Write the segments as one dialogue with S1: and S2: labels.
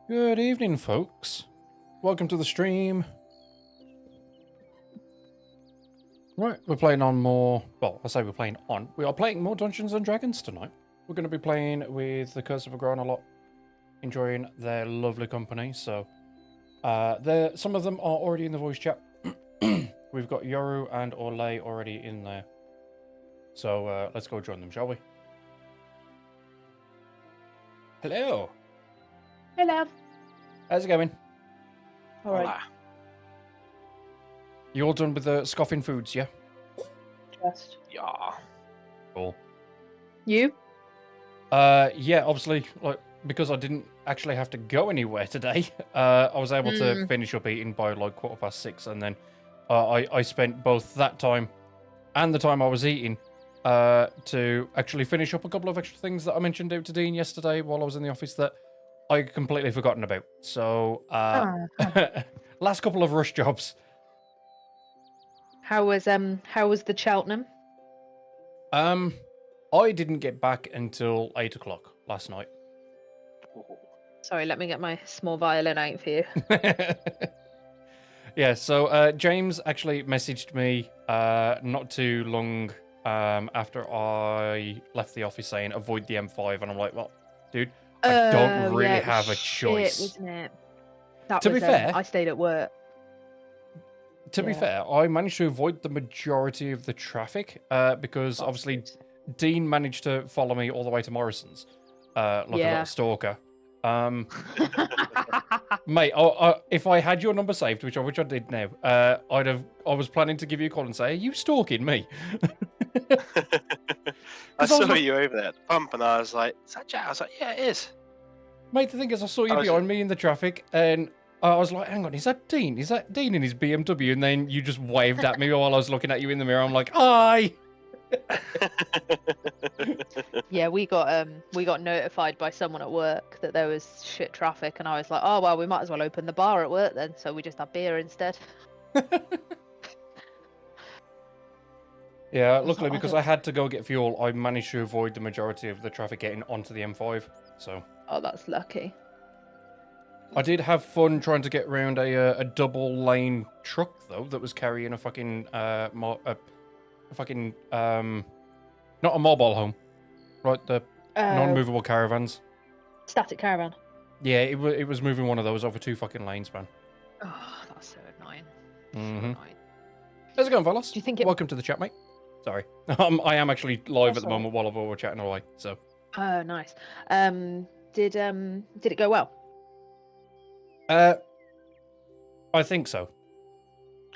S1: Good evening, folks. Welcome to the stream. Right, we're playing on more... Well, I say we're playing on. We are playing more Dungeons & Dragons tonight. We're going to be playing with the Curse of Egrana a lot. Enjoying their lovely company, so... some of them are already in the voice chat. We've got Yoru and Orlay already in there. So, let's go join them, shall we? Hello.
S2: Hello.
S1: How's it going?
S2: All right.
S3: Hola.
S1: You all done with the scoffing foods, yeah?
S2: Just
S3: Yeah.
S1: Cool.
S2: you.
S1: Yeah, obviously, like, because I didn't actually have to go anywhere today, I was able to finish up eating by like 6:15, and then I spent both that time and the time I was eating to actually finish up a couple of extra things that I mentioned out to Dean yesterday while I was in the office that I completely forgotten about. So, last couple of rush jobs.
S2: How was the Cheltenham?
S1: I didn't get back until 8 o'clock last night.
S2: Sorry, let me get my small violin out for you.
S1: Yeah, so James actually messaged me not too long after I left the office saying avoid the M5, and I'm like, well, dude, I don't really
S2: yeah, it was
S1: have a
S2: shit,
S1: choice.
S2: wasn't it? That
S1: To
S2: was,
S1: be fair,
S2: I stayed at work.
S1: to be
S2: Yeah.
S1: fair, I managed to avoid the majority of the traffic because obviously Dean managed to follow me all the way to Morrison's, like a little stalker. Mate, if I had your number saved, which I did now, I was planning to give you a call and say, are you stalking me?
S3: I saw
S1: like,
S3: you over there at the pump, and I was like, "Is that Jack?" I was like, "Yeah, it is."
S1: Mate, the thing is, I saw you
S3: I was
S1: behind me in the traffic, and I was like, hang on, is that Dean? Is that Dean in his BMW? And then you just waved at me while I was looking at you in the mirror. I'm like, hi!
S2: Yeah, we got notified by someone at work that there was shit traffic, and I was like, oh well, we might as well open the bar at work then, so we just had beer instead.
S1: Yeah, luckily because I had to go get fuel, I managed to avoid the majority of the traffic getting onto the M5. So.
S2: Oh, that's lucky.
S1: I did have fun trying to get around a double lane truck though that was carrying a fucking not a mobile home, right? The non-movable caravans.
S2: Static caravan.
S1: Yeah, it was moving one of those over 2 fucking lanes, man.
S2: Oh, that's so annoying.
S1: Mm-hmm.
S2: So annoying.
S1: How's it going, fellas?
S2: Do you think it...
S1: Welcome to the chat, mate. Sorry, I am actually live
S2: That's
S1: at the moment while we're chatting away. So.
S2: Oh, nice. Did it go well?
S1: I think so.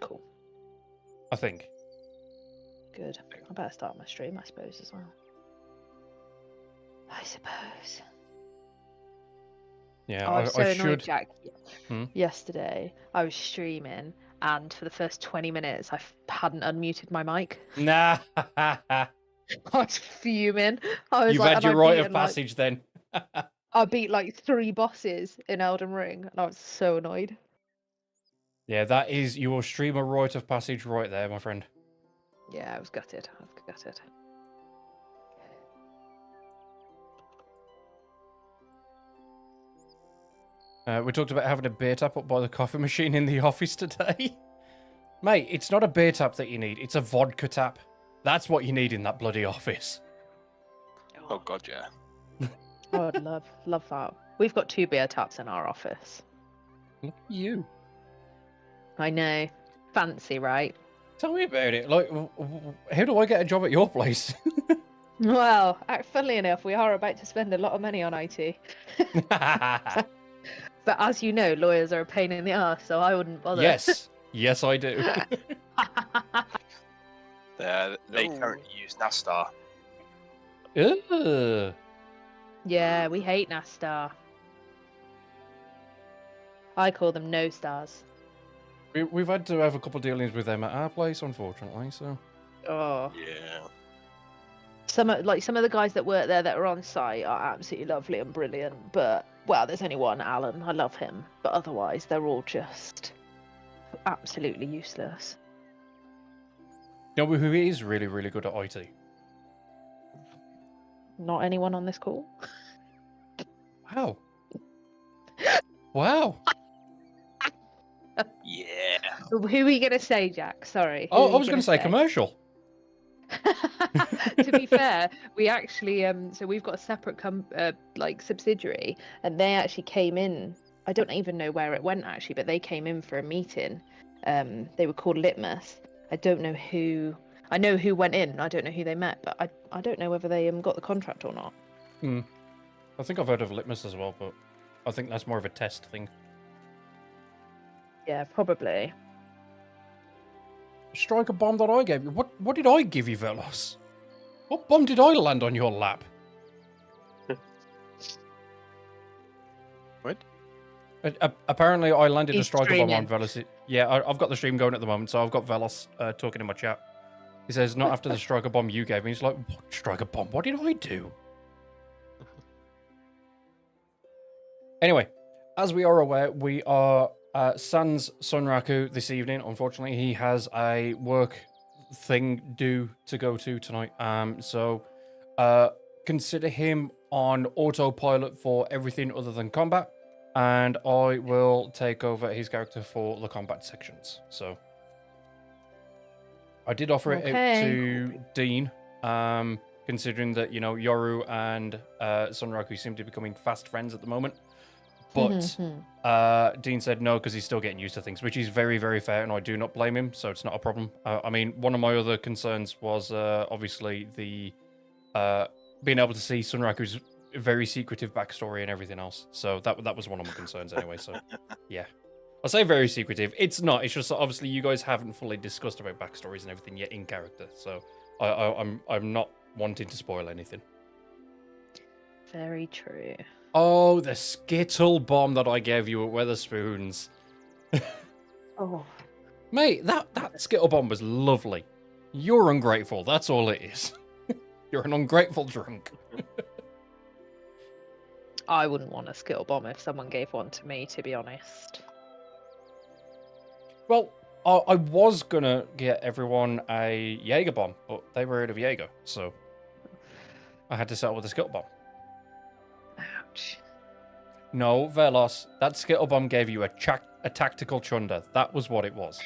S2: Cool.
S1: I think.
S2: Good. I better start my stream, I suppose, as well. I suppose.
S1: Yeah,
S2: I was so annoyed,
S1: should.
S2: Jack. Yesterday, I was streaming, and for the first 20 minutes, I hadn't unmuted my mic.
S1: Nah.
S2: I was fuming. I was
S1: You've
S2: like,
S1: had your rite of passage then.
S2: I beat like 3 bosses in Elden Ring, and I was so annoyed.
S1: Yeah, that is your streamer rite of passage right there, my friend.
S2: Yeah, I was gutted. I was gutted.
S1: We talked about having a beer tap up by the coffee machine in the office today. Mate, it's not a beer tap that you need. It's a vodka tap. That's what you need in that bloody office.
S3: Oh god, yeah.
S2: Oh, I'd love that. We've got 2 beer taps in our office.
S1: Look at you.
S2: I know. Fancy, right?
S1: Tell me about it. Like, how do I get a job at your place?
S2: Well, funnily enough, we are about to spend a lot of money on IT. But as you know, lawyers are a pain in the arse, so I wouldn't bother.
S1: Yes. Yes, I do.
S3: They currently use Nastar.
S1: Ugh.
S2: Yeah, we hate Nastar. I call them no stars.
S1: We've had to have a couple of dealings with them at our place, unfortunately, so...
S2: Oh.
S3: Yeah.
S2: Some of the guys that work there that are on site are absolutely lovely and brilliant, but, well, there's only one, Alan. I love him. But otherwise, they're all just absolutely useless.
S1: You know who is really, really good at IT?
S2: Not anyone on this call?
S1: Wow. Wow.
S3: Yeah.
S2: Who are you going to say, Jack? Sorry. who
S1: Oh,
S2: are
S1: I
S2: you
S1: was going to say commercial.
S2: To be fair, we actually so we've got a separate like subsidiary, and they actually came in. I don't even know where it went actually, but they came in for a meeting. They were called Litmus. I don't know who. I know who went in. I don't know who they met, but I don't know whether they got the contract or not.
S1: I think I've heard of Litmus as well, but I think that's more of a test thing.
S2: Yeah, probably.
S1: Strike a bomb that I gave you. What did I give you, Velos? What bomb did I land on your lap?
S3: What?
S1: Apparently, I landed a
S2: He's
S1: striker bomb on
S2: streaming.
S1: Velos. Yeah, I've got the stream going at the moment, so I've got Velos talking in my chat. He says, not after the striker bomb you gave me. He's like, what striker bomb? What did I do? Anyway, as we are aware, we are sans Sunraku this evening. Unfortunately, he has a work thing due to go to tonight. So consider him on autopilot for everything other than combat, and I will take over his character for the combat sections. So I did offer it out to Dean, considering that, you know, Yoru and Sunraku seem to be becoming fast friends at the moment. But Dean said no because he's still getting used to things, which is very, very fair, and I do not blame him, so it's not a problem. I mean, one of my other concerns was obviously the being able to see Sunraku's very secretive backstory and everything else. So that was one of my concerns anyway. So yeah, I say very secretive. It's not. It's just that obviously you guys haven't fully discussed about backstories and everything yet in character. So I'm not wanting to spoil anything.
S2: Very true.
S1: Oh, the Skittle bomb that I gave you at Weatherspoons.
S2: Oh,
S1: Mate, that Skittle bomb was lovely. You're ungrateful, that's all it is. You're an ungrateful drunk.
S2: I wouldn't want a Skittle bomb if someone gave one to me, to be honest.
S1: Well, I was gonna get everyone a Jaeger bomb, but they were out of Jaeger, so I had to settle with a Skittle bomb.
S2: Ouch.
S1: No, Velos, that Skittle bomb gave you a tactical chunder. That was what it was.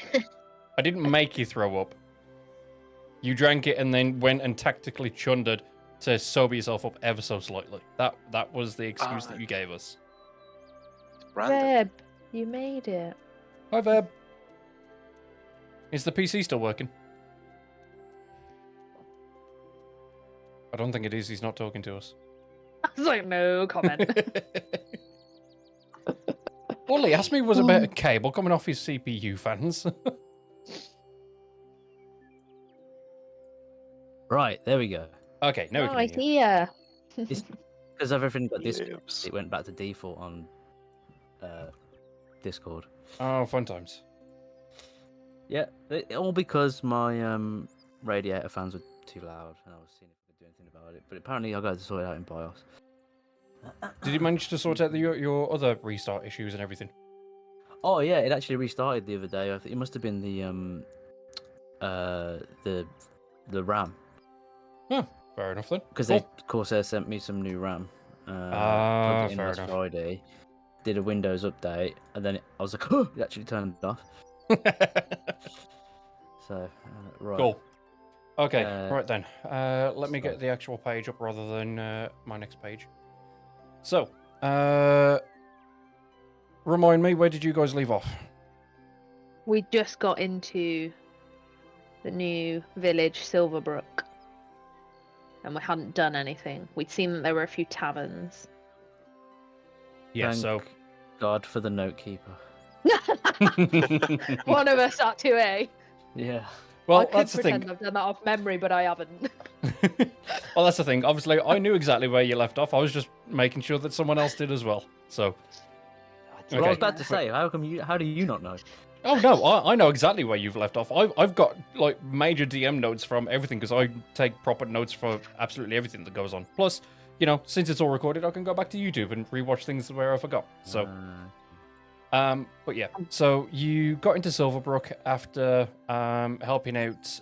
S1: I didn't make you throw up. You drank it and then went and tactically chundered to sober yourself up ever so slightly. That was the excuse that you gave us.
S3: Random.
S2: Web, you made it.
S1: Hi, Veb. Is the PC still working? I don't think it is. He's not talking to us.
S2: I was like, no comment.
S1: All he asked me was about a cable coming off his CPU fans.
S4: Right, there we go.
S1: Okay, now we
S2: Right
S1: can hear.
S2: here.
S4: Because everything got this,
S3: Oops.
S4: it went back to default on Discord.
S1: Oh, fun times.
S4: Yeah, all because my radiator fans were too loud, and I was seeing if I could do anything about it. But apparently, I got to sort it out in BIOS.
S1: Did you manage to sort out your other restart issues and everything?
S4: Oh yeah, it actually restarted the other day. I think it must have been the RAM,
S1: Oh, fair enough then.
S4: because
S1: Cool.
S4: Corsair sent me some new RAM.
S1: Ah,
S4: Plugged it in
S1: fair
S4: last
S1: enough.
S4: Friday, did a Windows update, and then I was like, oh, it actually turned off. So right.
S1: Cool. Okay,
S4: Uh,
S1: right then. Let me get the actual page up rather than my next page. So, remind me, where did you guys leave off?
S2: We just got into the new village, Silverbrook. And we hadn't done anything. We'd seen that there were a few taverns.
S1: Yeah,
S4: Thank
S1: so...
S4: God for the note keeper.
S2: One of us at 2A.
S4: Yeah.
S1: Well,
S2: I could
S1: that's the
S2: pretend
S1: thing.
S2: I've done that off memory, but I haven't.
S1: Well, that's the thing. Obviously, I knew exactly where you left off. I was just making sure that someone else did as well. So...
S4: Well, I was
S1: Okay.
S4: about to say, how do you not know?
S1: Oh no, I know exactly where you've left off. I've got like major DM notes from everything because I take proper notes for absolutely everything that goes on. Plus, you know, since it's all recorded, I can go back to YouTube and rewatch things where I forgot. So, but yeah, so you got into Silverbrook after helping out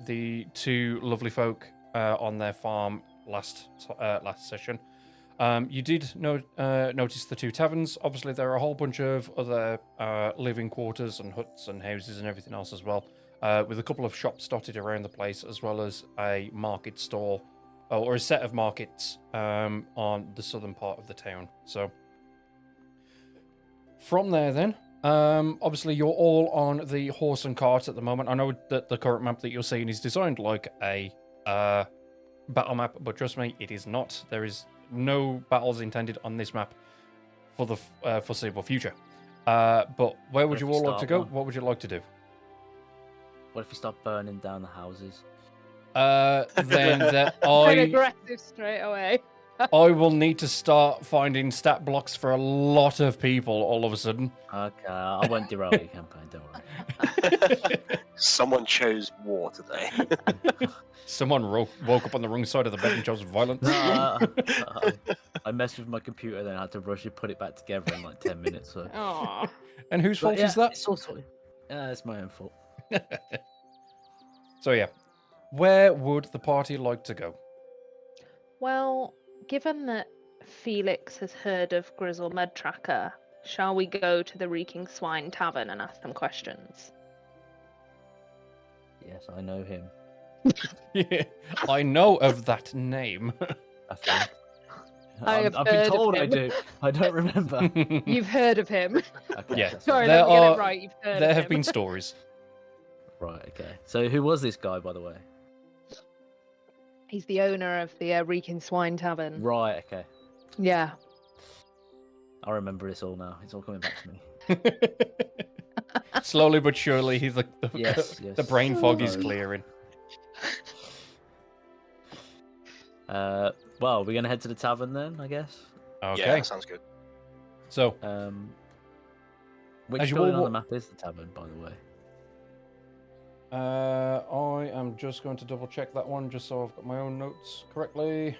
S1: the two lovely folk on their farm last session. You did notice the two taverns. Obviously, there are a whole bunch of other living quarters and huts and houses and everything else as well, with a couple of shops dotted around the place, as well as a market stall or a set of markets on the southern part of the town. So, from there, then, obviously, you're all on the horse and cart at the moment. I know that the current map that you're seeing is designed like a battle map, but trust me, it is not. There is no battles intended on this map for the foreseeable future. But where would you all like to go? What would you like to do?
S4: What if we start burning down the houses?
S1: Then
S2: aggressive straight away.
S1: I will need to start finding stat blocks for a lot of people all of a sudden.
S4: Okay, I won't derail your campaign, don't worry.
S3: Someone chose war today.
S1: Someone woke up on the wrong side of the bed and chose violence.
S4: I messed with my computer, then I had to rush it, put it back together in like 10 minutes. So.
S2: Aww.
S1: And whose fault is that?
S4: It's also, it's my own fault.
S1: So yeah, where would the party like to go?
S2: Well, given that Felix has heard of Grizzle Mud Tracker, shall we go to the Reeking Swine Tavern and ask them questions?
S4: Yes, I know him.
S1: Yeah, I know of that name.
S4: I think.
S2: I've
S4: been told I do. I don't remember.
S2: You've heard of him.
S4: Okay,
S1: Yeah.
S4: that's
S2: Sorry,
S4: fine.
S2: let me get it right. You've heard
S1: There
S2: of
S1: have
S2: him.
S1: been stories.
S4: Right, okay. So who was this guy, by the way?
S2: He's the owner of the Reeking Swine Tavern.
S4: Right, okay.
S2: Yeah.
S4: I remember this all now. It's all coming back to me.
S1: Slowly but surely,
S4: Yes.
S1: the brain fog is
S4: Sorry.
S1: clearing.
S4: Well, we're going to head to the tavern then, I guess.
S1: Okay.
S3: Yeah, sounds good.
S1: So,
S4: Which
S1: As you
S4: building
S1: all
S4: on the map is the tavern, by the way?
S1: I am just going to double check that one just so I've got my own notes correctly.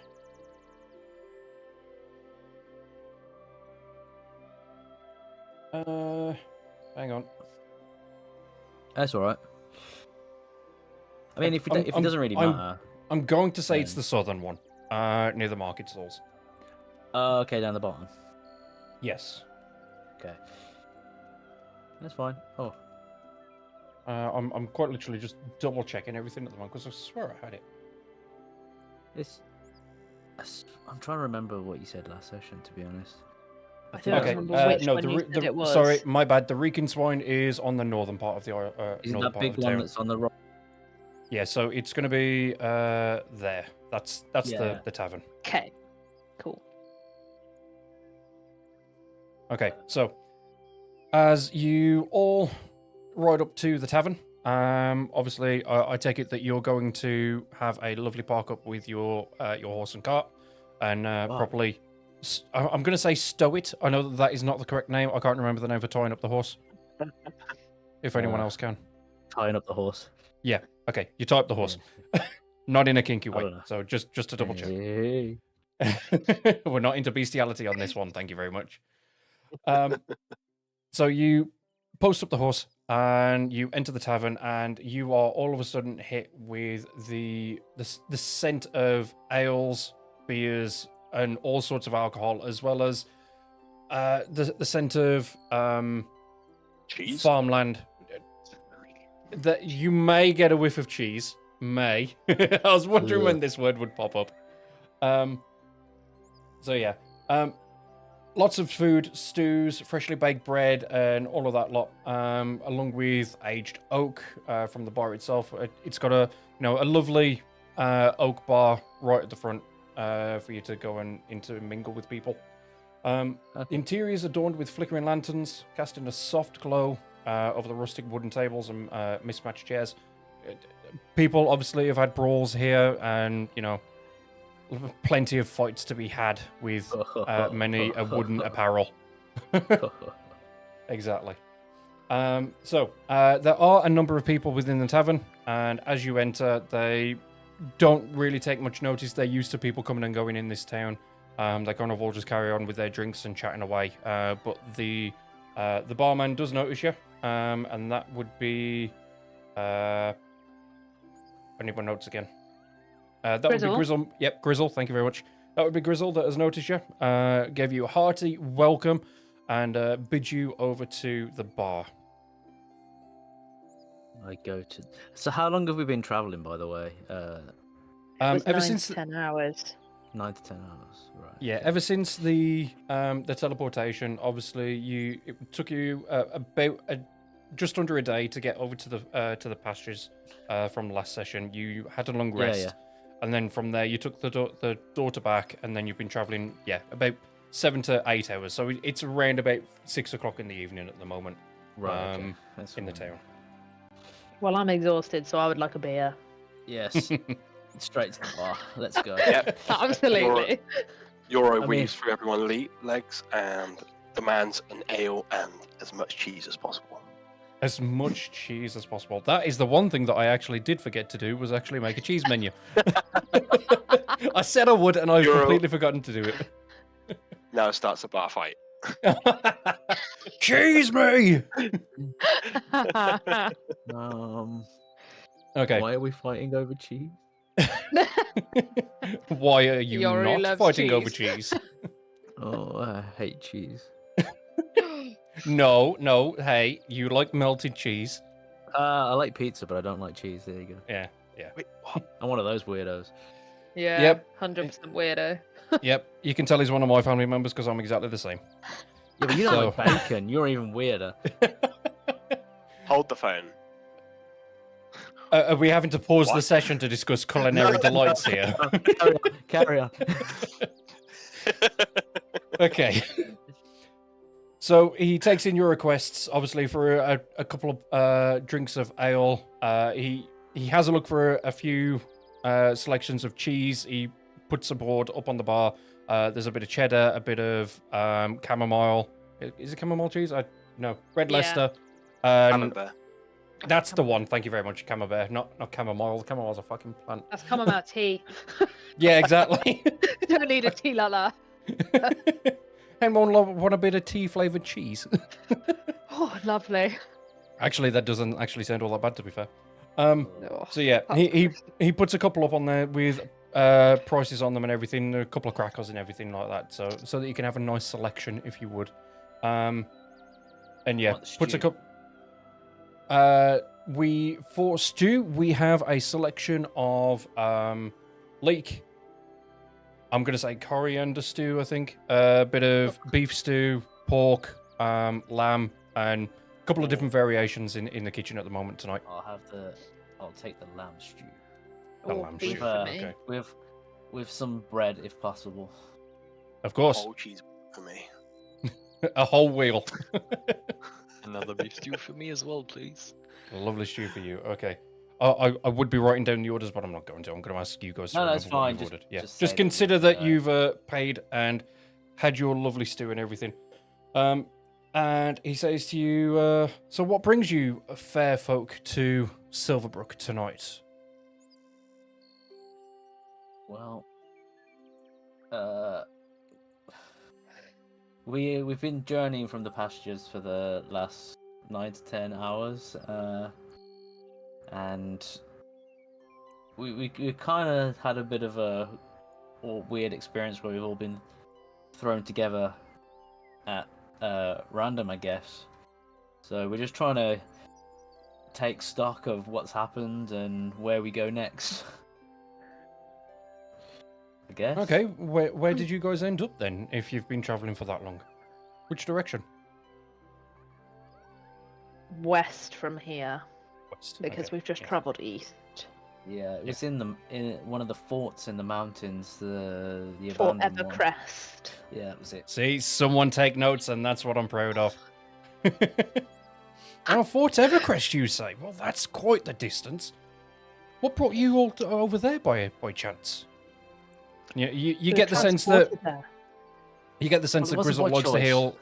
S1: Hang on.
S4: That's all right. I mean, if it doesn't really matter.
S1: I'm going to say it's
S4: Then-
S1: the southern one, near the market stalls.
S4: Oh, okay, down the bottom.
S1: Yes.
S4: Okay. That's fine. Oh,
S1: I'm quite literally just double checking everything at the moment because I swear I had it.
S4: I'm trying to remember what you said last session, to be honest.
S2: I don't
S1: Okay.
S2: remember which
S1: No,
S2: one you said it was.
S1: sorry, my bad. The Reeking Swine is on the northern part of the
S4: Isn't
S1: northern
S4: that
S1: part
S4: big
S1: of the
S4: one
S1: town.
S4: that's on the right?
S1: Yeah, so it's going to be there. That's
S4: Yeah.
S1: the tavern.
S2: Okay. Cool.
S1: Okay, so as you all ride up to the tavern, obviously I take it that you're going to have a lovely park up with your horse and cart, and properly. I'm going to say stow it. I know that is not the correct name. I can't remember the name for tying up the horse. If anyone else can.
S4: Tying up the horse.
S1: Yeah. Okay. You tie up the horse, not in a kinky
S4: I
S1: way.
S4: don't know.
S1: So just to double check.
S4: Hey.
S1: We're not into bestiality on this one. Thank you very much. So you post up the horse and you enter the tavern, and you are all of a sudden hit with the scent of ales, beers, and all sorts of alcohol, as well as the scent of
S3: Cheese?
S1: farmland. That you may get a whiff of cheese. May. I was wondering when this word would pop up. So yeah. Lots of food, stews, freshly baked bread, and all of that lot, along with aged oak from the bar itself. It's got a lovely oak bar right at the front for you to go and intermingle with people. Interiors adorned with flickering lanterns, casting a soft glow over the rustic wooden tables and mismatched chairs. People obviously have had brawls here, and plenty of fights to be had with many a wooden apparel. Exactly. So there are a number of people within the tavern, and as you enter, they don't really take much notice. They're used to people coming and going in this town. They kind of all just carry on with their drinks and chatting away. But the barman does notice you, and that would be. I need my notes again. That would be
S2: Grizzle.
S1: Grizzle. Yep, Grizzle. Thank you very much. That would be Grizzle that has noticed you, gave you a hearty welcome, and bid you over to the bar.
S4: I go to. So how long have we been traveling, by the way?
S2: It was
S1: Ever
S2: 9
S1: since
S2: to 10 hours.
S4: 9 to 10 hours, right?
S1: Yeah,
S4: okay.
S1: ever since the teleportation, obviously it took you about just under a day to get over to the pastures from the last session. You had a long rest, and then from there you took the daughter back, and then you've been traveling about 7 to 8 hours. So it's around about 6 o'clock in the evening at the moment.
S4: Right. Okay. That's
S1: in the
S4: fine.
S1: town.
S2: Well, I'm exhausted, so I would like a beer.
S4: Yes. Straight to the bar. Let's go.
S3: Yep.
S2: Absolutely.
S3: Euro
S4: I
S3: weaves through everyone's legs and demands an ale and as much cheese as possible.
S1: As much cheese as possible. That is the one thing that I actually did forget to do, was actually make a cheese menu. I said I would, and I've completely forgotten to do it.
S3: Now it starts a bar fight.
S1: Cheese me! Okay.
S4: Why are we fighting over cheese?
S1: Why are you
S2: Yori
S1: not
S2: loves
S1: fighting
S2: cheese.
S1: over cheese?
S4: Oh, I hate cheese.
S1: No. Hey, you like melted cheese?
S4: I like pizza, but I don't like cheese. There you go.
S1: Yeah.
S3: Wait, what?
S4: I'm one of those weirdos.
S2: Yeah.
S1: Yep.
S2: 100% weirdo.
S1: Yep. You can tell he's one of my family members because I'm exactly the same.
S4: Yeah, but you don't
S1: So-
S4: like bacon. You're even weirder.
S3: Hold the phone.
S1: Are we having to pause the
S3: What?
S1: session to discuss culinary delights here?
S4: Carry on.
S1: Okay. So he takes in your requests, obviously, for a couple of drinks of ale. He has a look for a few selections of cheese. He puts a board up on the bar. There's a bit of cheddar, a bit of chamomile. Is it chamomile cheese? No, red
S2: Yeah.
S1: Leicester.
S3: Camembert.
S1: That's the one. Thank you very much, camembert. Not chamomile. Chamomile's a fucking plant.
S2: That's chamomile tea.
S1: Yeah, exactly.
S2: You don't need a tea like that.
S1: Anyone want a bit of tea flavored cheese?
S2: Oh, lovely.
S1: Actually, that doesn't actually sound all that bad, to be fair.
S2: Oh,
S1: So yeah,
S2: that's
S1: he puts a couple up on there with prices on them and everything, a couple of crackers and everything like that, so that you can have a nice selection if you would. And yeah,
S4: Want the
S1: puts a
S4: stew?
S1: cup. For stew, we have a selection of leek. I'm gonna say coriander stew, I think. A bit of beef stew, pork, lamb, and a couple of different variations in the kitchen at the moment tonight.
S4: I'll take the lamb stew
S1: The
S2: Oh,
S1: lamb
S2: beef
S1: stew,
S2: for me.
S1: okay.
S4: with some bread if possible.
S1: Of course,
S3: Whole cheese for me.
S1: a whole wheel.
S5: Another beef stew for me as well, please.
S1: A lovely stew for you. Okay. I would be writing down the orders, but I'm not going to. I'm going to ask you guys to
S4: No,
S1: remember
S4: that's
S1: what
S4: fine.
S1: you've
S4: Just-
S1: ordered. Yeah.
S4: just
S1: Just
S4: say that
S1: consider
S4: you've,
S1: that you've paid and had your lovely stew and everything. And he says to you, so what brings you, fair folk, to Silverbrook tonight?
S4: Well, we've been journeying from the pastures for the last 9 to 10 hours, and we kind of had a bit of a weird experience where we've all been thrown together at random, I guess. So we're just trying to take stock of what's happened and where we go next. I guess.
S1: Okay, where did you guys end up then, if you've been travelling for that long? Which direction?
S2: West from here,
S1: West.
S2: because
S1: Okay,
S2: we've just
S1: yeah.
S2: travelled east.
S4: Yeah, it was in one of the forts in the mountains, the
S2: Fort
S4: abandoned one.
S2: Evercrest.
S4: Yeah, that was it.
S1: See, someone take notes, and that's what I'm proud of. Oh, Fort Evercrest, you say? Well, that's quite the distance. What brought you all over there by chance? You get the sense that you get the sense that
S4: Well, it wasn't
S1: Grizzle
S4: by
S1: likes to
S4: choice.
S1: hear.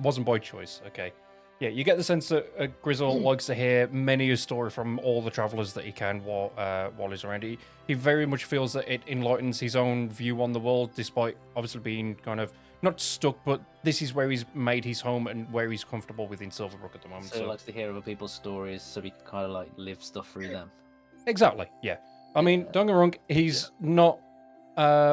S1: Wasn't by choice. Okay. Yeah, you get the sense that Grizzle likes to hear many a story from all the travellers that he can while he's around. He very much feels that it enlightens his own view on the world, despite obviously being kind of not stuck, but this is where he's made his home and where he's comfortable within Silverbrook at the moment.
S4: So he likes to hear other people's stories, so we can kind of like live stuff through them.
S1: Exactly, yeah. I mean, don't get me wrong, he's not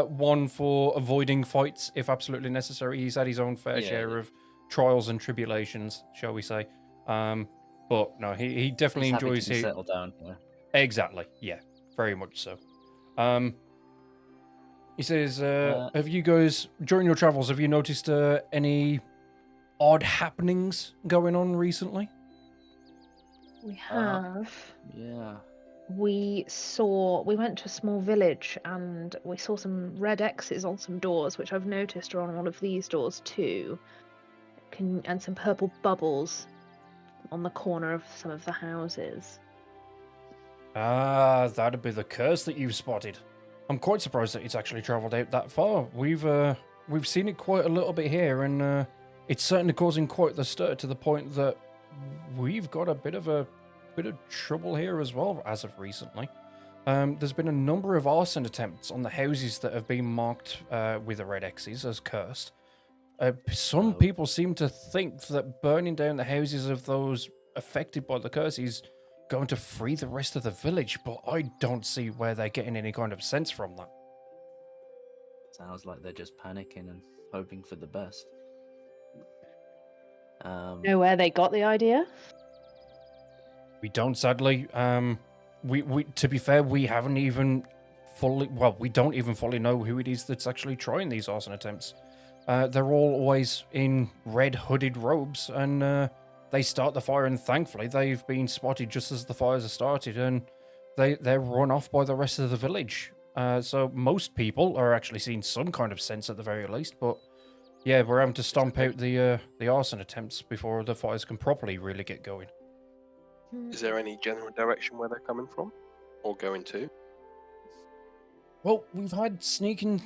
S1: one for avoiding fights if absolutely necessary. He's had his own fair share of trials and tribulations, shall we say. But no, he definitely
S4: He's happy
S1: enjoys
S4: to be
S1: it.
S4: settled down. Yeah.
S1: Exactly, yeah, very much so. He says, have you guys, during your travels, have you noticed any odd happenings going on recently?
S2: We have.
S4: Yeah.
S2: We went to a small village and we saw some red X's on some doors, which I've noticed are on all of these doors too. And some purple bubbles on the corner of some of the houses.
S1: Ah, that'd be the curse that you've spotted. I'm quite surprised that it's actually travelled out that far. We've seen it quite a little bit here, and it's certainly causing quite the stir to the point that we've got a bit of trouble here as well as of recently. There's been a number of arson attempts on the houses that have been marked with the red X's as cursed. Some people seem to think that burning down the houses of those affected by the curse is going to free the rest of the village, but I don't see where they're getting any kind of sense from that.
S4: Sounds like they're just panicking and hoping for the best.
S2: Know where they got the idea?
S1: We don't, sadly. We to be fair, we haven't even we don't even fully know who it is that's actually trying these arson attempts. They're all always in red hooded robes, and they start the fire, and thankfully they've been spotted just as the fires are started, and they're run off by the rest of the village. So most people are actually seeing some kind of sense at the very least, but yeah, we're having to stomp out the arson attempts before the fires can properly really get going.
S3: Is there any general direction where they're coming from or going to?
S1: Well, we've had sightings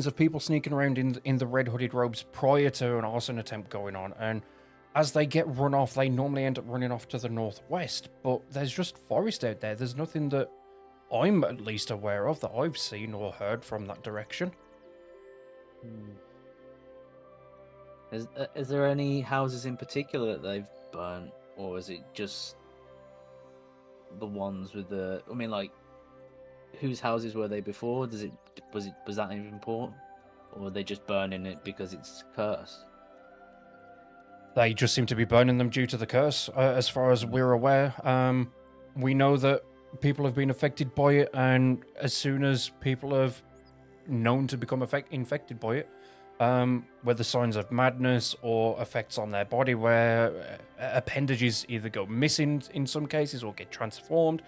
S1: of people sneaking around in the red hooded robes prior to an arson attempt going on, and as they get run off, they normally end up running off to the northwest. But there's just forest out there. There's nothing that I'm at least aware of that I've seen or heard from that direction.
S4: Is there any houses in particular that they've burnt, or is it just the ones with the? I mean, like, whose houses were they before? Was that even important, or are they just burning it because it's cursed?
S1: They just seem to be burning them due to the curse, as far as we're aware. We know that people have been affected by it, and as soon as people have known to become infected by it, whether signs of madness or effects on their body where appendages either go missing in some cases or get transformed,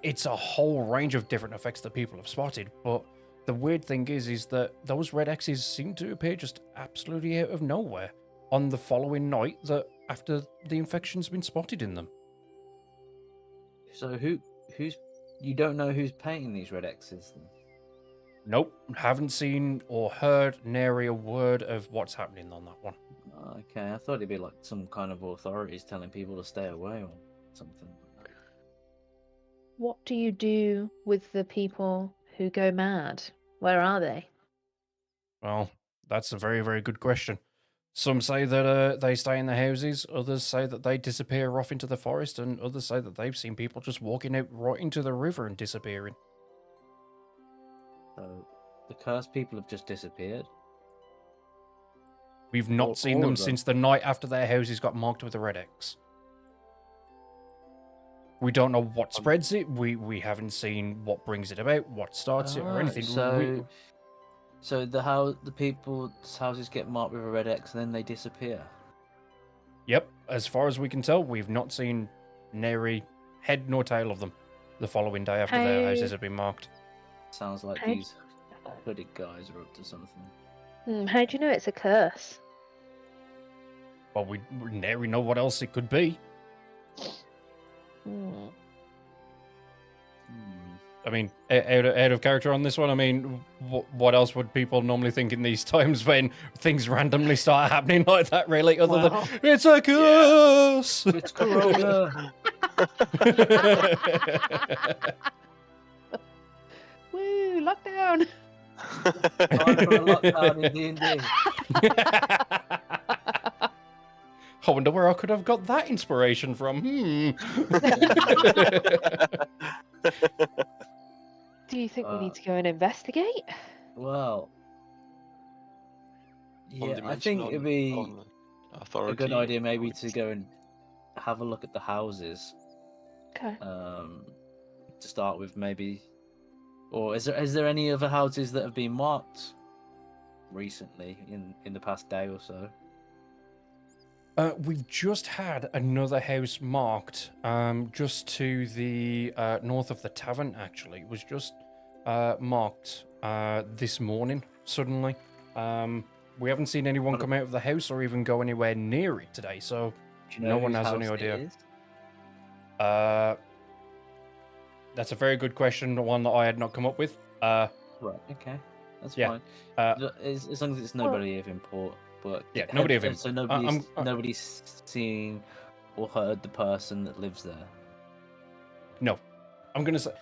S1: it's a whole range of different effects that people have spotted. But the weird thing is that those red X's seem to appear just absolutely out of nowhere on the following night that after the infection's been spotted in them.
S4: So who's you don't know who's painting these red X's then?
S1: Nope, haven't seen or heard nary a word of what's happening on that one.
S4: Okay, I thought it'd be like some kind of authorities telling people to stay away or something.
S2: What do you do with the people who go mad? Where are they?
S1: Well, that's a very, very good question. Some say that they stay in their houses, others say that they disappear off into the forest, and others say that they've seen people just walking out right into the river and disappearing.
S4: So the cursed people have just disappeared?
S1: We've not seen them since the night after their houses got marked with a red X. We don't know what spreads it. We haven't seen what brings it about, what starts it, or anything.
S4: So the people's houses get marked with a red X and then they disappear?
S1: Yep, as far as we can tell, we've not seen nary head nor tail of them the following day after their houses have been marked.
S4: Sounds like these hooded guys are up to something.
S2: How do you know it's a curse?
S1: Well, we nary know what else it could be. I mean, out of character on this one, I mean, what else would people normally think in these times when things randomly start happening like that, really? Other than, it's a curse!
S4: Yeah. It's Corona!
S2: Woo, lockdown!
S4: Time for a lockdown in D&D.
S1: I wonder where I could have got that inspiration from.
S2: Do you think we need to go and investigate?
S4: Well,
S5: On
S4: yeah,
S5: the
S4: I
S5: mention
S4: think it'd be
S5: on
S4: a
S5: authority.
S4: good idea maybe to go and have a look at the houses.
S2: Okay.
S4: To start with, maybe. Or is there any other houses that have been marked recently in the past day or so?
S1: We've just had another house marked, just to the north of the tavern. Actually, it was just marked this morning. Suddenly, we haven't seen anyone come out of the house or even go anywhere near it today. So
S4: Do you know
S1: no one
S4: whose
S1: has
S4: house
S1: any
S4: it
S1: idea.
S4: is?
S1: That's a very good question. One that I had not come up with.
S4: Right. Okay. That's
S1: Yeah.
S4: fine. As long as it's
S2: Well-
S4: nobody of import. But
S1: Yeah, nobody of
S4: so
S1: import.
S4: nobody's seen or heard the person that lives there.
S1: No, I'm gonna say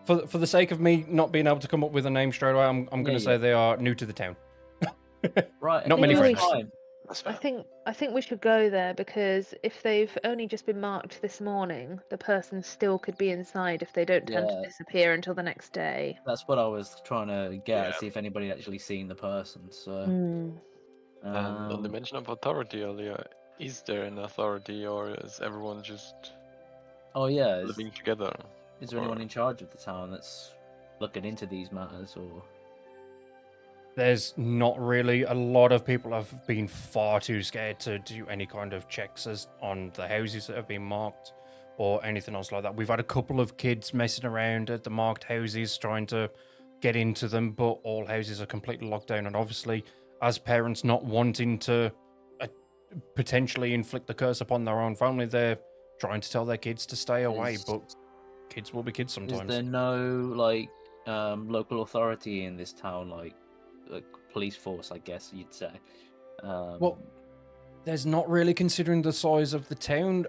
S1: for the sake of me not being able to come up with a name straight away. I'm gonna say they are new to the town.
S4: Right.
S1: Not
S2: many
S4: okay,
S2: friends.
S4: that's fine.
S3: That's
S2: I
S3: fair.
S2: think we should go there because if they've only just been marked this morning, the person still could be inside if they don't tend to
S4: Yeah.
S2: disappear until the next day.
S4: That's what I was trying to get
S3: Yeah.
S4: at, see if anybody actually seen the person. So,
S2: Hmm.
S5: And on the
S4: um,
S5: mention of authority earlier, is there an authority or is everyone just
S4: oh yeah,
S5: living together?
S4: is there anyone
S5: or-
S4: in charge of the town that's looking into these matters, or?
S1: There's not really. A lot of people have been far too scared to do any kind of checks on the houses that have been marked or anything else like that. We've had a couple of kids messing around at the marked houses trying to get into them, but all houses are completely locked down. And obviously, as parents not wanting to potentially inflict the curse upon their own family, they're trying to tell their kids to stay away. But kids will be kids
S4: Is
S1: sometimes.
S4: there no local authority in this town, like police force, I guess you'd say?
S1: Well, there's not really, considering the size of the town.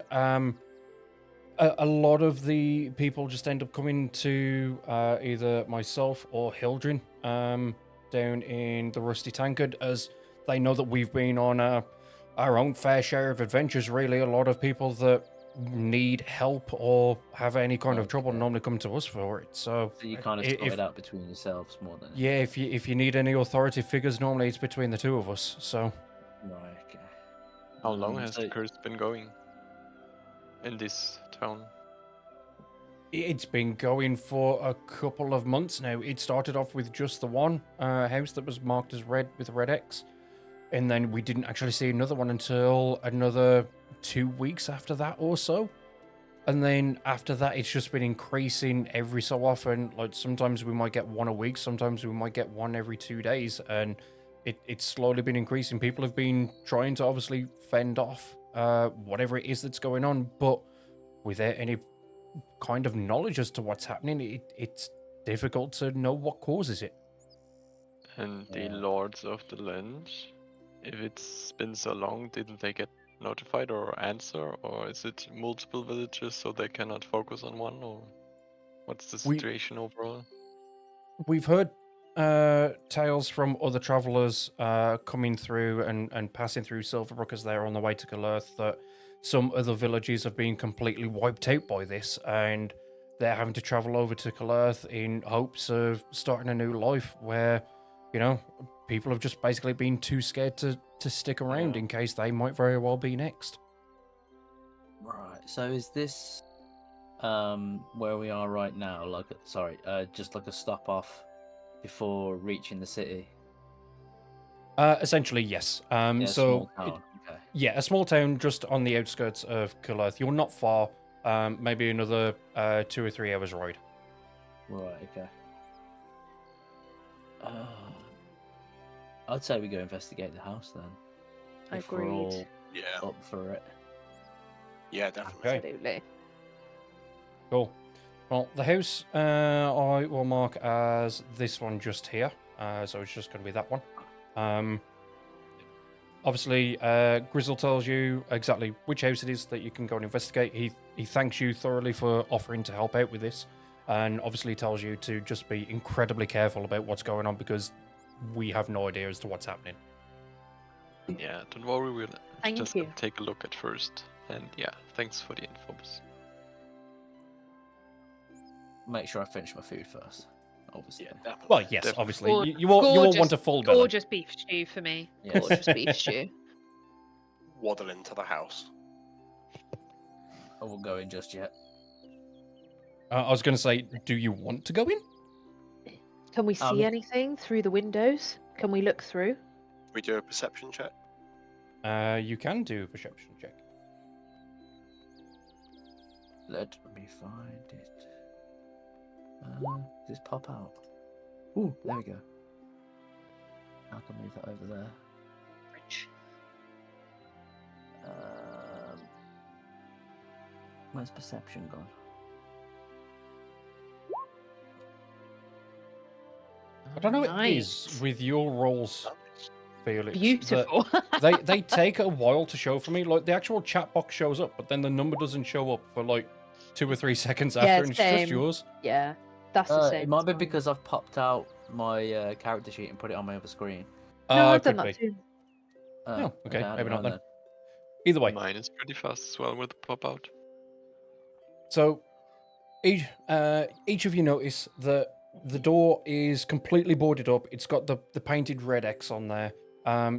S1: A lot of the people just end up coming to either myself or Hildren down in the Rusty Tankard, as they know that we've been on our own fair share of adventures. Really, a lot of people that need help or have any kind of trouble
S4: Okay.
S1: normally come to us for it. So
S4: So you kind of sort it out between yourselves more than
S1: yeah, if you need any authority figures, normally it's between the two of us. So
S4: right. Okay.
S5: How long has
S4: so-
S5: the curse been going in this town?
S1: it's been going for a couple of months now. It started off with just the one house that was marked as red with a red X, and then we didn't actually see another one until another 2 weeks after that or so. And then after that, it's just been increasing every so often. Like sometimes we might get one a week, sometimes we might get one every 2 days, and it's slowly been increasing. People have been trying to obviously fend off whatever it is that's going on, but without any kind of knowledge as to what's happening, it's difficult to know what causes it.
S5: And the
S4: Yeah.
S5: lords of the land, if it's been so long, didn't they get notified or answer? Or is it multiple villages so they cannot focus on one? Or what's the
S1: We-
S5: situation overall?
S1: We've heard tales from other travelers coming through and passing through Silverbrook as they're on the way to Calerth that some other villages have been completely wiped out by this, and they're having to travel over to Calerth in hopes of starting a new life where, you know, people have just basically been too scared to stick around
S5: Yeah.
S1: in case they might very well be next.
S4: Right. So is this where we are right now? Like, sorry, just like a stop off before reaching the city?
S1: Essentially, yes.
S4: Yeah,
S1: So
S4: small town. Okay.
S1: yeah, a small town just on the outskirts of Calerth. You're not far. Maybe another 2 or 3 hours ride.
S4: Right. Okay. I'd say we go investigate the house then. If we're all
S2: Agreed.
S3: Yeah.
S4: up for it.
S3: Yeah, definitely.
S1: Okay.
S2: Absolutely.
S1: Cool. Well, the house I will mark as this one just here. So it's just going to be that one. Obviously, Grizzle tells you exactly which house it is that you can go and investigate. He thanks you thoroughly for offering to help out with this, and obviously tells you to just be incredibly careful about what's going on because we have no idea as to what's happening.
S5: Yeah, don't worry, we'll
S2: Thank
S5: just
S2: you.
S5: take a look at first. And yeah, thanks for the info.
S4: Make sure I finish my food first. obviously.
S3: Yeah, definitely.
S1: Well, yes,
S3: definitely.
S1: obviously.
S2: Gor-
S1: You all want a full belly.
S2: Gorgeous beef stew for me.
S4: Yes.
S2: Gorgeous beef stew.
S3: Waddle into the house.
S4: I won't go in just yet.
S1: I was going to say, do you want to go in?
S2: Can we see anything through the windows? Can we look through?
S3: We do a perception check.
S1: You can do a perception check.
S4: Let me find it. Does this pop out? Ooh, there we go. I can move that over there. Where's perception gone?
S1: I don't know what it
S2: Nice.
S1: is with your rolls, Felix. that
S2: Beautiful.
S1: they take a while to show for me. Like, the actual chat box shows up, but then the number doesn't show up for like 2 or 3 seconds after,
S2: Yeah,
S1: and it's just
S2: same.
S1: yours.
S2: Yeah, that's the same.
S4: It might
S2: as
S4: be
S2: mine.
S4: because I've popped out my character sheet and put it on my other screen.
S2: No, I've
S1: could
S2: done
S1: be.
S2: that too.
S1: Oh, okay,
S4: I
S1: maybe
S4: don't
S1: not
S4: know
S1: then. Either way,
S5: Mine is pretty fast as well with the pop out.
S1: so each of you notice that the door is completely boarded up. It's got the painted red X on there.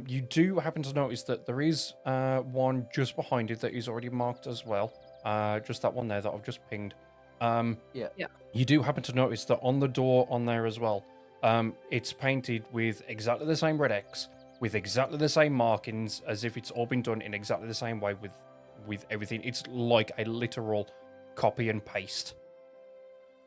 S1: You do happen to notice that there is one just behind it that is already marked as well. Just that one there that I've just pinged.
S4: Yeah.
S1: You do happen to notice that on the door on there as well, it's painted with exactly the same red X, with exactly the same markings, as if it's all been done in exactly the same way with everything. It's like a literal copy and paste.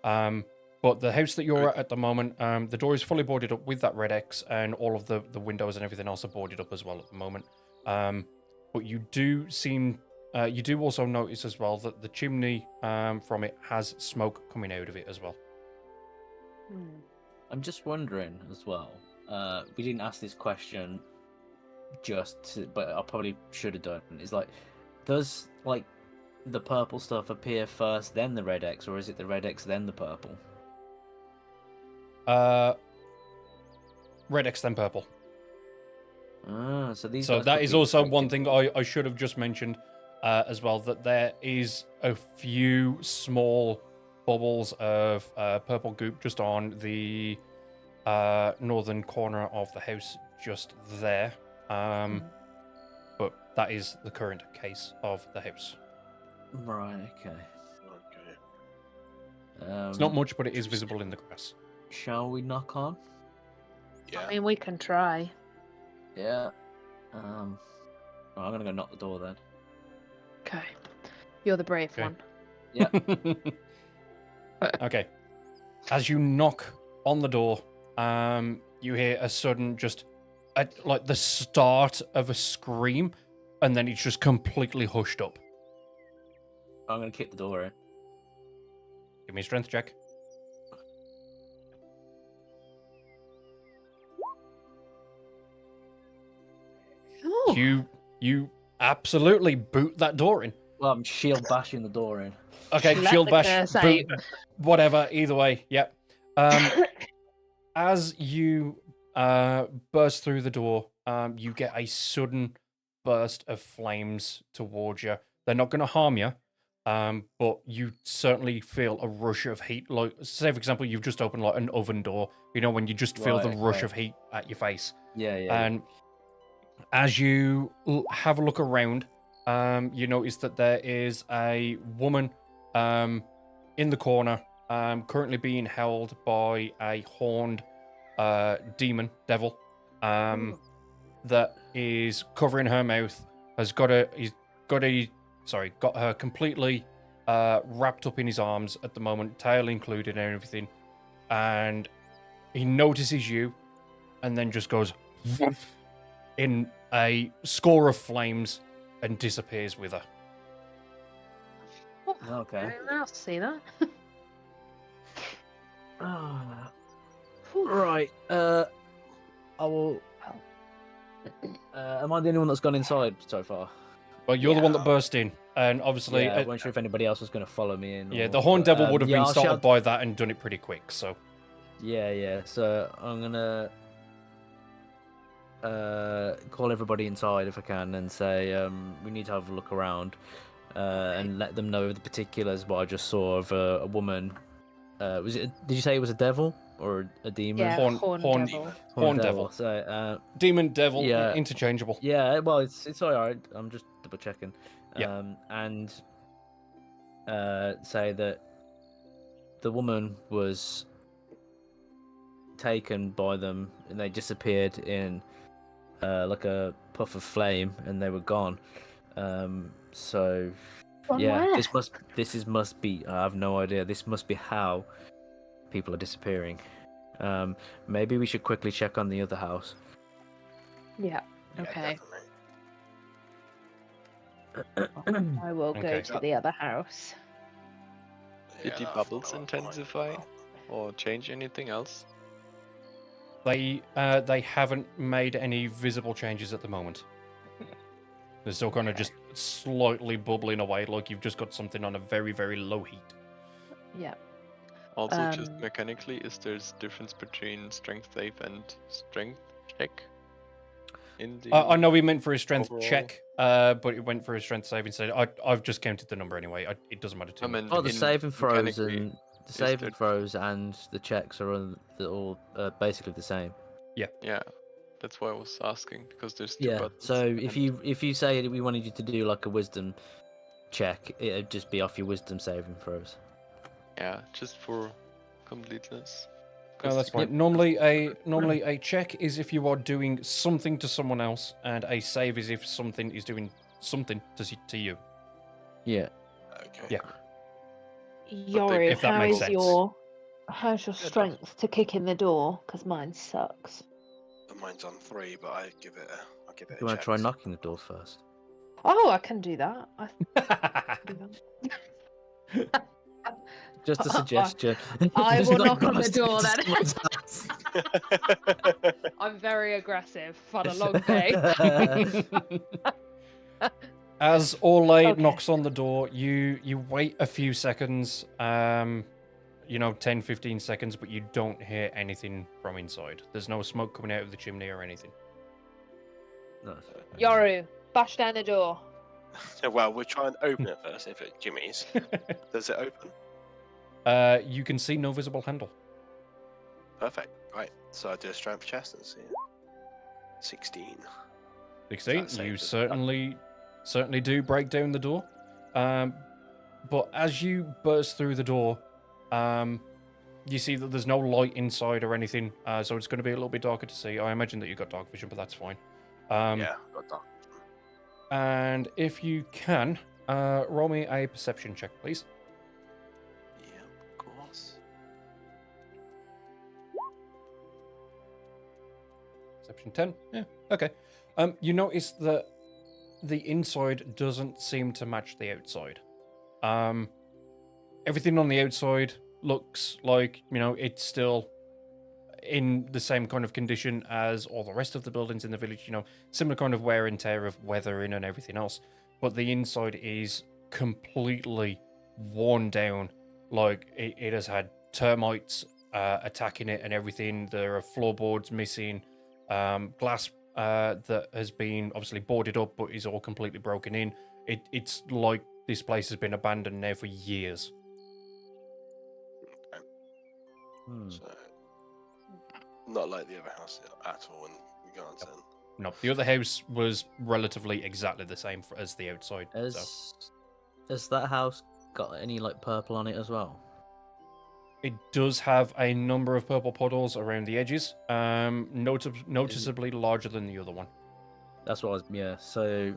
S1: But the house that you're at the moment, the door is fully boarded up with that red X, and all of the windows and everything else are boarded up as well at the moment. But you do also notice as well that the chimney from it has smoke coming out of it as well.
S4: I'm just wondering as well. We didn't ask this question but I probably should have done. Is like, does like the purple stuff appear first, then the red X, or is it the red X then the purple?
S1: Red X then purple.
S4: So these.
S1: So
S4: guys
S1: that
S4: could
S1: is
S4: be
S1: also
S4: infected
S1: one thing
S4: by-
S1: I should have just mentioned as well, that there is a few small bubbles of purple goop just on the northern corner of the house just there. But that is the current case of the house.
S4: Right. Okay.
S3: Okay.
S1: It's not much, but it is visible in the grass.
S4: Shall we knock on?
S3: Yeah.
S2: I mean, we can try.
S4: Yeah. I'm gonna go knock the door then.
S2: Okay. You're the brave
S1: Okay.
S2: one.
S4: Yeah.
S1: Okay. As you knock on the door, you hear a sudden like the start of a scream, and then it's just completely hushed up.
S4: I'm gonna kick the door in.
S1: Give me a strength check.
S2: Oh,
S1: You absolutely boot that door in.
S4: Well, I'm shield bashing the door in.
S1: Okay,
S2: Let
S1: shield
S2: the
S1: bash,
S2: curse
S1: boot, whatever. Either way, yep. As you burst through the door, you get a sudden burst of flames towards you. They're not going to harm you, but you certainly feel a rush of heat. Like, say, for example, you've just opened like an oven door. You know, when you just feel the
S4: Right,
S1: rush
S4: okay.
S1: of heat at your face.
S4: Yeah. Yeah.
S1: And as you have a look around, you notice that there is a woman in the corner, currently being held by a horned devil, that is covering her mouth. Got her completely wrapped up in his arms at the moment, tail included and everything. And he notices you, and then just goes in a score of flames and disappears with her.
S4: Okay.
S2: I'll see that.
S4: Right. I will. Am I the only one that's gone inside so far?
S1: Well, you're the one that
S3: Yeah.
S1: burst in, and obviously,
S4: Yeah, I wasn't sure if anybody else was going to follow me in.
S1: yeah,
S4: or-
S1: the horned
S4: but,
S1: devil would have
S4: yeah,
S1: been
S4: I'll
S1: startled
S4: shout-
S1: by that and done it pretty quick. So
S4: Yeah. So I'm gonna call everybody inside if I can and say we need to have a look around and let them know the particulars. What I just saw of a woman. Did you say it was a devil? or a demon?
S2: Yeah,
S1: Horn-
S2: horn
S1: horn-
S2: devil.
S1: Horn devil.
S4: So,
S1: Demon, devil,
S4: Yeah.
S1: interchangeable.
S4: yeah, well, it's all right. I'm just double checking.
S1: Yeah.
S4: And say that the woman was taken by them, and they disappeared in like a puff of flame, and they were gone. So
S2: Gone
S4: yeah,
S2: where?
S4: must be. I have no idea. This must be how people are disappearing. Maybe we should quickly check on the other house.
S2: Yeah.
S3: Yeah,
S2: Okay.
S3: definitely.
S2: I will go
S1: Okay.
S2: to the other house.
S5: Did the
S3: Yeah,
S5: bubbles
S3: follow up
S5: intensify
S3: point.
S5: or change anything else?
S1: They haven't made any visible changes at the moment. They're still kind of just slightly bubbling away, like you've just got something on a very, very low heat.
S2: Yeah.
S5: Also, just
S2: Um,
S5: mechanically, is there a difference between strength save and strength check? In the
S1: I know we meant for a strength
S5: overall?
S1: check, but it went for a strength save instead. I've just counted the number anyway. It doesn't matter too
S5: I
S1: much.
S5: mean,
S4: Oh, the
S5: in
S4: saving throws
S5: mechanically,
S4: and the
S5: is
S4: saving
S5: there-
S4: throws and the checks are all basically the same.
S5: Yeah, that's why I was asking because there's two
S4: Yeah.
S5: buttons.
S4: So if
S5: and-
S4: you say that we wanted you to do like a wisdom check, it'd just be off your wisdom saving throws.
S5: yeah, just for completeness.
S1: No,
S5: 'Cause
S1: that's fine. Normally a check is if you are doing something to someone else, and a save is if something is doing something to you.
S4: Yeah.
S3: Okay.
S1: Yeah.
S2: Yoru,
S1: if that makes sense.
S2: how's your
S5: Yeah, it does.
S2: strength to kick in the door? Because mine sucks.
S3: Mine's on 3, but I'll give it a
S4: You want to
S3: check.
S4: try knocking the door first?
S2: Oh, I can do that. I can do that.
S4: Just a suggestion.
S2: I
S4: Just
S2: will
S4: not
S2: knock on the
S4: gonna
S2: door
S4: stick
S2: then.
S4: to someone's house.
S2: I'm very aggressive. Had a long day.
S1: As Orlay
S2: Okay.
S1: knocks on the door, you wait a few seconds, 10, 15 seconds, but you don't hear anything from inside. There's no smoke coming out of the chimney or anything.
S4: No.
S2: Yoru, bash down the door.
S3: Well, we'll try and open it first. If it's Jimmy's, does it open?
S1: You can see no visible handle.
S3: Perfect. Right. So I do a strength chest and see. 16.
S1: 16.
S3: That save
S1: You
S3: doesn't
S1: certainly do break down the door. But as you burst through the door, you see that there's no light inside or anything, so it's going to be a little bit darker to see. I imagine that you've got dark vision, but that's fine.
S3: Yeah, got that.
S1: And if you can, roll me a perception check, please.
S3: Yeah, of course.
S1: Perception 10. Yeah, okay. You notice that the inside doesn't seem to match the outside. Everything on the outside looks like, it's still in the same kind of condition as all the rest of the buildings in the village, similar kind of wear and tear of weathering and everything else. But the inside is completely worn down, like it has had termites attacking it and everything. There are floorboards missing, glass that has been obviously boarded up but is all completely broken in. It's like this place has been abandoned now for years.
S4: Hmm.
S3: So, not like the other house at all in regards then.
S1: No, the other house was relatively exactly the same as the outside. So.
S4: Has that house got any like purple on it as well?
S1: It does have a number of purple puddles around the edges, noticeably larger than the other one.
S4: That's what I was. Yeah. So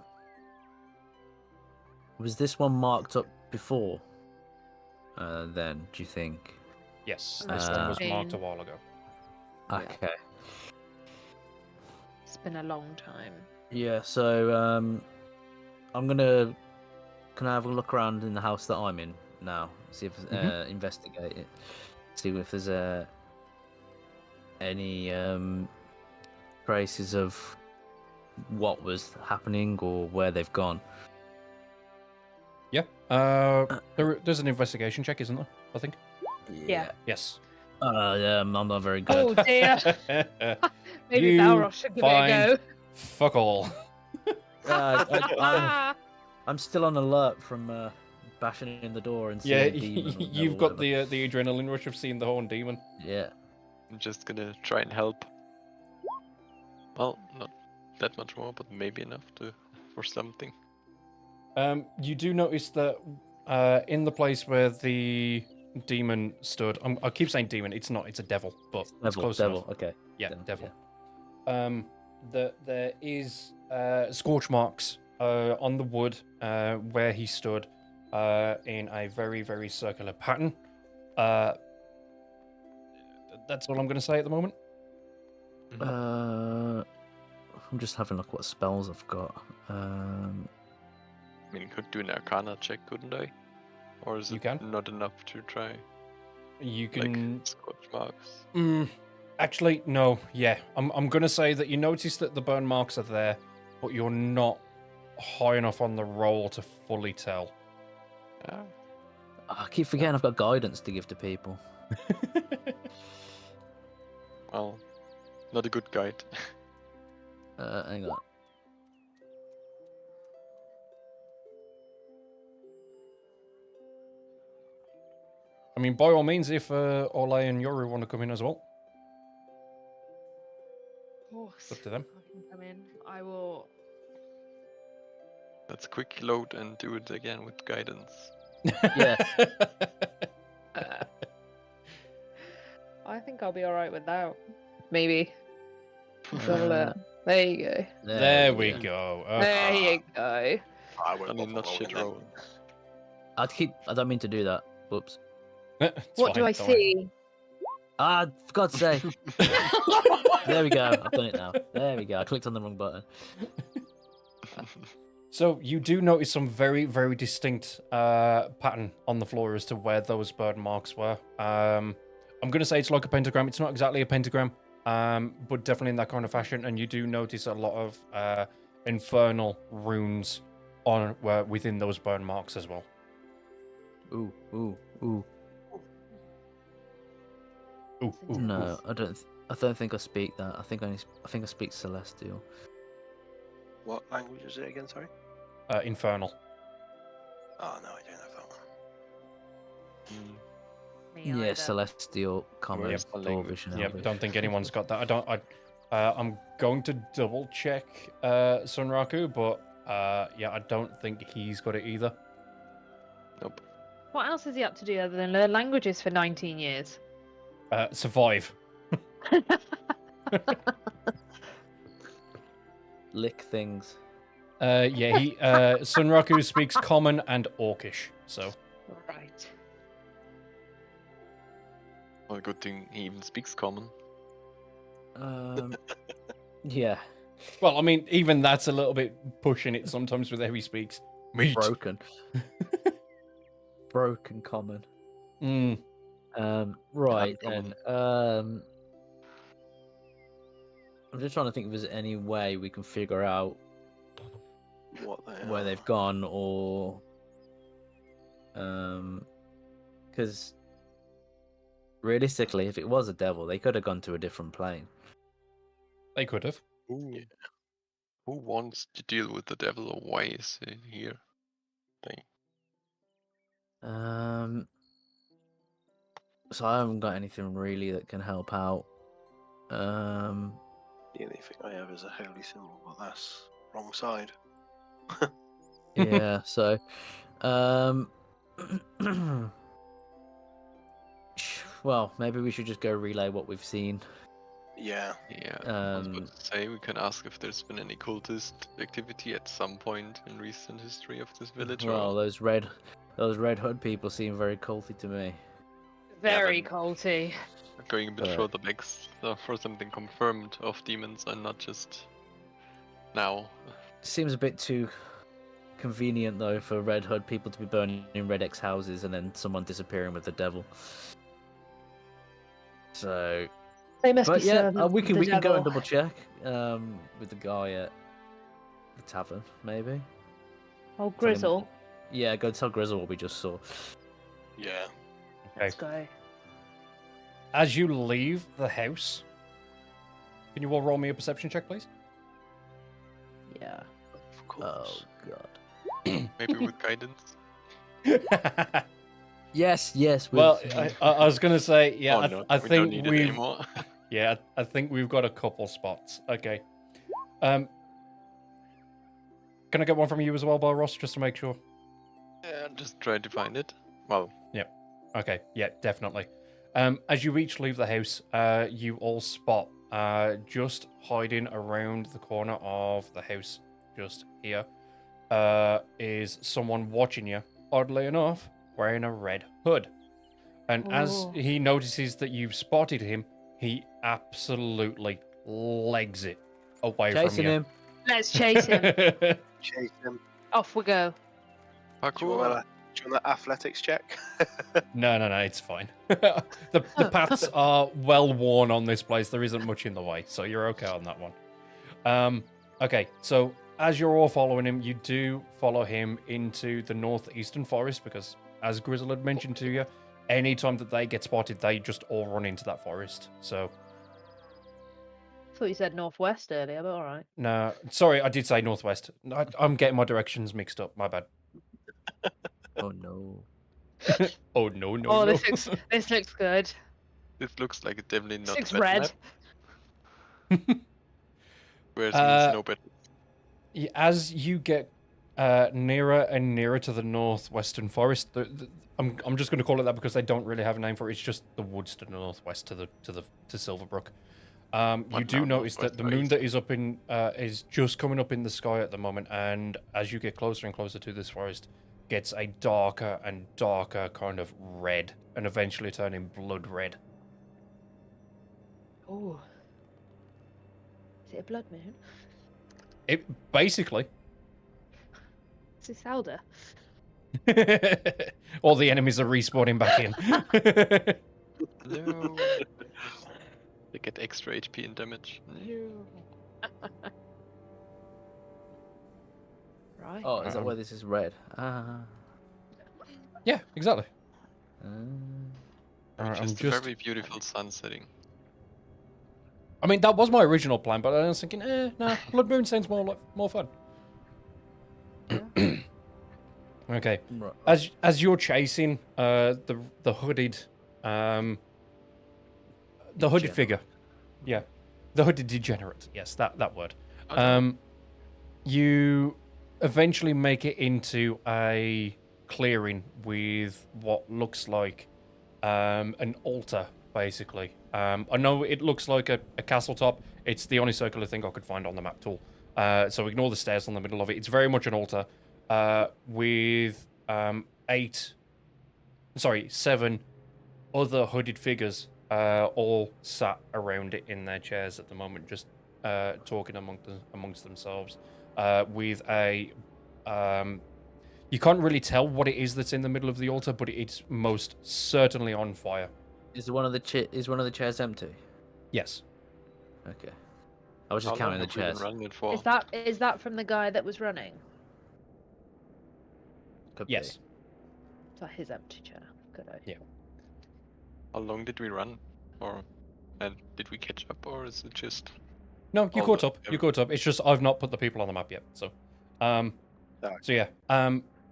S4: was this one marked up before? Then do you think?
S1: Yes, this one was marked a while ago.
S2: Yeah.
S4: Okay.
S2: It's been a long time.
S4: Yeah. So Can I have a look around in the house that I'm in now? See if investigate it. See if there's any traces of what was happening or where they've gone.
S1: Yeah. There's an investigation check, isn't there? I think.
S2: Yeah.
S1: Yes.
S4: Yeah, I'm not very good.
S2: Oh dear. Maybe
S1: You
S2: Balros should give it a
S1: Fuck all.
S2: go.
S4: I'm still on alert from bashing in the door and seeing
S1: Yeah,
S4: a demon or
S1: you've got
S4: whatever.
S1: the adrenaline rush of seeing the horn demon.
S4: Yeah.
S5: I'm just gonna try and help. Well, not that much more, but maybe enough for something.
S1: You do notice that in the place where the demon stood, I keep saying demon, it's not, it's a devil, but it's close
S4: Devil.
S1: enough.
S4: Okay.
S1: Yeah,
S4: Then,
S1: devil.
S4: yeah.
S1: There is scorch marks on the wood where he stood in a very, very circular pattern. That's all I'm going to say at the moment.
S4: I'm just having a look what spells I've got.
S5: I mean, could do an Arcana check, couldn't I? Or is
S1: You
S5: it
S1: can.
S5: not enough to try?
S1: You can.
S5: Like scorch marks.
S1: Actually, no. Yeah, I'm going to say that you notice that the burn marks are there, but you're not high enough on the roll to fully tell.
S5: Ah,
S4: I keep forgetting I've got guidance to give to people.
S5: well, not a good guide.
S4: Hang on.
S1: I mean, by all means, if Ole and Yoru want to come in as well,
S2: Of course.
S1: it's up to them.
S2: I can come in. I will.
S5: Let's quick load and do it again with guidance.
S4: Yeah.
S2: I think I'll be alright without. Maybe. Let's have a look. There you go.
S1: There we go.
S2: There you go.
S3: I won't
S5: I mean,
S3: bother
S5: not shit
S3: rolling
S5: roll.
S4: I don't mean to do that. Whoops.
S1: It's
S2: What do
S1: fine,
S2: I
S1: don't worry.
S2: see?
S4: Ah, for God's sake. There we go. I've done it now. There we go. I clicked on the wrong button.
S1: So you do notice some very, very distinct pattern on the floor as to where those burn marks were. I'm going to say it's like a pentagram. It's not exactly a pentagram, but definitely in that kind of fashion. And you do notice a lot of infernal runes on within those burn marks as well.
S4: Ooh.
S1: Ooh, ooh,
S4: No,
S1: ooh.
S4: I don't think I speak that. I think I speak Celestial.
S3: What language is it again, sorry?
S1: Infernal.
S3: Oh, no, I don't have that one.
S2: Me
S4: Yeah,
S2: either.
S4: Celestial, Common,
S5: Where's the
S4: Dwarvish,
S5: language?
S4: and
S1: Yep,
S4: Elvish.
S1: don't think anyone's got that. I'm going to double check Sunraku, but yeah, I don't think he's got it either.
S5: Nope.
S2: What else is he up to do other than learn languages for 19 years?
S1: Survive.
S4: Lick things.
S1: Yeah, Sunraku speaks Common and Orcish, so.
S2: Right.
S5: Well, good thing he even speaks Common.
S4: Yeah,
S1: Well, I mean, even that's a little bit pushing it sometimes with how he speaks. Meat.
S4: broken. Broken Common.
S1: Mm.
S4: Right
S5: Uncommon.
S4: then. I'm just trying to think if there's any way we can figure out
S3: What they
S4: where
S3: are.
S4: they've gone, or because realistically, if it was a devil, they could have gone to a different plane.
S1: They could have.
S5: Who wants to deal with the devil, or why is he here?
S4: So I haven't got anything really that can help out.
S3: The only thing I have is a holy symbol, but that's wrong side.
S4: Yeah. So, well, maybe we should just go relay what we've seen.
S3: Yeah.
S5: Yeah, I was about to say we can ask if there's been any cultist activity at some point in recent history of this village.
S4: Well,
S5: or...
S4: those red hood people seem very culty to me.
S2: Very
S5: then-
S2: culty.
S5: Going a bit
S4: But-
S5: further back for something confirmed of demons and not just now.
S4: Seems a bit too convenient though for red hood people to be burning in Red X houses and then someone disappearing with the devil. So,
S2: They must
S4: but
S2: be
S4: yeah,
S2: servants
S4: we
S2: of
S4: can
S2: the
S4: go
S2: devil.
S4: and double check with the guy at the tavern, maybe.
S2: Oh,
S4: Tell him-
S2: Grizzle.
S4: Yeah, go tell Grizzle what we just saw.
S3: Yeah.
S2: Let's go.
S1: As you leave the house, can you all roll me a perception check, please?
S2: Yeah.
S3: Of course.
S4: Oh god.
S5: Maybe with guidance.
S4: Yes, yes.
S1: Well, I was gonna say, yeah,
S5: Oh no,
S1: I
S5: we don't
S1: think
S5: need it
S1: we've,
S5: anymore.
S1: yeah, I think we've got a couple spots. Okay. Can I get one from you as well, Bar Ross, just to make sure?
S5: Yeah, just try to find it. Well,
S1: Okay, yeah, definitely. As you each leave the house, you all spot just hiding around the corner of the house, just here, is someone watching you, oddly enough, wearing a red hood. And as
S2: Oh.
S1: he notices that you've spotted him, he absolutely legs it away
S4: Chasing
S1: from
S4: him.
S2: Let's chase him.
S1: him.
S3: Chase him.
S2: Off we go.
S3: Do you
S5: parkour.
S3: want an athletics check?
S1: No, it's fine. The paths are well worn on this place. There isn't much in the way, so you're okay on that one. Okay, so as you're all following him, you do follow him into the northeastern forest because, as Grizzle had mentioned to you, anytime that they get spotted, they just all run into that forest. So,
S2: Thought you said northwest earlier, but all right.
S1: no, sorry, I did say northwest. I'm getting my directions mixed up. My bad.
S4: Oh no.
S1: Oh no, no,
S2: Oh,
S1: no.
S2: this looks good.
S5: This looks like it's definitely
S2: This
S5: not
S2: looks
S5: wet
S2: red.
S5: map, whereas it
S1: Uh,
S5: means no better.
S1: As you get nearer and nearer to the northwestern forest, I'm just going to call it that because they don't really have a name for it. It's just the woods to the northwest to Silverbrook. You
S5: What
S1: do
S5: now,
S1: notice that the
S5: northwest or
S1: moon
S5: east?
S1: that is up in is just coming up in the sky at the moment, and as you get closer and closer to this forest, gets a darker and darker kind of red, and eventually turning blood red.
S2: Oh. Is it a blood moon?
S1: It basically.
S2: Is it Zelda?
S1: All the enemies are respawning back in.
S5: No. They get extra HP and damage. No.
S2: Right.
S4: Oh, is that why this is red? Ah.
S1: Yeah, exactly.
S5: It's
S1: I'm
S5: just a very beautiful sun setting.
S1: I mean, that was my original plan, but I was thinking, nah, Blood Moon sounds more fun. Okay.
S4: Right.
S1: As you're chasing the hooded the hooded figure, yeah, the hooded degenerate, yes, that word. You eventually make it into a clearing with what looks like an altar, basically. I know it looks like a castle top. It's the only circular thing I could find on the map tool. So ignore the stairs on the middle of it. It's very much an altar with 7 other hooded figures all sat around it in their chairs at the moment, just talking amongst themselves with a... you can't really tell what it is that's in the middle of the altar, but it's most certainly on fire.
S4: Is one of the chairs empty?
S1: Yes.
S4: Okay. I was
S5: How
S4: just
S5: long
S4: counting the
S5: have we been
S4: chairs.
S5: running it for?
S2: Is that from the guy that was running?
S4: Could
S1: Yes.
S2: Is that his empty chair? Good idea.
S5: How long did we run? And did we catch up, or is it just...
S1: No, you
S5: all
S1: caught
S5: the-
S1: up. You caught up. It's just I've not put the people on the map yet. So, so yeah.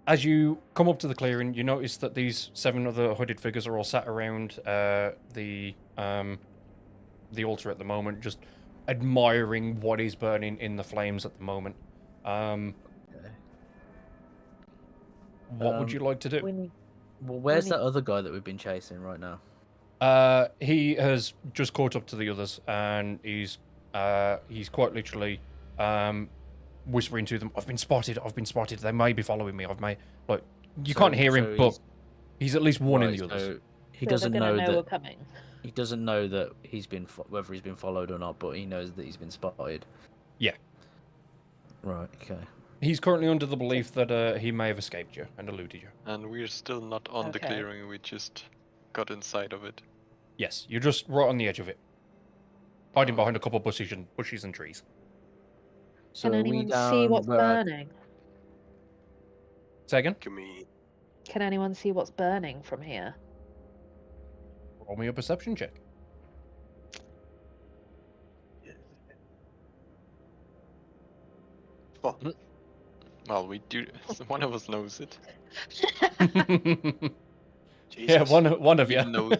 S1: As you come up to the clearing, you notice that these 7 other hooded figures are all sat around the altar at the moment, just admiring what is burning in the flames at the moment.
S4: Okay.
S1: What would you like to do?
S4: Well, where's
S2: we
S4: that other guy that we've been chasing right now?
S1: He has just caught up to the others, and he's quite literally whispering to them, I've been spotted. They may be following me. You can't hear him, but he's at least warning
S4: Right,
S1: the others.
S4: so he
S2: So
S4: doesn't
S2: they're
S4: know
S2: gonna know we're
S4: that
S2: coming.
S4: he doesn't know that whether he's been followed or not, but he knows that he's been spotted.
S1: Yeah.
S4: Right. Okay.
S1: He's currently under the belief that he may have escaped you and eluded you.
S5: And we're still not on the
S2: Okay.
S5: clearing, we just got inside of it.
S1: Yes, you're just right on the edge of it, hiding behind a couple of bushes and trees.
S4: So
S2: Can
S4: are we
S2: anyone
S4: down
S2: see what's
S4: where-
S2: burning?
S1: Say again?
S3: Give me.
S2: Can anyone see what's burning from here?
S1: Roll me a perception check.
S3: Oh,
S5: Well, we do. One of us knows it.
S1: Yeah,
S3: Jesus.
S1: one of you.
S5: He knows.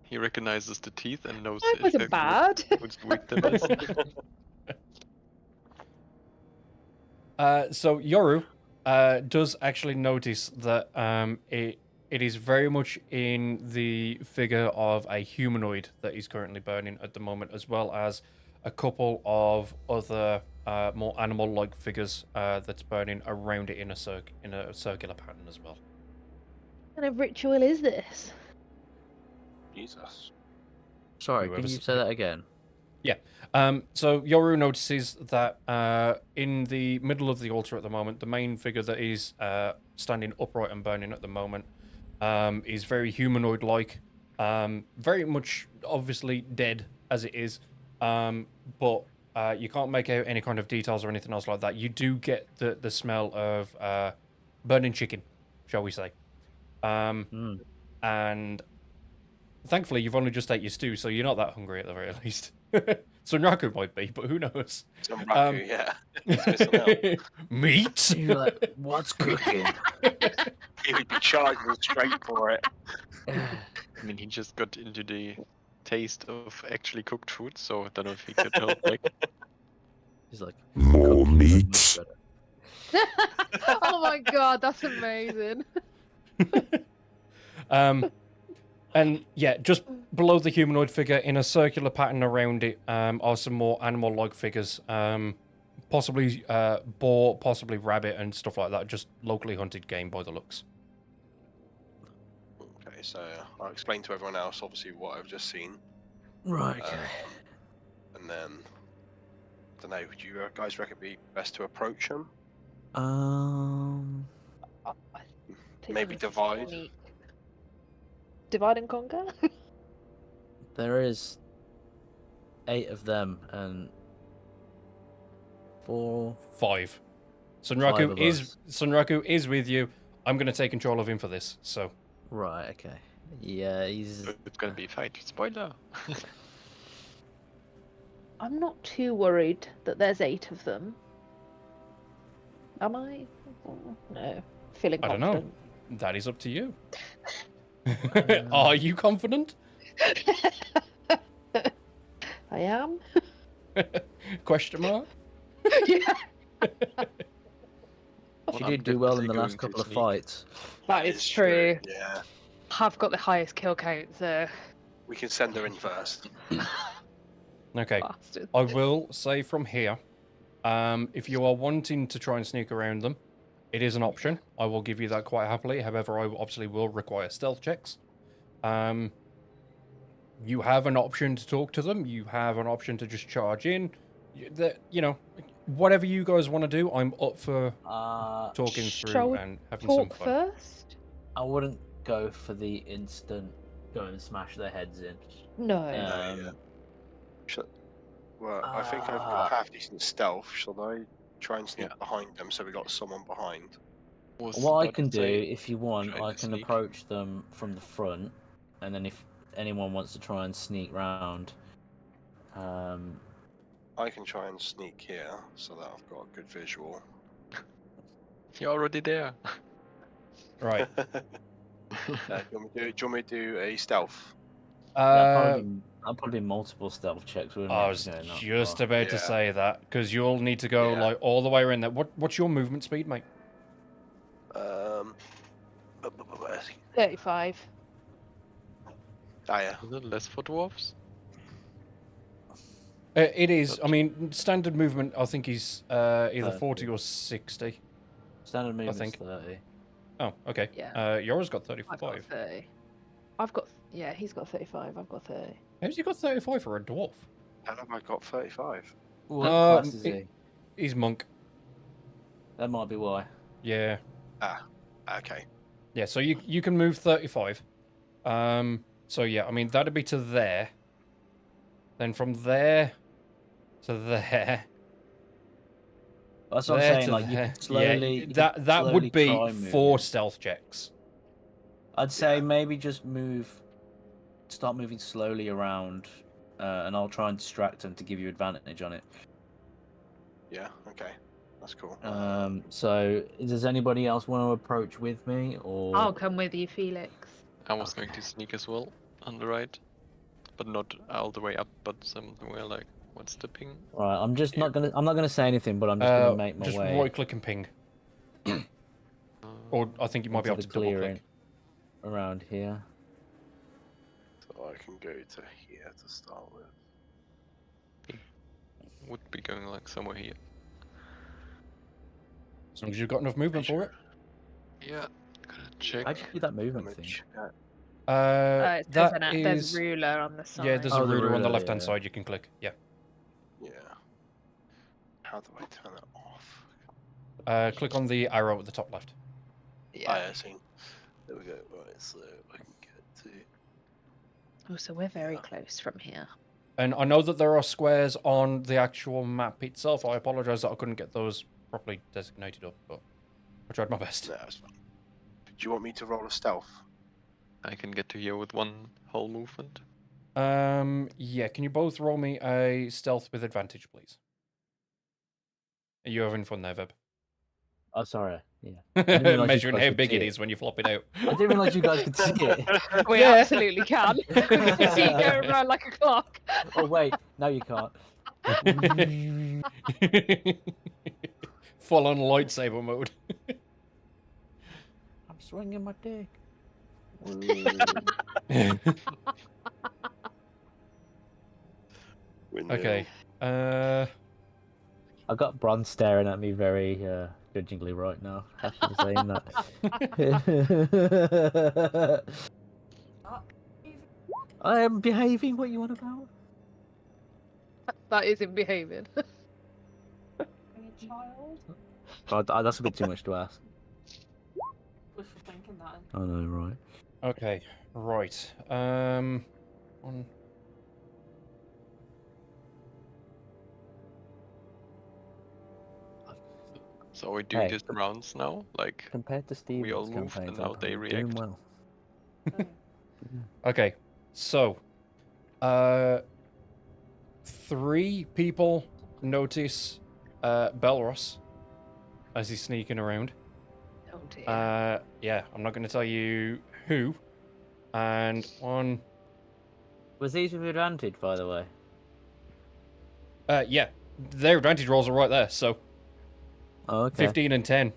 S5: He recognizes the teeth and knows
S2: That wasn't
S5: exactly
S2: bad.
S5: which weak them is.
S1: So Yoru does actually notice that it is very much in the figure of a humanoid that he's currently burning at the moment, as well as a couple of other more animal-like figures that's burning around it in a circular pattern as well.
S2: What kind of ritual is this?
S3: Jesus.
S4: Sorry, can
S1: Whoever's-
S4: you say that again?
S1: So Yoru notices that in the middle of the altar at the moment, the main figure that is standing upright and burning at the moment is very humanoid-like, very much obviously dead as it is, but you can't make out any kind of details or anything else like that. You do get the smell of burning chicken, shall we say. And thankfully, you've only just ate your stew, so you're not that hungry at the very least. Sunraku might be, but who knows?
S3: Some raku, yeah. He's missing out.
S1: Meat?
S4: You're like, what's cooking?
S3: He would be charging straight for it.
S5: I mean, he just got into the taste of actually cooked food, so I don't know if he could help. Like,
S4: He's like,
S6: More
S4: "Cooking is
S6: meat.
S4: much better."
S2: Oh my god, that's amazing.
S1: And yeah, just below the humanoid figure, in a circular pattern around it, are some more animal-like figures. Possibly boar, possibly rabbit, and stuff like that. Just locally hunted game by the looks.
S3: Okay, so I'll explain to everyone else, obviously, what I've just seen.
S4: Right, okay.
S3: And then, I don't know, would you guys reckon it'd be best to approach him?
S2: I think
S3: Maybe
S2: this is
S3: divide?
S2: unique. Divide and conquer?
S4: There is 8 of them and 4.
S1: 5.
S4: Five
S1: Sunraku
S4: of
S1: is with you. I'm going to take control of him for this. So
S4: Right, okay. Yeah, he's.
S5: it's gonna be a fight. Spoiler.
S2: I'm not too worried that there's 8 of them. Am I? No. Feeling
S1: I don't know.
S2: confident.
S1: that is up to you. Are you confident?
S2: I am.
S1: Question mark.
S2: Yeah,
S5: Well,
S4: She
S5: I'm
S4: did do well in
S5: definitely
S4: the
S5: going
S4: last
S5: to
S4: couple of
S5: sneak.
S4: fights.
S2: that is true.
S3: Yeah.
S2: I've got the highest kill count, so
S3: We can send her in first.
S1: Okay.
S2: bastard.
S1: I will say from here, if you are wanting to try and sneak around them, it is an option. I will give you that quite happily. However, I obviously will require stealth checks. You have an option to talk to them. You have an option to just charge in. You know, whatever you guys want to do, I'm up for talking
S2: Shall
S1: through
S2: we
S1: and having some
S2: Talk
S1: fun.
S2: first?
S4: I wouldn't go for the instant go and smash their heads in.
S2: No.
S3: yeah. Well, I think I've
S4: Ah.
S3: got half decent stealth. Shall I try and sneak behind them so we got someone behind?
S5: Was
S4: What I
S5: about to
S4: can do,
S5: say,
S4: if you want,
S5: try
S4: I
S5: to
S4: can
S5: sneak.
S4: approach them from the front, and then if anyone wants to try and sneak round,
S3: I can try and sneak here so that I've got a good visual.
S5: You're already there.
S1: Right.
S3: Do you want me to do a stealth?
S4: I'll probably multiple stealth checks. Wouldn't
S1: I
S4: it,
S1: was
S4: to go that
S1: just
S4: far.
S1: about to
S3: Yeah.
S1: say that because you'll need to go
S3: Yeah.
S1: like all the way around there. What's your movement speed, mate?
S3: But
S2: 35.
S3: ah, yeah.
S5: Is it less for dwarves?
S1: It is. I mean, standard movement. I think is either 40
S4: 30.
S1: or 60.
S4: Standard movement's
S1: think.
S4: 30.
S1: Oh, okay.
S2: Yeah.
S1: Yours got
S2: I've got
S1: 35.
S2: 30. I've got. Yeah, he's got 35. I've got 30.
S1: How's he got 35 for a dwarf?
S3: How have I got 35?
S4: What
S1: Um,
S4: class is he?
S1: He's monk.
S4: That might be why.
S1: Yeah.
S3: Okay.
S1: Yeah. So you can move 35. So yeah, I mean that'd be to there. Then from there to there.
S4: That's what I'm
S1: there
S4: saying.
S1: to
S4: Like you
S1: there.
S4: can slowly.
S1: Yeah,
S4: you can
S1: that
S4: slowly
S1: would be
S4: try
S1: 4
S4: moving.
S1: stealth checks.
S4: I'd say
S3: Yeah.
S4: maybe just start moving slowly around, and I'll try and distract them to give you advantage on it.
S3: Yeah. Okay. That's cool.
S4: So does anybody else want to approach with me, or
S2: I'll come with you, Felix.
S5: I was going
S4: Okay.
S5: to sneak as well on the right, but not all the way up, but somewhere like what's the ping?
S4: right? I'm just
S5: Here.
S4: I'm not gonna say anything, but I'm just gonna make my
S1: Just
S4: way
S1: right click and ping. Or I think you might be
S4: into
S1: able
S4: the
S1: to double
S4: clearing
S1: click.
S4: around here.
S3: So I can go to here to start with.
S5: Would be going like somewhere here.
S1: As long as you've got enough movement for it.
S5: Yeah, gotta check.
S4: How'd you do that
S3: I'm
S4: movement
S3: gonna
S4: thing?
S3: check.
S2: It says
S1: That
S2: there's
S1: is...
S2: a ruler on the side.
S1: Yeah, there's
S4: Oh,
S1: a
S4: the
S1: ruler on the
S4: ruler,
S1: left-hand
S4: yeah.
S1: side you can click. Yeah.
S3: Yeah. How do I turn it off?
S1: Click on the arrow at the top left.
S3: Yeah. I see. There we go. Right, so I can get to.
S2: Oh, so we're very
S3: Yeah.
S2: close from here.
S1: And I know that there are squares on the actual map itself. I apologize that I couldn't get those properly designated up, but I tried my best.
S3: No, that's fine. Do you want me to roll a stealth?
S5: I can get to here with one whole movement.
S1: Yeah, can you both roll me a stealth with advantage, please? Are you having fun there, Veb?
S4: Oh, sorry. Yeah. didn't realise you
S1: Measuring
S4: guys
S1: how
S4: could
S1: big
S4: see
S1: it
S4: it.
S1: is when you flop it out.
S4: I didn't realize you guys could see it.
S2: We
S1: Yeah.
S2: absolutely can. We can see it going around like a clock.
S4: Oh wait, no, you can't.
S1: Full on lightsaber mode.
S4: I'm swinging my dick.
S1: Okay.
S4: I got Bron staring at me very judgingly right now after saying that. I am behaving. What you want about?
S2: That isn't behaving.
S4: God, that's a bit too much to ask.
S6: Was for thinking that.
S4: I know, right?
S1: Okay, right. One.
S5: So we do
S4: Hey.
S5: just rounds now, like
S4: Compared to Steven's
S5: all moved
S4: campaigns,
S5: and now
S4: I'm
S5: they
S4: doing
S5: react.
S4: well.
S1: Okay, so, 3 people notice Belros as he's sneaking around.
S2: Oh dear.
S1: Yeah, I'm not going to tell you who. And 1.
S4: Was these with advantage, by the way?
S1: Yeah, their advantage rolls are right there. So
S4: Oh, okay.
S1: 15 and 10.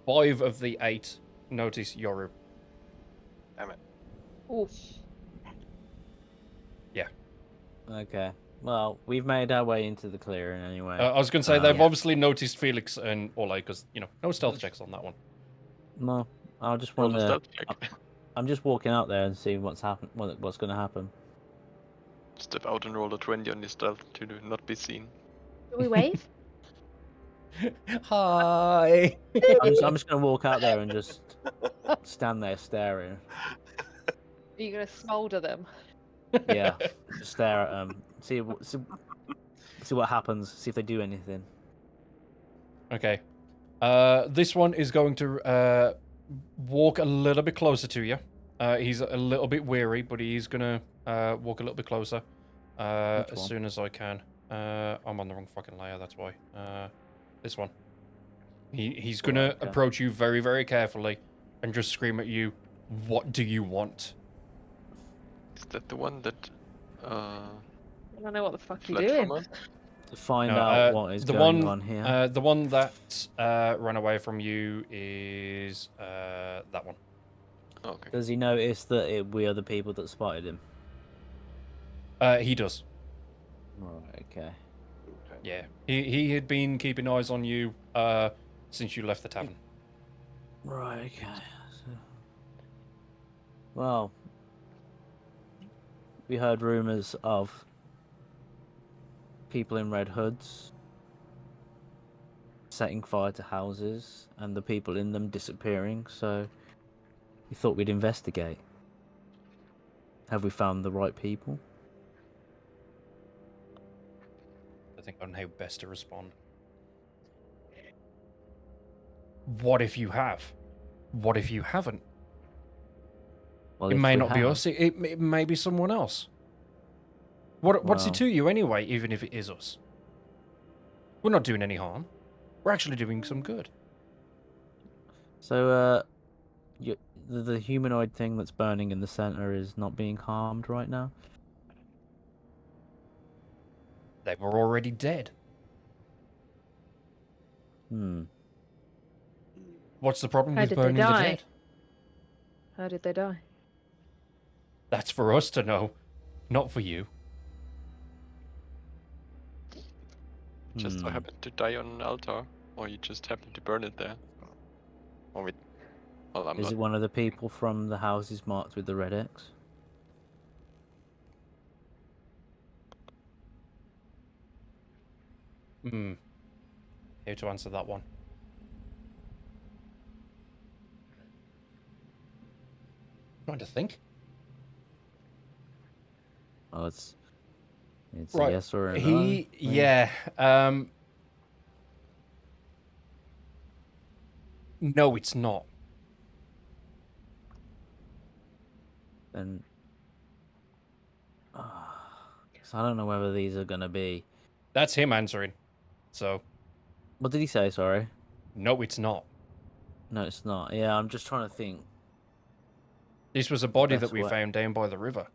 S1: 5 of the 8 notice Yoru.
S3: Damn it.
S2: Oof.
S4: Okay. Well, we've made our way into the clearing anyway.
S1: I was going to say, they've
S4: Yeah.
S1: obviously noticed Felix and Ole, because, no stealth checks on that one.
S4: No, I just
S5: Roll
S4: want
S5: a
S4: to.
S5: stealth check.
S4: I'm just walking out there and seeing what's what's going to happen.
S5: Step out and roll a 20 on your stealth to not be seen.
S2: Do we wave?
S1: Hi!
S4: I'm just going to walk out there and just stand there staring.
S2: Are you gonna smolder them?
S4: Yeah, just stare at them. See what happens. See if they do anything.
S1: Okay. This one is going to walk a little bit closer to you. He's a little bit weary, but he's going to walk a little bit closer as
S4: one?
S1: soon as I can. I'm on the wrong fucking layer, that's why. This one. He's going to
S4: Okay.
S1: approach you very, very carefully and just scream at you, "What do you want?"
S5: Is that the one that
S2: I don't know what the fuck you're
S5: fled
S2: doing.
S5: from us?
S4: To find
S1: No,
S4: out what is
S1: the
S4: going
S1: one,
S4: on here.
S1: The one that ran away from you is that one.
S5: Okay.
S4: Does he notice that we are the people that spotted him?
S1: He does.
S4: Right. Okay.
S1: Yeah, he had been keeping eyes on you since you left the tavern.
S4: Right. Okay. So... Well, we heard rumors of people in red hoods setting fire to houses and the people in them disappearing, so we thought we'd investigate. Have we found the right people?
S1: I think on how best to respond. What if you have? What if you haven't?
S4: Well,
S1: It
S4: if
S1: may
S4: we
S1: not be
S4: have-
S1: us. It may be someone else. What's it
S4: Well.
S1: to you anyway, even if it is us? We're not doing any harm. We're actually doing some good.
S4: So, the humanoid thing that's burning in the center is not being harmed right now?
S1: They were already dead.
S4: Hmm.
S1: What's the problem
S2: How
S1: with
S2: did they
S1: burning the
S2: die?
S1: dead?
S2: How did they die?
S1: That's for us to know, not for you.
S5: Just so
S4: Hmm.
S5: happened to die on an altar, or you just happened to burn it there. Or we, well, I'm
S4: Is
S5: not.
S4: it one of the people from the houses marked with the red X?
S1: Hmm. Here to answer that one. Trying to think.
S4: Oh, it's a
S1: Right.
S4: yes or a no.
S1: Yeah. No, it's not.
S4: And so I don't know whether these are gonna be.
S1: That's him answering. So,
S4: What did he say? Sorry.
S1: no, it's not.
S4: No, it's not. Yeah, I'm just trying to think.
S1: This was a body that
S4: Best
S1: we
S4: way.
S1: found down by the river.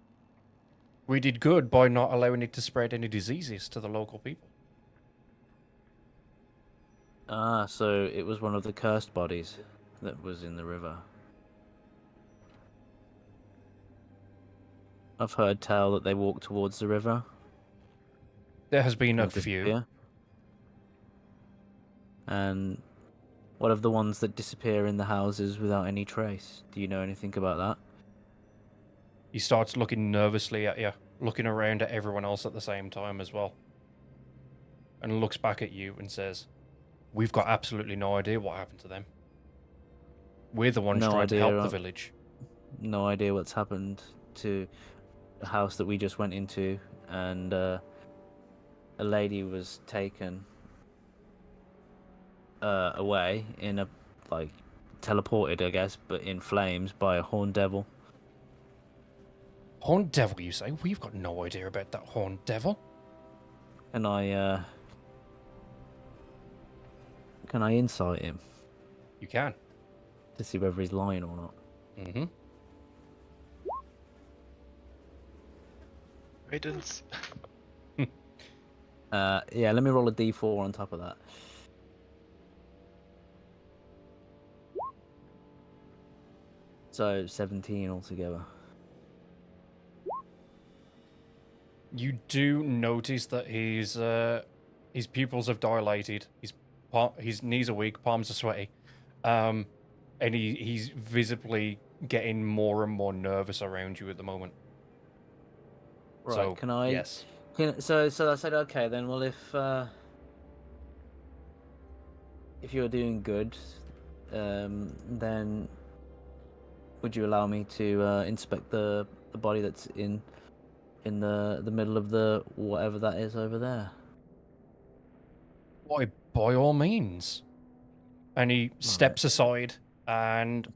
S1: We did good by not allowing it to spread any diseases to the local people.
S4: Ah, so it was one of the cursed bodies that was in the river. I've heard tell that they walk towards the river
S1: There has been a
S4: and
S1: few.
S4: disappear. And what of the ones that disappear in the houses without any trace? Do you know anything about that?
S1: He starts looking nervously at you, looking around at everyone else at the same time as well. And looks back at you and says, "We've got absolutely no idea what happened to them. We're the ones
S4: No
S1: trying to
S4: idea,
S1: help the village."
S4: No idea what's happened to the house that we just went into, and a lady was taken away in a teleported, I guess, but in flames by a horned devil.
S1: Horned devil, you say? We've got no idea about that horned devil.
S4: And can I insight him
S1: You can.
S4: to see whether he's lying or not?
S1: Mm-hmm.
S5: Guidance.
S4: Yeah, let me roll a d4 on top of that. So 17 altogether.
S1: You do notice that his pupils have dilated. His knees are weak, palms are sweaty, and he's visibly getting more and more nervous around you at the moment.
S4: Right?
S1: So,
S4: Can I?
S1: Yes.
S4: So I said, okay, then. Well, if you're doing good, then would you allow me to inspect the body that's in the middle of the whatever that is over there?
S1: Why, by all means. And he steps aside and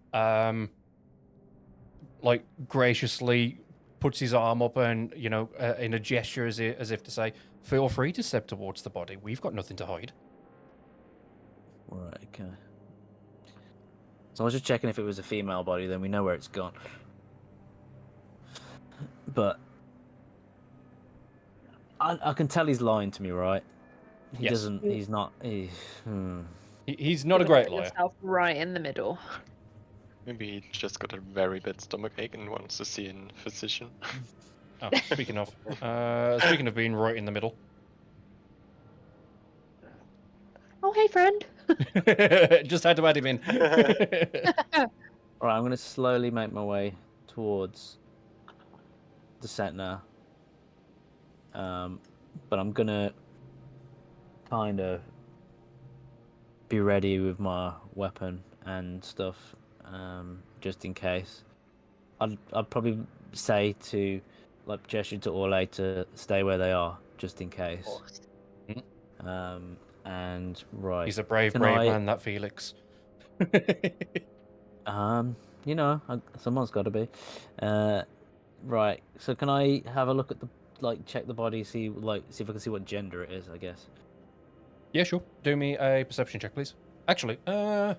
S1: graciously puts his arm up and, in a gesture as if to say, "Feel free to step towards the body. We've got nothing to hide."
S4: Right. Okay. So I was just checking if it was a female body. Then we know where it's gone. But I can tell he's lying to me, right? He
S1: Yes.
S4: doesn't. He's not.
S1: He's not a great
S2: Put
S1: liar.
S2: yourself right in the middle.
S5: Maybe he just got a very bad stomachache and wants to see a physician.
S1: Oh, speaking of being right in the middle.
S2: Oh, hey, friend.
S1: Just had to add him in.
S4: Alright, I'm gonna slowly make my way towards the center. But I'm gonna kind of be ready with my weapon and stuff, just in case. I'd probably say to, gesture to Orlay to stay where they are, just in case. And right.
S1: He's a brave man, that Felix.
S4: Someone's got to be. Right. So can I have a look at like check the body, see if I can see what gender it is? I guess.
S1: Yeah, sure. Do me a perception check, please. Actually, do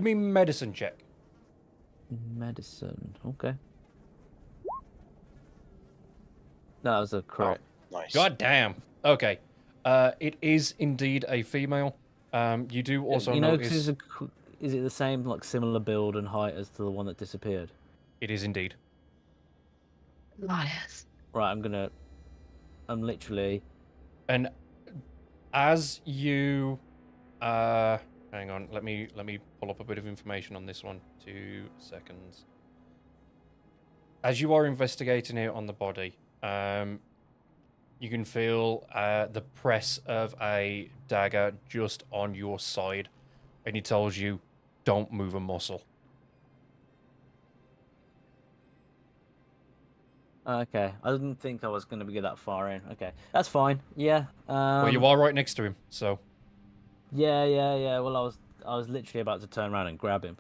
S1: me medicine check.
S4: Medicine. Okay. No, that was a correct.
S3: Nice.
S1: God damn. Okay. It is indeed a female. You do also
S4: you know,
S1: notice...
S4: 'cause is it the same, like similar build and height as to the one that disappeared?
S1: It is indeed.
S2: Liars.
S4: Right, I'm literally.
S1: And as you... hang on, let me pull up a bit of information on this one. 2 seconds. As you are investigating it on the body, you can feel the press of a dagger just on your side, and he tells you, don't move a muscle.
S4: Okay, I didn't think I was going to get that far in. Okay, that's fine. Yeah.
S1: Well, you are right next to him, so...
S4: Yeah. Well, I was literally about to turn around and grab him,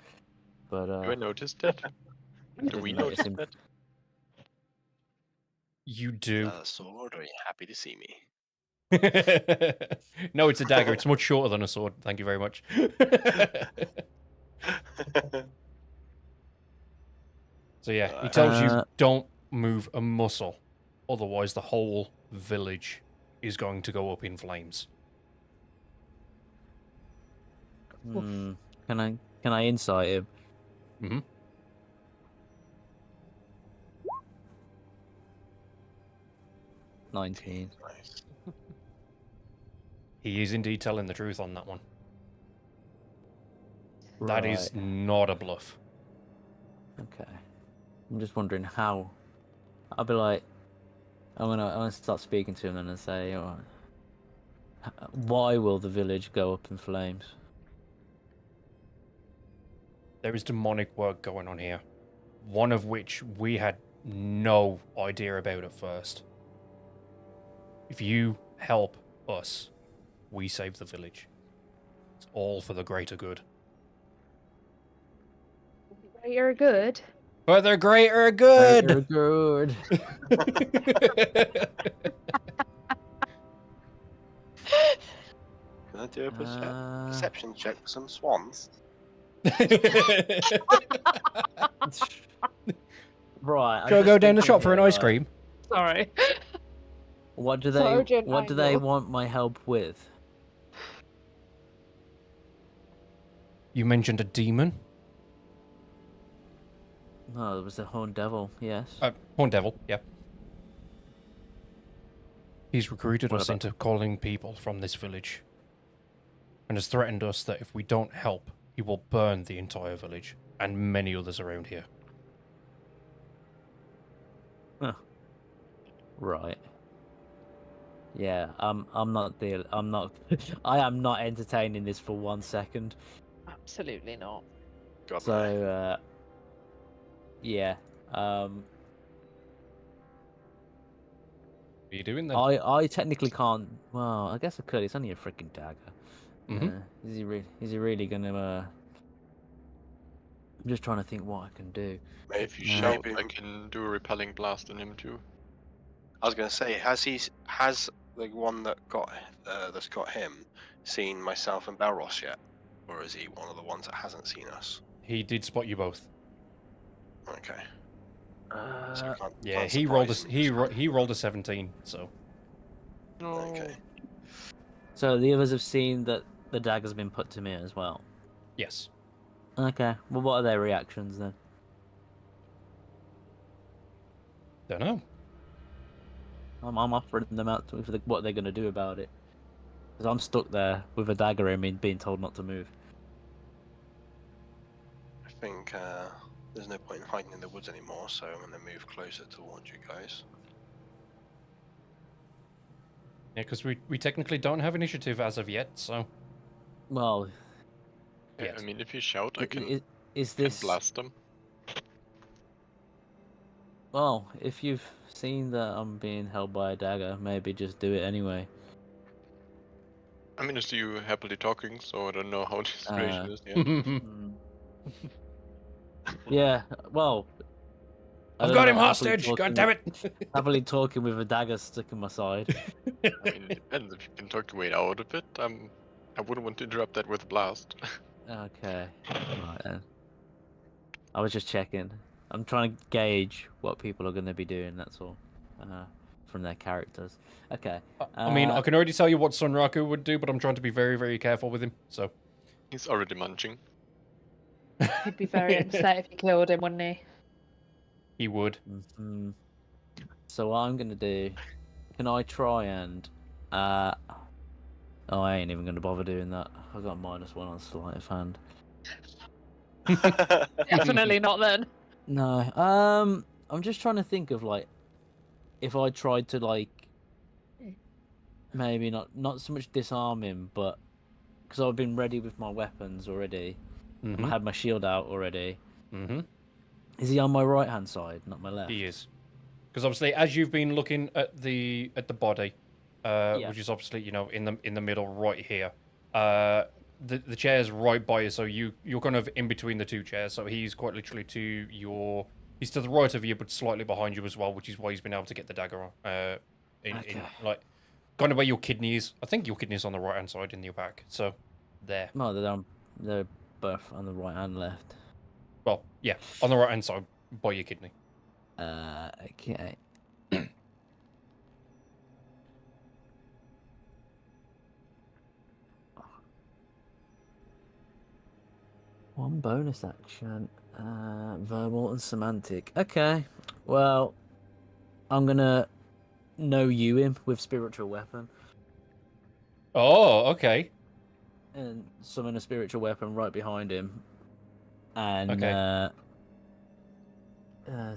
S4: but
S5: Do I notice that? Do we
S4: didn't notice
S5: notice
S4: him.
S5: that?
S1: You do.
S3: Sword, are you happy to see me?
S1: No, it's a dagger. It's much shorter than a sword. Thank you very much. So yeah, he tells you don't move a muscle, otherwise the whole village is going to go up in flames.
S4: Can I insight him?
S1: Mm-hmm.
S4: $19.
S3: Nice.
S1: He is indeed telling the truth on that one. That is
S4: Right.
S1: not a bluff.
S4: Okay. I'm just wondering how. I'll be like, I'm gonna start speaking to him then and say, all right, why will the village go up in flames?
S1: There is demonic work going on here, one of which we had no idea about at first. If you help us, we save the village. It's all for the greater good.
S2: You're good.
S1: For the greater good!
S4: Greater good.
S3: Can I do a perception check for some swans?
S4: Right.
S1: Shall I go down the shop for an ice cream?
S2: Sorry.
S4: What do
S2: Sergeant
S4: they? What do they
S2: Angle.
S4: want my help with?
S1: You mentioned a demon?
S4: No, it was the Horned Devil. Yes.
S1: Horn Devil, yeah. He's recruited
S4: What
S1: us
S4: about-
S1: into calling people from this village, and has threatened us that if we don't help, he will burn the entire village and many others around here.
S4: Right. Yeah. I'm not deal. I'm not. I am not entertaining this for 1 second.
S2: Absolutely not.
S3: God,
S4: So. Yeah.
S1: What are you doing then?
S4: I technically can't. Well, I guess I could. It's only a freaking dagger.
S1: Mhm.
S4: Is he really gonna? I'm just trying to think what I can do.
S5: If you
S4: Yeah.
S5: shout,
S3: Maybe-
S5: I can do a repelling blast on him too.
S3: I was gonna say, has the one that got that's got him seen myself and Belros yet, or is he one of the ones that hasn't seen us?
S1: He did spot you both.
S3: Okay. So can't-
S1: Yeah,
S3: can't
S1: he rolled a
S3: surprise him,
S1: he rolled a 17. So
S5: No.
S3: Okay.
S4: So the others have seen that the dagger's been put to me as well.
S1: yes,
S4: Okay. Well, what are their reactions then?
S1: don't know.
S4: I'm offering them out to what they're gonna do about it. Because I'm stuck there with a dagger in me, being told not to move.
S3: I think there's no point in hiding in the woods anymore, so I'm gonna move closer towards you guys.
S1: Yeah, because we technically don't have initiative as of yet. So
S4: Well,
S5: Yeah,
S1: Yes.
S5: I mean, if you shout, I can,
S4: is
S5: can
S4: this?
S5: blast them.
S4: Well, if you've seen that I'm being held by a dagger, maybe just do it anyway.
S5: I mean, I see you happily talking, so I don't know how the situation is yet.
S4: Hmm. Yeah. Well,
S1: I've got him hostage. God damn it!
S4: Happily talking with a dagger stuck in my side.
S5: I mean, it depends if you can talk your way out of it. I wouldn't want to interrupt that with a blast.
S4: Okay. Right then. I was just checking. I'm trying to gauge what people are going to be doing. That's all. From their characters. Okay.
S1: I mean, I can already tell you what Sunraku would do, but I'm trying to be very, very careful with him. So
S5: He's already munching.
S2: He'd be very upset if you killed him, wouldn't he?
S1: he would.
S4: Mhm. So what I'm gonna do? Can I try and? Oh, I ain't even gonna bother doing that. I got -1 on sleight of hand.
S2: Definitely not then.
S4: No. I'm just trying to think of like, if I tried to like, maybe not so much disarm him, but because I've been ready with my weapons already, and I had my shield out already. Is he on my right hand side, not my left?
S1: He is. Because obviously, as you've been looking at the body, which is obviously in the middle right here, the chair's right by you, so you're kind of in between the two chairs. So he's quite literally he's to the right of you, but slightly behind you as well, which is why he's been able to get the dagger on. In like kind of where your kidney is. I think your kidney is on the right hand side in your back. So there.
S4: No, they're both on the right and left.
S1: Well, yeah, on the right hand side by your kidney.
S4: Okay. One bonus action, verbal and semantic. Okay, well, I'm gonna know you him with spiritual weapon.
S1: Oh, okay.
S4: And summon a spiritual weapon right behind him. And
S1: okay.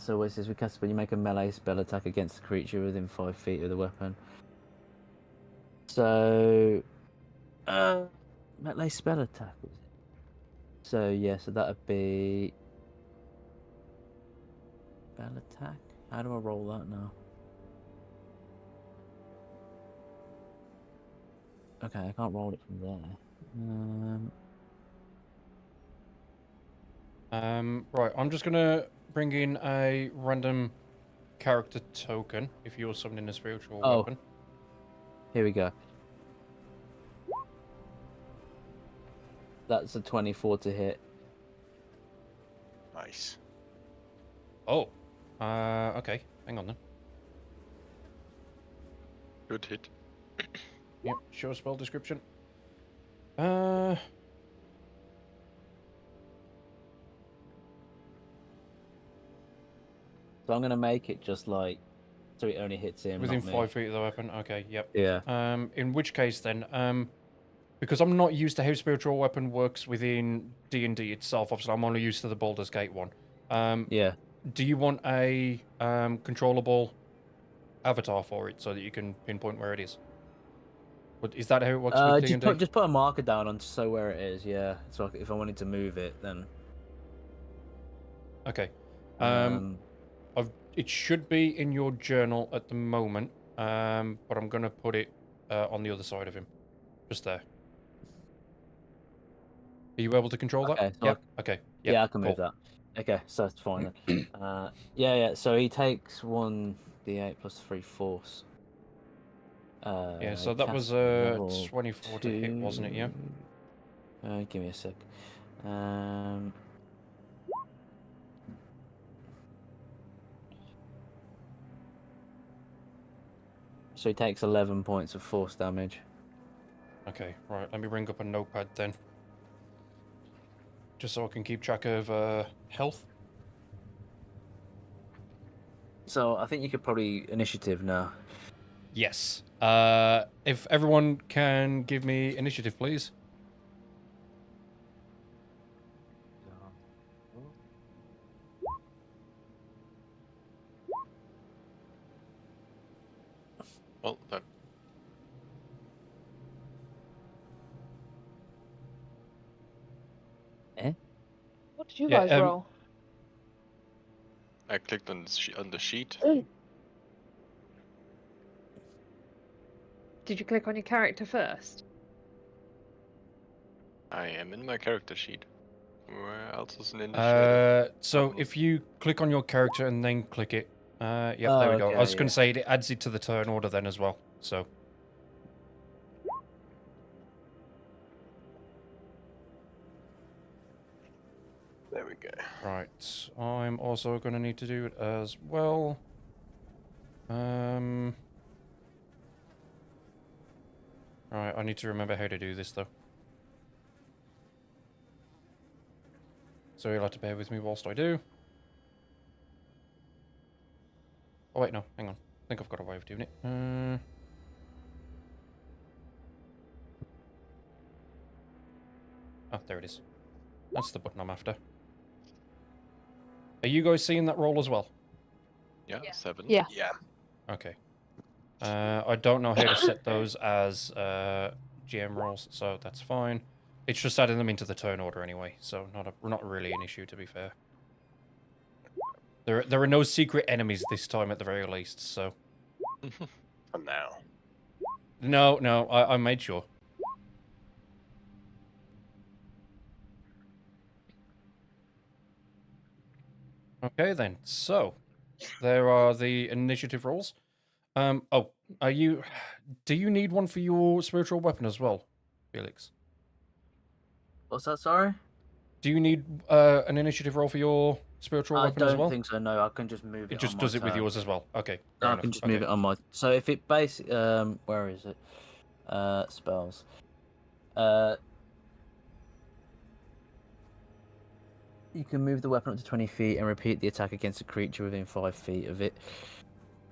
S4: So what it says, we cast when you make a melee spell attack against a creature within 5 feet of the weapon. So melee spell attack. So yeah, so that'd be spell attack. How do I roll that now? Okay, I can't roll it from
S1: there. Right, I'm just gonna bring in a random character token if you're summoning a spiritual weapon.
S4: Here we go. That's a 24 to hit.
S3: Nice.
S1: Oh. Okay. Hang on then.
S5: Good hit.
S1: Yep, show spell description.
S4: So I'm gonna make it just like so it only hits him
S1: within
S4: not
S1: 5 feet of the weapon. Okay, yep.
S4: Yeah.
S1: In which case then, because I'm not used to how spiritual weapon works within D&D itself, obviously I'm only used to the Baldur's Gate one.
S4: Yeah.
S1: Do you want a controllable avatar for it so that you can pinpoint where it is? Is that how it works with D&D?
S4: Just put a marker down on so where it is, yeah. So if I wanted to move it, then.
S1: Okay. It should be in your journal at the moment, but I'm gonna put it on the other side of him, just there. Are you able to control that?
S4: Okay. So
S1: Yep. Okay. Yep.
S4: Yeah, I can move that. Okay, so that's fine then. Yeah. So he takes 1d8 plus 3 force.
S1: Yeah. So that was 24 to hit, wasn't it? Yeah.
S4: Give me a sec. So he takes 11 points of force damage.
S1: Okay. Right. Let me bring up a notepad then, just so I can keep track of health.
S4: So I think you could probably initiative now.
S1: Yes. If everyone can give me initiative, please.
S5: Well, that
S2: What did you guys roll?
S5: I clicked on the sheet.
S2: Did you click on your character first?
S5: I am in my character sheet. Where else is an initiative?
S1: So if you click on your character and then click it, yep,
S4: Oh,
S1: there we go. I was
S4: okay,
S1: going
S4: yeah.
S1: to say it adds it to the turn order then as well. So
S3: There we go.
S1: right, I'm also going to need to do it as well. Right, I need to remember how to do this though. So you'll have to bear with me whilst I do. Oh wait, no, hang on. I think I've got a way of doing it. Oh, there it is. That's the button I'm after. Are you guys seeing that roll as well?
S5: Yeah, 7.
S2: Yeah.
S3: Yeah.
S1: Okay. I don't know how to set those as GM rolls, so that's fine. It's just adding them into the turn order anyway, so not really an issue, to be fair. There are no secret enemies this time at the very least, so...
S3: For now.
S1: No, I made sure. Okay then, so there are the initiative rolls. Oh, do you need one for your spiritual weapon as well, Felix?
S4: What's that? Sorry.
S1: Do you need an initiative roll for your spiritual
S4: I
S1: weapon as well?
S4: don't think so. No, I can just move it.
S1: It just
S4: on
S1: does
S4: my
S1: it with
S4: turn.
S1: yours as well. Okay, fair
S4: I
S1: enough.
S4: can just
S1: Okay.
S4: move it on my. So if it where is it? Spells. You can move the weapon up to 20 feet and repeat the attack against a creature within 5 feet of it.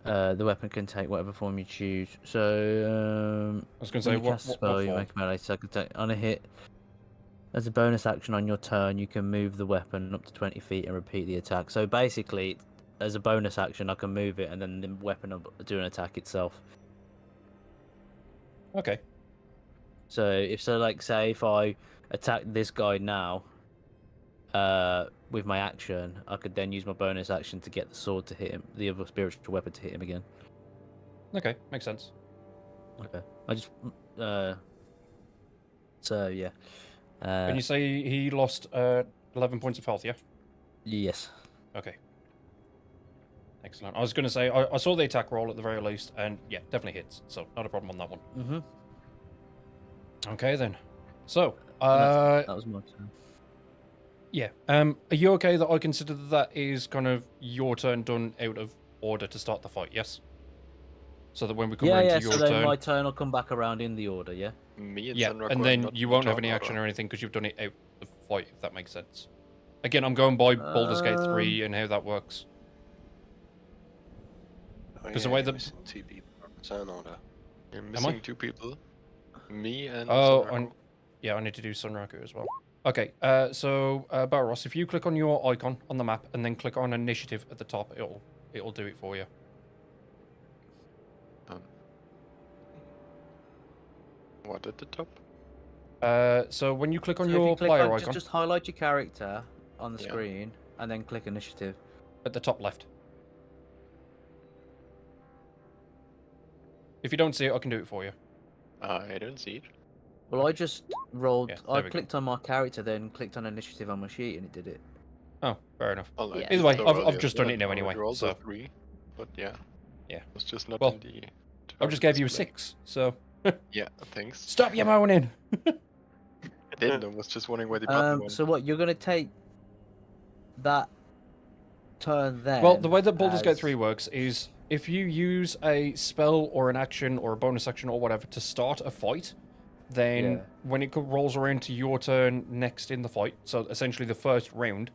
S4: The weapon can take whatever form you choose. So,
S1: I was going to
S4: when
S1: say,
S4: you cast a spell, you
S1: form?
S4: make a melee attack. On a hit, as a bonus action on your turn, you can move the weapon up to 20 feet and repeat the attack. So basically, as a bonus action, I can move it and then the weapon will do an attack itself.
S1: Okay.
S4: So say if I attack this guy now, with my action, I could then use my bonus action to get the sword to hit him, the other spiritual weapon to hit him again.
S1: Okay, makes sense.
S4: Okay. I just so yeah.
S1: And you say he lost 11 points of health, yeah?
S4: Yes.
S1: Okay. Excellent. I was going to say, I saw the attack roll at the very least, and yeah, definitely hits, so not a problem on that one.
S4: Mm-hmm.
S1: Okay, then. So,
S4: that was my turn.
S1: Yeah. Are you okay that I consider that is kind of your turn done out of order to start the fight, yes? So that when we come around to your
S4: so then
S1: turn...
S4: my turn will come back around in the order, yeah?
S5: Me and
S1: Yeah,
S5: Sunrock
S1: and
S5: were
S1: then
S5: not
S1: you
S5: in
S1: won't
S5: the
S1: have any
S5: turn
S1: action
S5: order.
S1: or anything because you've done it out of the fight, if that makes sense. Again, I'm going by Baldur's Gate 3 and how that works. Because the way
S3: you're
S1: the...
S3: missing 2 people on the turn order.
S5: You're
S1: I?
S5: missing 2 people. Me and
S1: Oh,
S5: Sunraku.
S1: yeah, I need to do Sunraku as well. Okay, so Barros, if you click on your icon on the map and then click on initiative at the top, it'll do it for you.
S5: What at the top?
S1: So when you click on
S4: So if you
S1: your
S4: click
S1: player
S4: on,
S1: icon
S4: just highlight your character on the
S5: Yeah.
S4: screen and then click initiative.
S1: at the top left. If you don't see it, I can do it for you.
S5: I don't see it.
S4: Well, I just rolled.
S1: Yeah,
S4: I
S1: there we go.
S4: clicked on my character, then clicked on initiative on my sheet, and it did it.
S1: Oh, fair enough.
S5: Well, I
S2: Yeah.
S1: Either way,
S5: did
S1: I've
S5: earlier,
S1: just done
S5: yeah,
S1: it now
S5: I
S1: anyway,
S5: rolled
S1: so-
S5: a 3, but yeah.
S1: Yeah.
S5: It was just not
S1: Well,
S5: in the...
S1: I just gave you a
S5: display.
S1: 6, so...
S5: Yeah, thanks.
S1: Stop your moaning!
S5: I didn't, I was just wondering where the button went.
S4: So what? You're gonna take that turn then?
S1: Well, the way that Baldur's Gate
S4: as-
S1: 3 works is if you use a spell or an action or a bonus action or whatever to start a fight, then
S4: Yeah.
S1: when it rolls around to your turn next in the fight, so essentially the first round,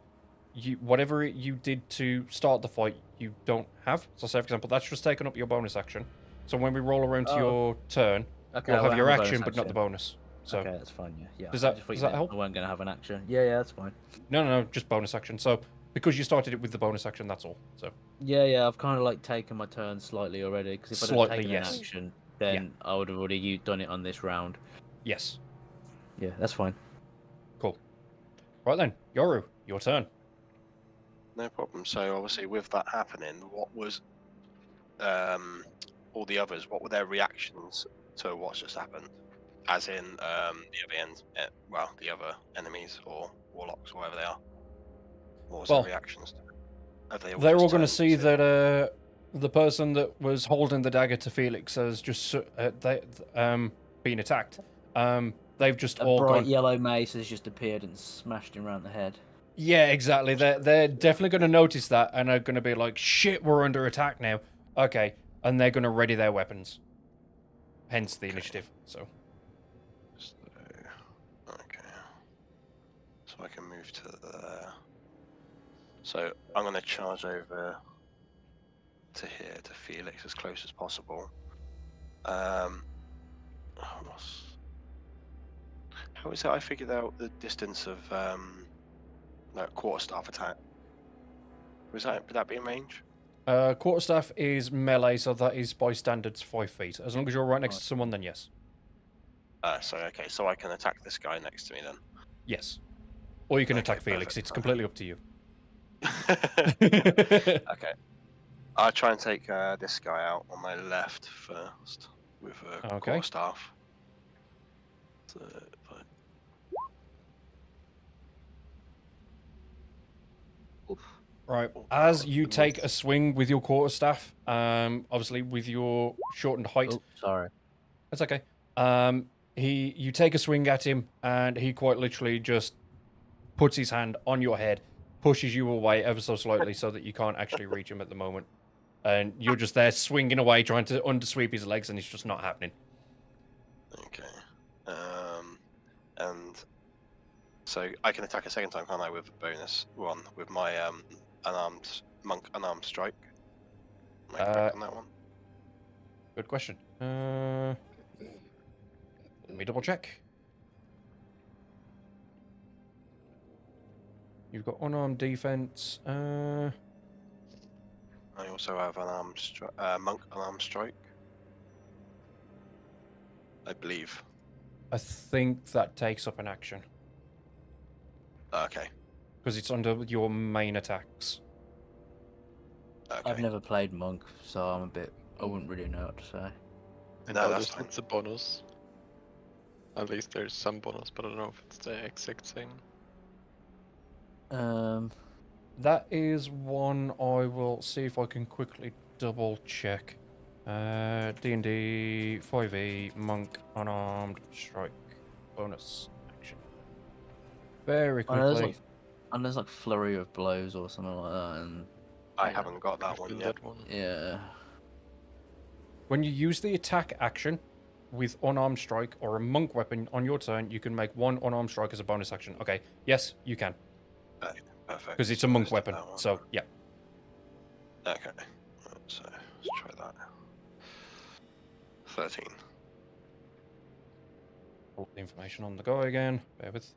S1: whatever you did to start the fight, you don't have. So say, for example, that's just taken up your bonus action. So when we roll around to
S4: Oh.
S1: your turn,
S4: Okay,
S1: you'll
S4: I
S1: have
S4: won't
S1: your
S4: a bonus
S1: action, but not the bonus. So
S4: Okay, that's fine. Yeah, yeah.
S1: Does
S4: I
S1: that-
S4: just thought
S1: does
S4: you
S1: that
S4: meant
S1: help?
S4: I wasn't gonna have an action. Yeah, that's fine.
S1: no, just bonus action. So because you started it with the bonus action, that's all. So
S4: Yeah. I've kind of like taken my turn slightly already because if I'd
S1: Slightly,
S4: taken
S1: yes.
S4: an action, then I would have already done it on this round.
S1: yes,
S4: Yeah, that's fine.
S1: cool. Right then, Yoru, your turn.
S3: No problem. So obviously, with that happening, what was all the others? What were their reactions to what's just happened? As in the other the other enemies or warlocks, or whatever they are? What was
S1: Well,
S3: their reactions? Have they
S1: they're all
S3: just
S1: going to
S3: turned
S1: see
S3: to-
S1: that the person that was holding the dagger to Felix has just been attacked. They've just
S4: A
S1: all
S4: bright
S1: gone.
S4: yellow mace has just appeared and smashed him around the head.
S1: Yeah, exactly. They're definitely going to notice that and are going to be like, "Shit, we're under attack now." Okay, and they're going to ready their weapons. Hence the initiative. So.
S3: Okay. So I can move to there. So I'm going to charge over to here to Felix as close as possible. How is it I figured out the distance of quarterstaff attack? Would that be in range?
S1: Quarterstaff is melee, so that is by standards 5 feet. As long as you're right next to someone, then yes.
S3: So I can attack this guy next to me then.
S1: Yes. Or you can
S3: Okay,
S1: attack Felix.
S3: perfect.
S1: It's completely up to you.
S3: Okay. I'll try and take this guy out on my left first with a
S1: Okay.
S3: quarterstaff. So,
S1: Right. As you take a swing with your quarterstaff, obviously with your shortened height.
S4: Oh, sorry.
S1: That's okay. You take a swing at him, and he quite literally just puts his hand on your head, pushes you away ever so slightly so that you can't actually reach him at the moment. And you're just there swinging away, trying to undersweep his legs, and it's just not happening.
S3: Okay. And so I can attack a second time, can't I, with bonus one with my unarmed strike? Am I correct on that one?
S1: Good question. Let me double check. You've got unarmed defense.
S3: I also have monk unarmed strike. I believe.
S1: I think that takes up an action.
S3: Okay.
S1: Because it's under your main attacks.
S3: Okay.
S4: I've never played monk, so I wouldn't really know what to say.
S5: And
S3: No, that's
S5: obviously
S3: fine.
S5: it's a bonus. At least there's some bonus, but I don't know if it's the exact same.
S1: That is one I will see if I can quickly double check. D&D 5e monk unarmed strike bonus action. Very quickly.
S4: There's like flurry of blows or something like that, and
S3: I haven't got that
S5: I've
S3: one
S5: done
S3: yet.
S5: that one.
S4: yeah.
S1: When you use the attack action with unarmed strike or a monk weapon on your turn, you can make one unarmed strike as a bonus action. Okay, yes, you can.
S3: Perfect.
S1: Because it's
S3: So
S1: a monk
S3: let's do
S1: weapon.
S3: that one.
S1: So, yeah.
S3: Okay. So let's try that. 13.
S1: Pull the information on the go again. Bear with.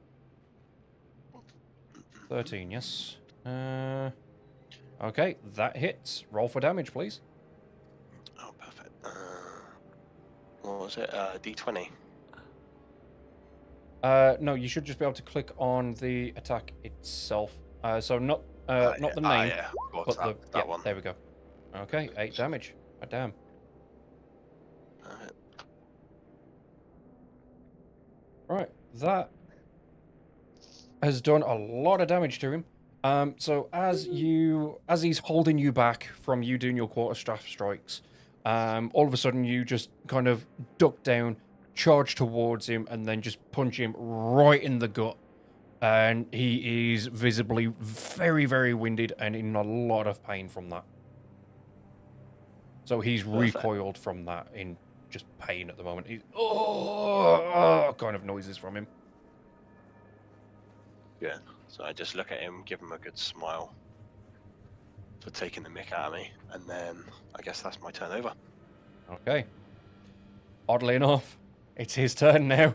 S1: 13, yes. Okay, that hits. Roll for damage, please.
S3: Oh, perfect. What was it? D20.
S1: No, you should just be able to click on the attack itself. So not the name,
S3: Yeah.
S1: but
S3: that one.
S1: There we go. Okay, 8 damage. God damn. Right, that has done a lot of damage to him. So as he's holding you back from you doing your quarterstaff strikes, all of a sudden you just kind of duck down, charge towards him, and then just punch him right in the gut. And he is visibly very, very winded and in a lot of pain from that. So he's recoiled from that in just pain at the moment. He's kind of noises from him.
S3: Yeah. So I just look at him, give him a good smile for taking the mick out of me, and then I guess that's my turn over.
S1: Okay. Oddly enough, it's his turn now.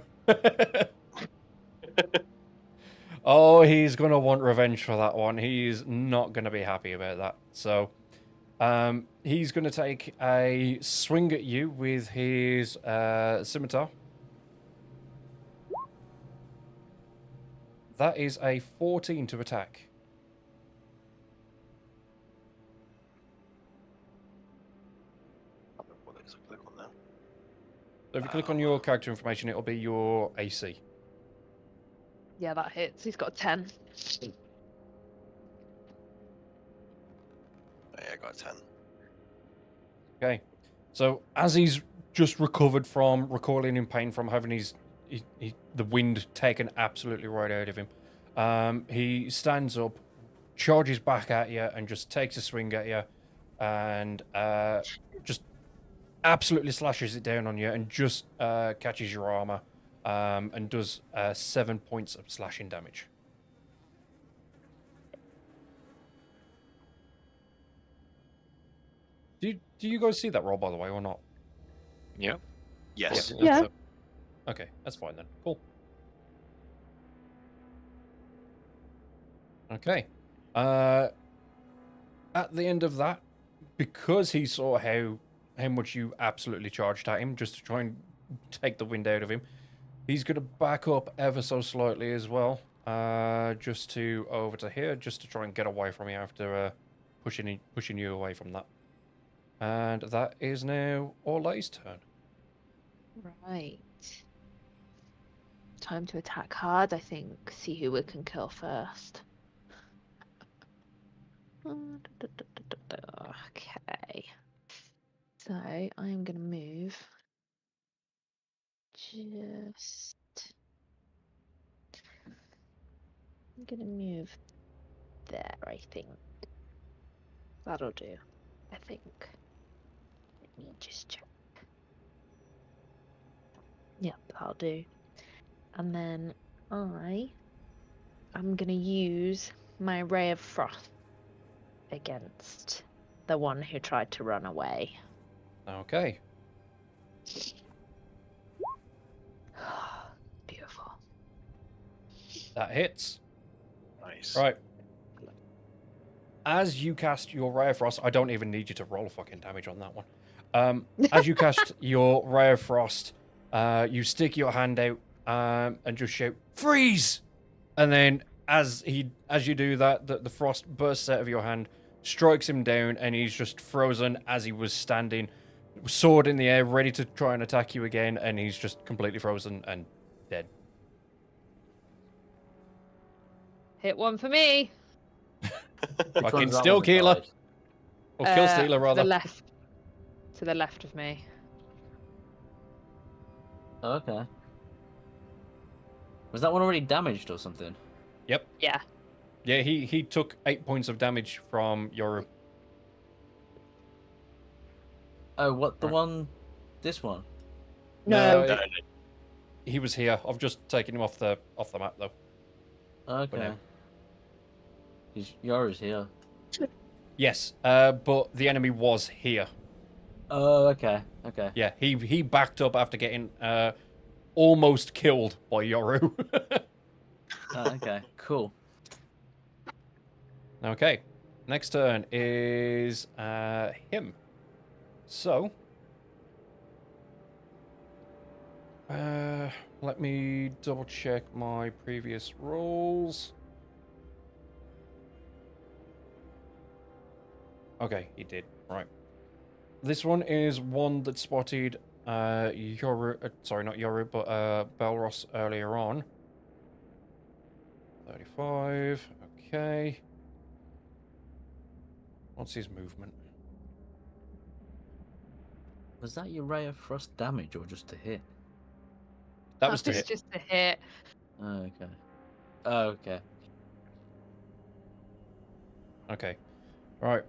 S1: Oh, he's going to want revenge for that one. He's not going to be happy about that. So, he's going to take a swing at you with his scimitar. That is a 14 to attack. So if you click on your character information, it'll be your AC.
S2: Yeah, that hits. He's got 10.
S3: Oh, yeah, I got a 10.
S1: Okay. So as he's just recovered from recoiling in pain from having the wind taken absolutely right out of him, he stands up, charges back at you, and just takes a swing at you, and just absolutely slashes it down on you, and just catches your armor, and does 7 points of slashing damage. Do you guys see that roll, by the way, or not?
S5: Yeah.
S3: Yes.
S2: Yeah.
S1: Okay, that's fine then. Cool. Okay. At the end of that, because he saw how much you absolutely charged at him just to try and take the wind out of him, he's gonna back up ever so slightly as well. Just to over to here, just to try and get away from you after pushing you away from that. And that is now Orlay's turn.
S2: Right. Time to attack hard, I think. See who we can kill first. Okay. So I'm gonna move. I'm gonna move there, I think. That'll do. I think. Let me just check. Yep, that'll do. And then I'm gonna use my Ray of Frost against the one who tried to run away.
S1: Okay.
S2: Beautiful.
S1: That hits.
S3: Nice.
S1: Right. As you cast your Ray of Frost, I don't even need you to roll fucking damage on that one. As you cast your Ray of Frost, you stick your hand out and just shout, "Freeze!" And then as you do that, the frost bursts out of your hand, strikes him down, and he's just frozen as he was standing, sword in the air, ready to try and attack you again, and he's just completely frozen and dead.
S2: Hit one for me.
S4: Which
S1: Fucking
S4: one's that
S1: still
S4: one that
S1: Keeler.
S4: died?
S1: Or kill stealer,
S2: To
S1: rather.
S2: the left. To the left of me.
S4: Oh, okay. Was that one already damaged or something?
S1: Yep.
S2: Yeah.
S1: Yeah, he took 8 points of damage from your...
S4: Oh, what the
S1: Right.
S4: one? This one?
S2: No.
S3: No,
S1: He was here. I've just taken him off the map, though.
S4: Okay.
S1: now.
S4: Yora's here.
S1: Yes, but the enemy was here.
S4: Oh, okay. Okay.
S1: Yeah, he backed up after getting almost killed by Yoru.
S4: Okay. Cool.
S1: Okay, next turn is him. So, let me double check my previous rolls. Okay, he did. Right. This one is one that spotted Yoru, sorry, not Yoru, but Belros earlier on. 35, okay. What's his movement?
S4: Was that your Ray of Frost damage or just a hit?
S1: That was to
S2: It's
S1: hit.
S2: just a hit.
S4: Oh, okay. Oh, okay.
S1: Okay. Right.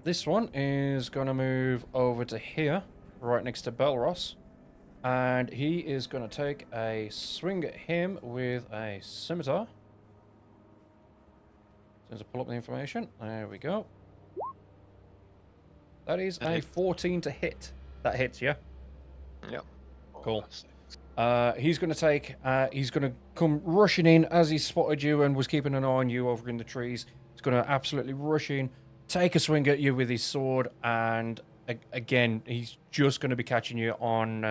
S1: This one is going to move over to here, right next to Belros. And he is going to take a swing at him with a scimitar. As soon as I pull up the information. There we go. That is
S5: That
S1: a
S5: hit.
S1: 14 to hit. That hits, yeah?
S5: Yep.
S1: Cool. He's going to take, he's going to come rushing in as he spotted you and was keeping an eye on you over in the trees. He's going to absolutely rush in, take a swing at you with his sword, and again, he's just going to be catching you on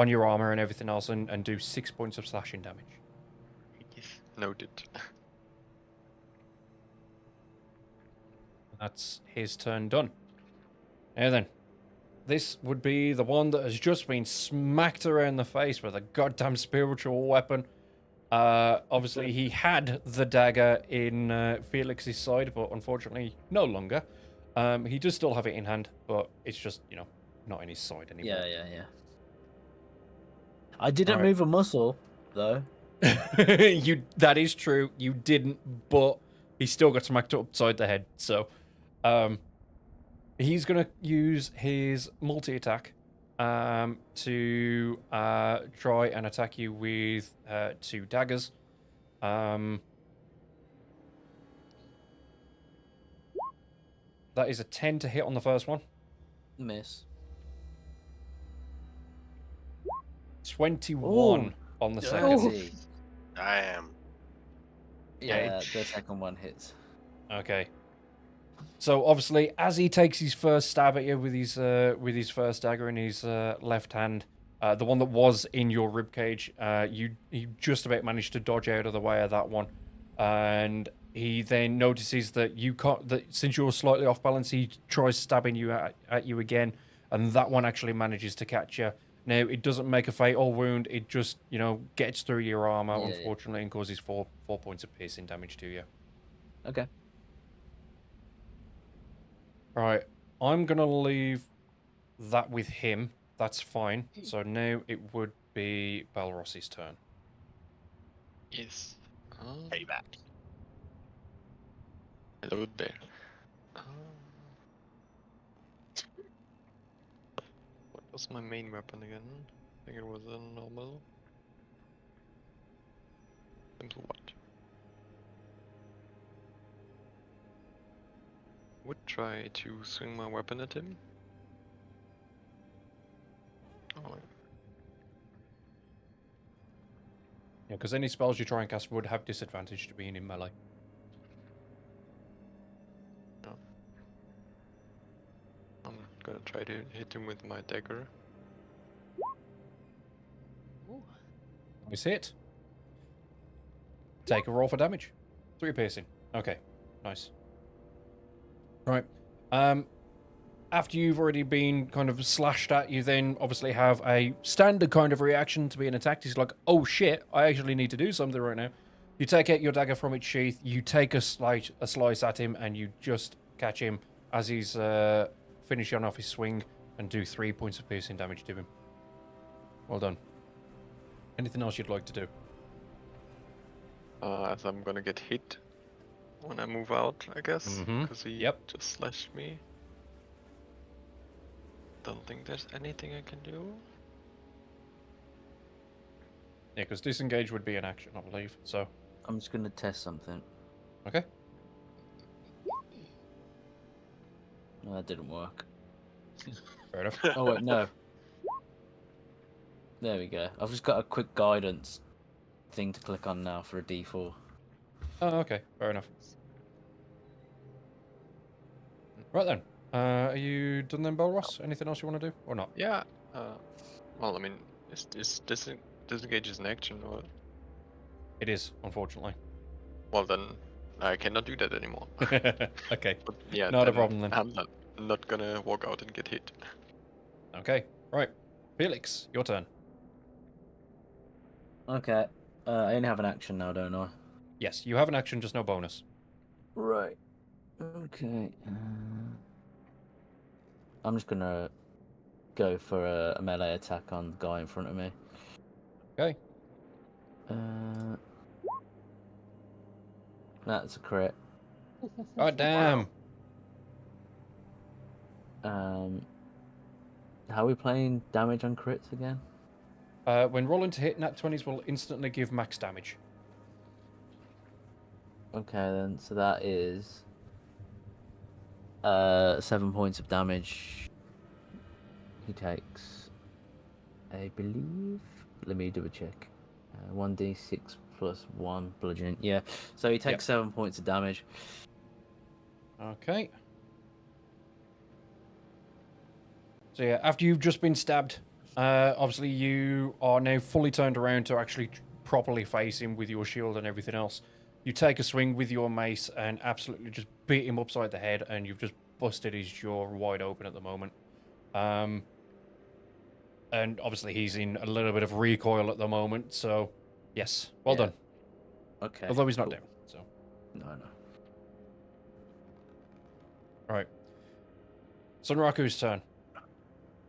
S1: your armor and everything else and do 6 points of slashing damage.
S5: Noted.
S1: That's his turn done. Now then, this would be the one that has just been smacked around the face with a goddamn spiritual weapon. Obviously, he had the dagger in Felix's side, but unfortunately, no longer. He does still have it in hand, but it's just, not in his side anymore.
S4: Yeah. I didn't
S1: Right.
S4: move a muscle, though.
S1: That is true. You didn't, but he still got smacked upside the head. So, he's gonna use his multi-attack to try and attack you with 2 daggers. That is a 10 to hit on the first one.
S4: Miss.
S1: 21 on the second.
S4: Dirty.
S3: I am.
S4: Yeah, the second one hits.
S1: Okay. So obviously, as he takes his first stab at you with his first dagger in his left hand, the one that was in your rib cage, you just about managed to dodge out of the way of that one, and he then notices that you can't. That since you're slightly off balance, he tries stabbing you at you again, and that one actually manages to catch you. Now it doesn't make a fatal wound; it just gets through your armor, unfortunately, and causes 4 points of piercing damage to you.
S4: Okay.
S1: Right, I'm gonna leave that with him. That's fine. So now it would be Balrossi's turn.
S5: Yes.
S3: Payback.
S5: Hello there. What was my main weapon again? I think it was a normal. Simple what? Would try to swing my weapon at him. Oh,
S1: Yeah, because any spells you try and cast would have disadvantage to being in melee.
S5: I'm gonna try to hit him with my dagger.
S1: Nice hit. Take a roll for damage. 3 piercing. Okay, nice. Right. After you've already been kind of slashed at, you then obviously have a standard kind of reaction to being attacked. He's like, oh shit, I actually need to do something right now. You take out your dagger from its sheath, you take a slice at him, and you just catch him as he's finishing off his swing and do 3 points of piercing damage to him. Well done. Anything else you'd like to do?
S5: As I'm gonna get hit when I move out, I guess, because he just slashed me. Don't think there's anything I can do.
S1: Yeah, because disengage would be an action, I believe. So
S4: I'm just gonna test something.
S1: okay.
S4: No, that didn't work.
S1: Fair enough.
S4: Oh wait, no. There we go. I've just got a quick guidance thing to click on now for a D4.
S1: Oh, okay. Fair enough. Right then. Are you done then, Belross? Anything else you want to do, or not?
S5: Yeah. Well, I mean, is disengage is an action, or?
S1: It is, unfortunately.
S5: Well, then I cannot do that anymore.
S1: Okay.
S5: But yeah,
S1: Not a
S5: then
S1: problem then.
S5: I'm not gonna walk out and get hit.
S1: Okay. Right. Felix, your turn.
S4: Okay. I only have an action now, don't I?
S1: Yes, you have an action, just no bonus.
S4: Right. Okay. I'm just gonna go for a melee attack on the guy in front of me.
S1: Okay.
S4: That's a crit.
S1: God damn.
S4: How are we playing damage on crits again?
S1: When rolling to hit, nat 20s will instantly give max damage.
S4: Okay then, so that is 7 points of damage. He takes, I believe. Let me double check. 1d6 plus 1 bludgeoning. Yeah, so he takes 7 points of damage.
S1: Okay. So yeah, after you've just been stabbed, obviously you are now fully turned around to actually properly face him with your shield and everything else. You take a swing with your mace and absolutely just beat him upside the head, and you've just busted his jaw wide open at the moment. And obviously he's in a little bit of recoil at the moment, so yes, well
S4: Yeah.
S1: done.
S4: Okay.
S1: Although he's not
S4: cool.
S1: down, so.
S4: No.
S1: Alright. Sunraku's turn.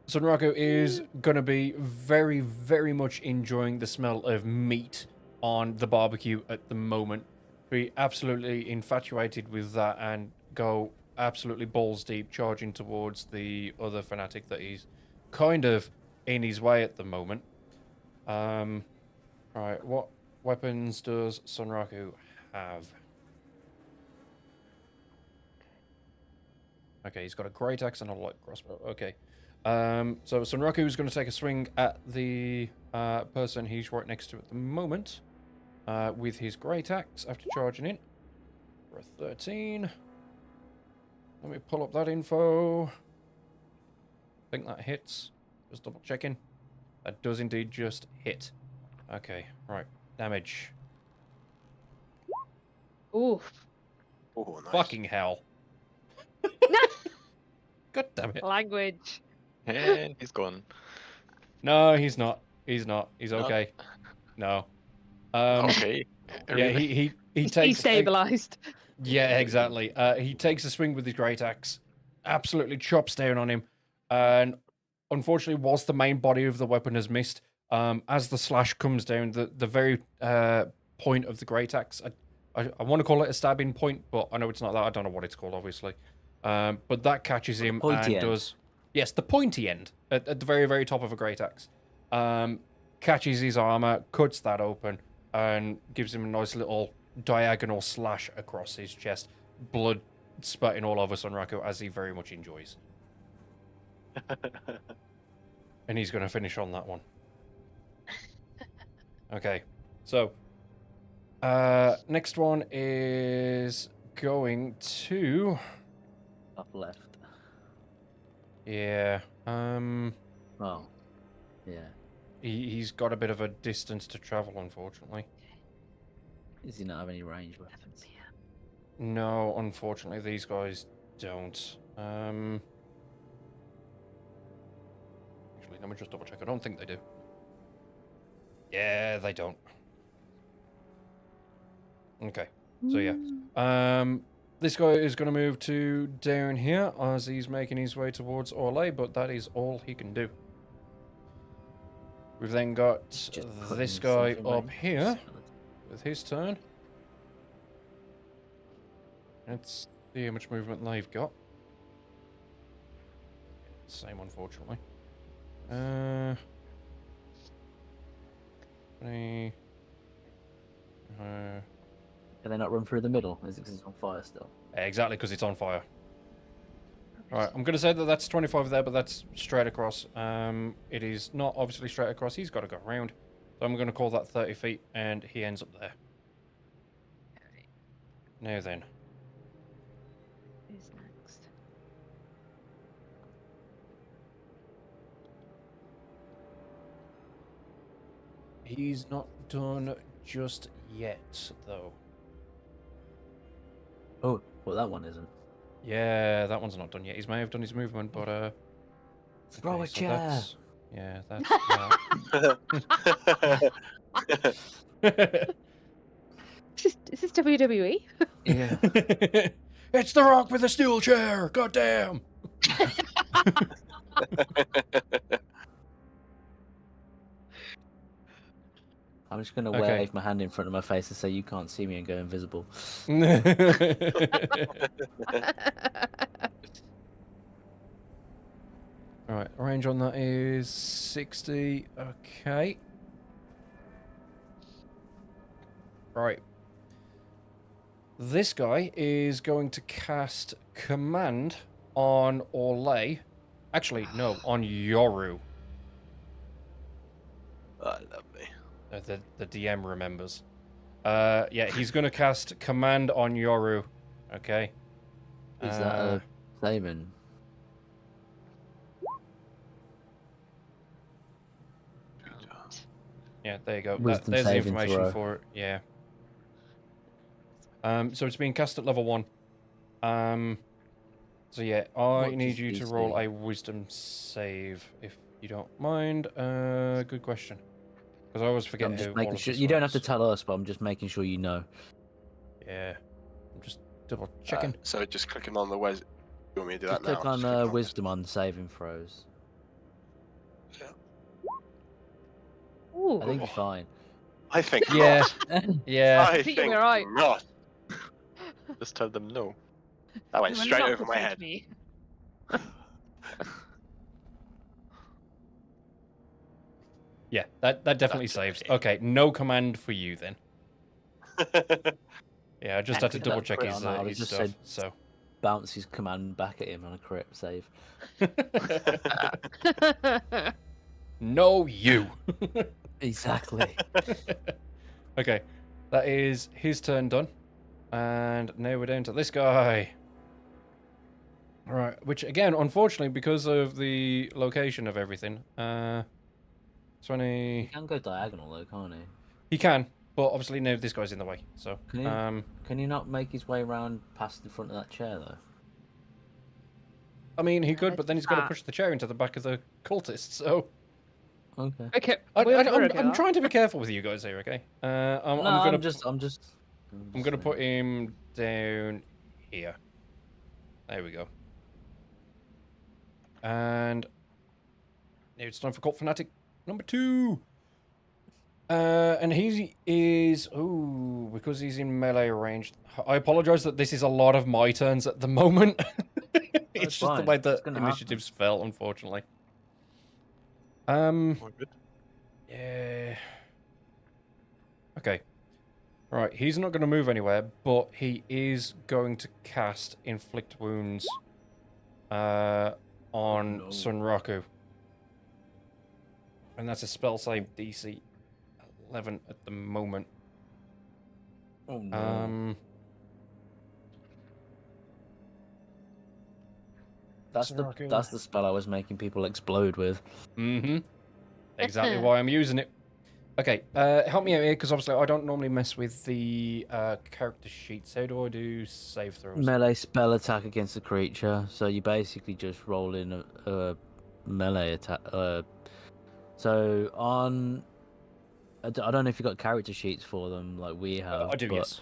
S1: Sunraku is going to be very, very much enjoying the smell of meat on the barbecue at the moment. Be absolutely infatuated with that and go absolutely balls deep, charging towards the other fanatic that he's kind of in his way at the moment. Right, what weapons does Sunraku have? Okay, he's got a great axe and a light crossbow. Okay. So Sunraku is going to take a swing at the person he's right next to at the moment with his great axe after charging in for a 13. Let me pull up that info. I think that hits. Just double checking. That does indeed just hit. Okay, right. Damage.
S2: Oof.
S3: Oh, nice.
S1: Fucking hell. God damn it.
S2: Language.
S5: And he's gone.
S1: No, he's not. He's not. He's
S5: Not-
S1: okay. No.
S5: Okay.
S1: Yeah,
S5: Really?
S1: he takes
S2: Destabilized.
S1: Yeah, exactly. He takes a swing with his great axe, absolutely chops down on him, and unfortunately, whilst the main body of the weapon has missed, as the slash comes down, the very point of the great axe, I want to call it a stabbing point, but I know it's not that. I don't know what it's called, obviously. But that catches him
S4: pointy
S1: and
S4: end.
S1: does... Yes, the pointy end at the very, very top of a great axe. Catches his armor, cuts that open, and gives him a nice little diagonal slash across his chest. Blood spurting all over Sunraku, as he very much enjoys. And he's going to finish on that one. Okay, so... next one is going to...
S4: Up left.
S1: Yeah,
S4: Oh. Yeah.
S1: he's got a bit of a distance to travel, unfortunately.
S4: Does he not have any range weapons?
S1: No, unfortunately, these guys don't. Actually, let me just double check. I don't think they do. Yeah, they don't. Okay, so yeah. This guy is going to move to down here as he's making his way towards Orlais, but that is all he can do. We've then got
S4: Just put
S1: this
S4: himself
S1: guy
S4: in
S1: up
S4: range.
S1: here with his turn. Let's see how much movement they've got. Same, unfortunately. 20.
S4: Can they not run through the middle? Is it because it's on fire still?
S1: Exactly, because it's on fire. Alright, I'm going to say that that's 25 there, but that's straight across. It is not obviously straight across. He's got to go around. So I'm going to call that 30 feet, and he ends up there. Now then.
S2: Who's next?
S1: He's not done just yet, though.
S4: Oh, well, that one isn't.
S1: Yeah, that one's not done yet. He may have done his movement, but
S4: Throw a chair.
S1: That's, yeah, that's that.
S2: Is this WWE?
S4: Yeah.
S1: It's the Rock with a steel chair. Goddamn.
S4: I'm just going to
S1: Okay.
S4: wave my hand in front of my face and say you can't see me and go invisible.
S1: Alright, range on that is 60. Okay. Right. This guy is going to cast Command on Orlais. Actually, no, on Yoru.
S3: Lovely.
S1: The DM remembers. Yeah, he's going to cast Command on Yoru. Okay.
S4: Is that a saving?
S1: Yeah, there you go.
S4: Wisdom
S1: There's the
S4: saving
S1: information
S4: throw.
S1: for it. Yeah. So it's being cast at level 1. So yeah, I
S4: What
S1: need
S4: does
S1: you
S4: he
S1: to roll
S4: say?
S1: a wisdom save, if you don't mind. Good question. Because I always forget
S4: I'm just
S1: how all
S4: making
S1: of
S4: sure.
S1: this
S4: You don't have to
S1: works.
S4: tell us, but I'm just making sure you know.
S1: Yeah. I'm just double checking.
S3: So just clicking on the you want me to do
S4: Just
S3: that now?
S4: click on
S3: Just clicking
S4: wisdom on saving throws.
S3: Yeah.
S2: Ooh.
S4: I think you're fine.
S3: I think
S1: Yeah.
S3: not.
S1: Yeah.
S3: I
S2: think
S3: think
S2: you're right.
S3: not.
S5: Just tell them no.
S3: That went
S2: You will
S3: straight
S2: not
S3: over my
S2: defeat
S3: head.
S2: me.
S1: Yeah, that definitely
S3: That's
S1: saves.
S3: okay.
S1: Okay, no command for you then. Yeah, I just had to
S4: If
S1: double
S4: that
S1: check
S4: crit on that, I would
S1: his
S4: just
S1: stuff.
S4: said
S1: So.
S4: bounce his command back at him on a crit save.
S1: No, you.
S4: Exactly.
S1: Okay, that is his turn done, and now we're down to this guy. All right, which again, unfortunately, because of the location of everything, 20.
S4: He can go diagonal though, can't he?
S1: He can, but obviously now this guy's in the way. So,
S4: Can you not make his way around past the front of that chair though?
S1: I mean, he
S2: Yeah,
S1: could,
S2: there's
S1: but then he's got to
S2: that.
S1: push the chair into the back of the cultist. So,
S4: Okay.
S2: Okay,
S1: I'm
S2: we're okay with that.
S1: trying to be careful with you guys here. Okay, I'm
S4: No,
S1: gonna
S4: I'm just
S1: put him down here. There we go. And now it's time for Cult Fanatic number 2. And he is because he's in melee range. I apologize that this is a lot of my turns at the moment. It's just the
S4: fine.
S1: way
S4: It's
S1: that
S4: gonna
S1: initiatives fell, unfortunately.
S5: All good.
S1: Yeah. Okay. Right, he's not going to move anywhere, but he is going to cast Inflict Wounds on
S4: no.
S1: Sunraku. And that's a spell save DC 11 at the moment.
S4: Oh no. That's
S1: Sunraku.
S4: the spell I was making people explode with.
S1: Mm-hmm. Exactly why I'm using it. Okay, help me out here, because obviously I don't normally mess with the character sheets. How do I do save throws?
S4: Melee spell attack against a creature. So you basically just roll in a melee attack. So on, I don't know if you've got character sheets for them like we have.
S1: I do,
S4: but,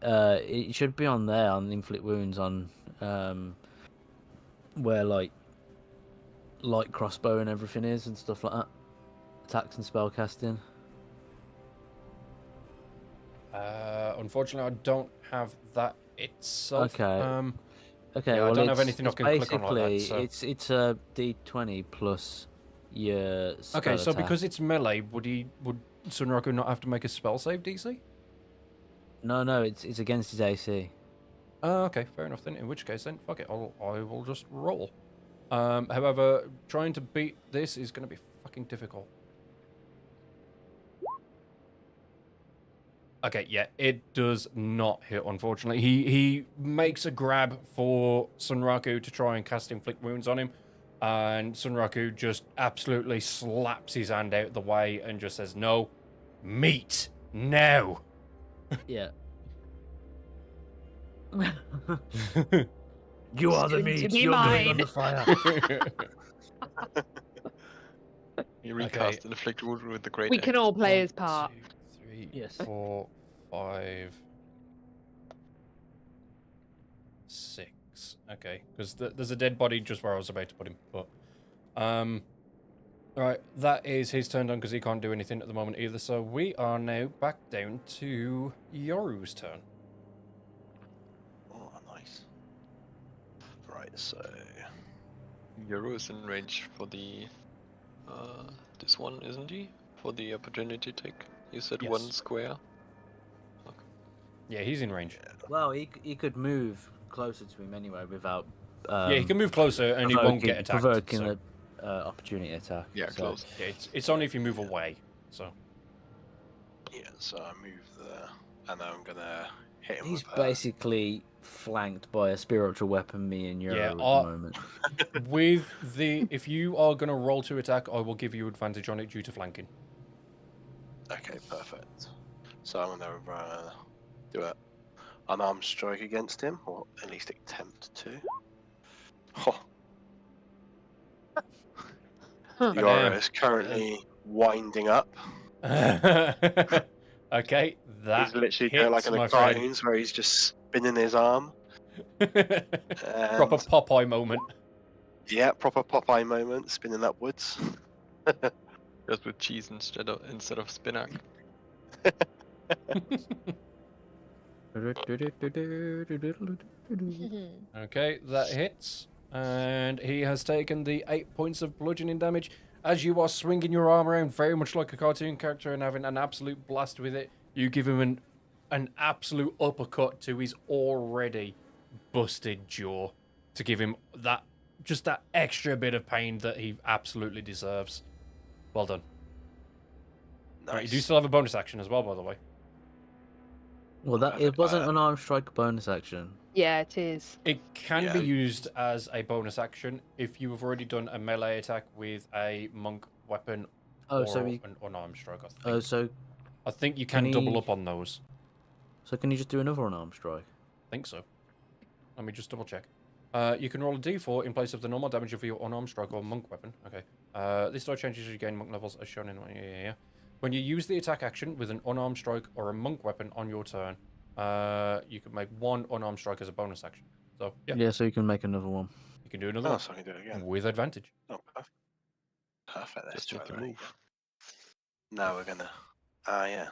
S1: yes.
S4: It should be on there on inflict wounds on where like light crossbow and everything is and stuff like that. Attacks and spell casting.
S1: Unfortunately, I don't have that itself.
S4: Okay. Okay.
S1: Yeah,
S4: well,
S1: I don't have anything I
S4: it's
S1: can click on like that.
S4: basically
S1: So.
S4: it's a D20 plus your spell
S1: Okay, so
S4: attack.
S1: because it's melee, would Sunraku not have to make a spell save DC?
S4: No, it's against his AC.
S1: Okay, fair enough then. In which case, then fuck it, I will just roll. However, trying to beat this is going to be fucking difficult. Okay, yeah, it does not hit, unfortunately. He makes a grab for Sunraku to try and cast Inflict Wounds on him, and Sunraku just absolutely slaps his hand out the way and just says, "No, meat, now!"
S4: Yeah.
S2: You are the meat. You're going on the
S4: fire.
S5: You recast inflict wound with the great.
S2: We can all play his part.
S1: 1, 2, 3,
S4: Yes.
S1: 4, 5, 6. Okay, because there's a dead body just where I was about to put him. But, all right, that is his turn done because he can't do anything at the moment either. So we are now back down to Yoru's turn.
S3: Oh, nice. Right, so
S5: Euro is in range for the this one, isn't he? For the opportunity take. You said
S1: Yes.
S5: 1 square.
S1: Yeah, he's in range.
S4: Well, he could move closer to him anyway without.
S1: Yeah, he can move closer and he won't get attacked.
S4: Provoking
S1: So.
S4: an opportunity attack.
S5: Yeah,
S4: so.
S5: close.
S1: Yeah, it's only if you move away. So.
S3: yeah, so I move there, and then I'm gonna hit him
S4: He's
S3: with
S4: basically flanked by a spiritual weapon, me and Euro
S1: Yeah,
S4: at the moment.
S1: With the, if you are gonna roll to attack, I will give you advantage on it due to flanking.
S3: Okay, perfect. So I'm gonna do an unarmed strike against him, or at least attempt to. Oh,
S2: Huh.
S3: Yora is currently winding up.
S1: Okay, that
S3: He's literally
S1: hits,
S3: doing like in
S1: my
S3: the
S1: friend.
S3: cartoons where he's just spinning his arm.
S1: Proper
S3: And
S1: Popeye moment.
S3: yeah, proper Popeye moment, spinning upwards.
S5: Just with cheese instead of spinach.
S1: Okay, that hits. And he has taken the 8 points of bludgeoning damage. As you are swinging your arm around very much like a cartoon character and having an absolute blast with it, you give him an absolute uppercut to his already busted jaw to give him that extra bit of pain that he absolutely deserves. Well done.
S3: Nice.
S1: Right, you do still have a bonus action as well, by the way.
S4: Well, that it wasn't an arm strike bonus action.
S2: Yeah, it is.
S1: It can
S3: Yeah.
S1: be used as a bonus action if you have already done a melee attack with a monk weapon
S4: Oh,
S1: or
S4: so he,
S1: an unarmed strike. I think you
S4: can
S1: can double
S4: he-
S1: up on those.
S4: so can you just do another unarmed strike?
S1: I think so. Let me just double check. You can roll a d4 in place of the normal damage of your unarmed strike or monk weapon. Okay. This die changes as you gain monk levels as shown in... Yeah. When you use the attack action with an unarmed strike or a monk weapon on your turn, you can make one unarmed strike as a bonus action. So, yeah,
S4: Yeah, so you can make another one.
S1: you can do another
S3: Oh,
S1: one
S3: so I can do it again.
S1: with advantage.
S3: Oh, perfect. Perfect. Let's
S5: Just
S3: try
S5: need to
S3: that
S5: move.
S3: again. Now we're gonna. Yeah.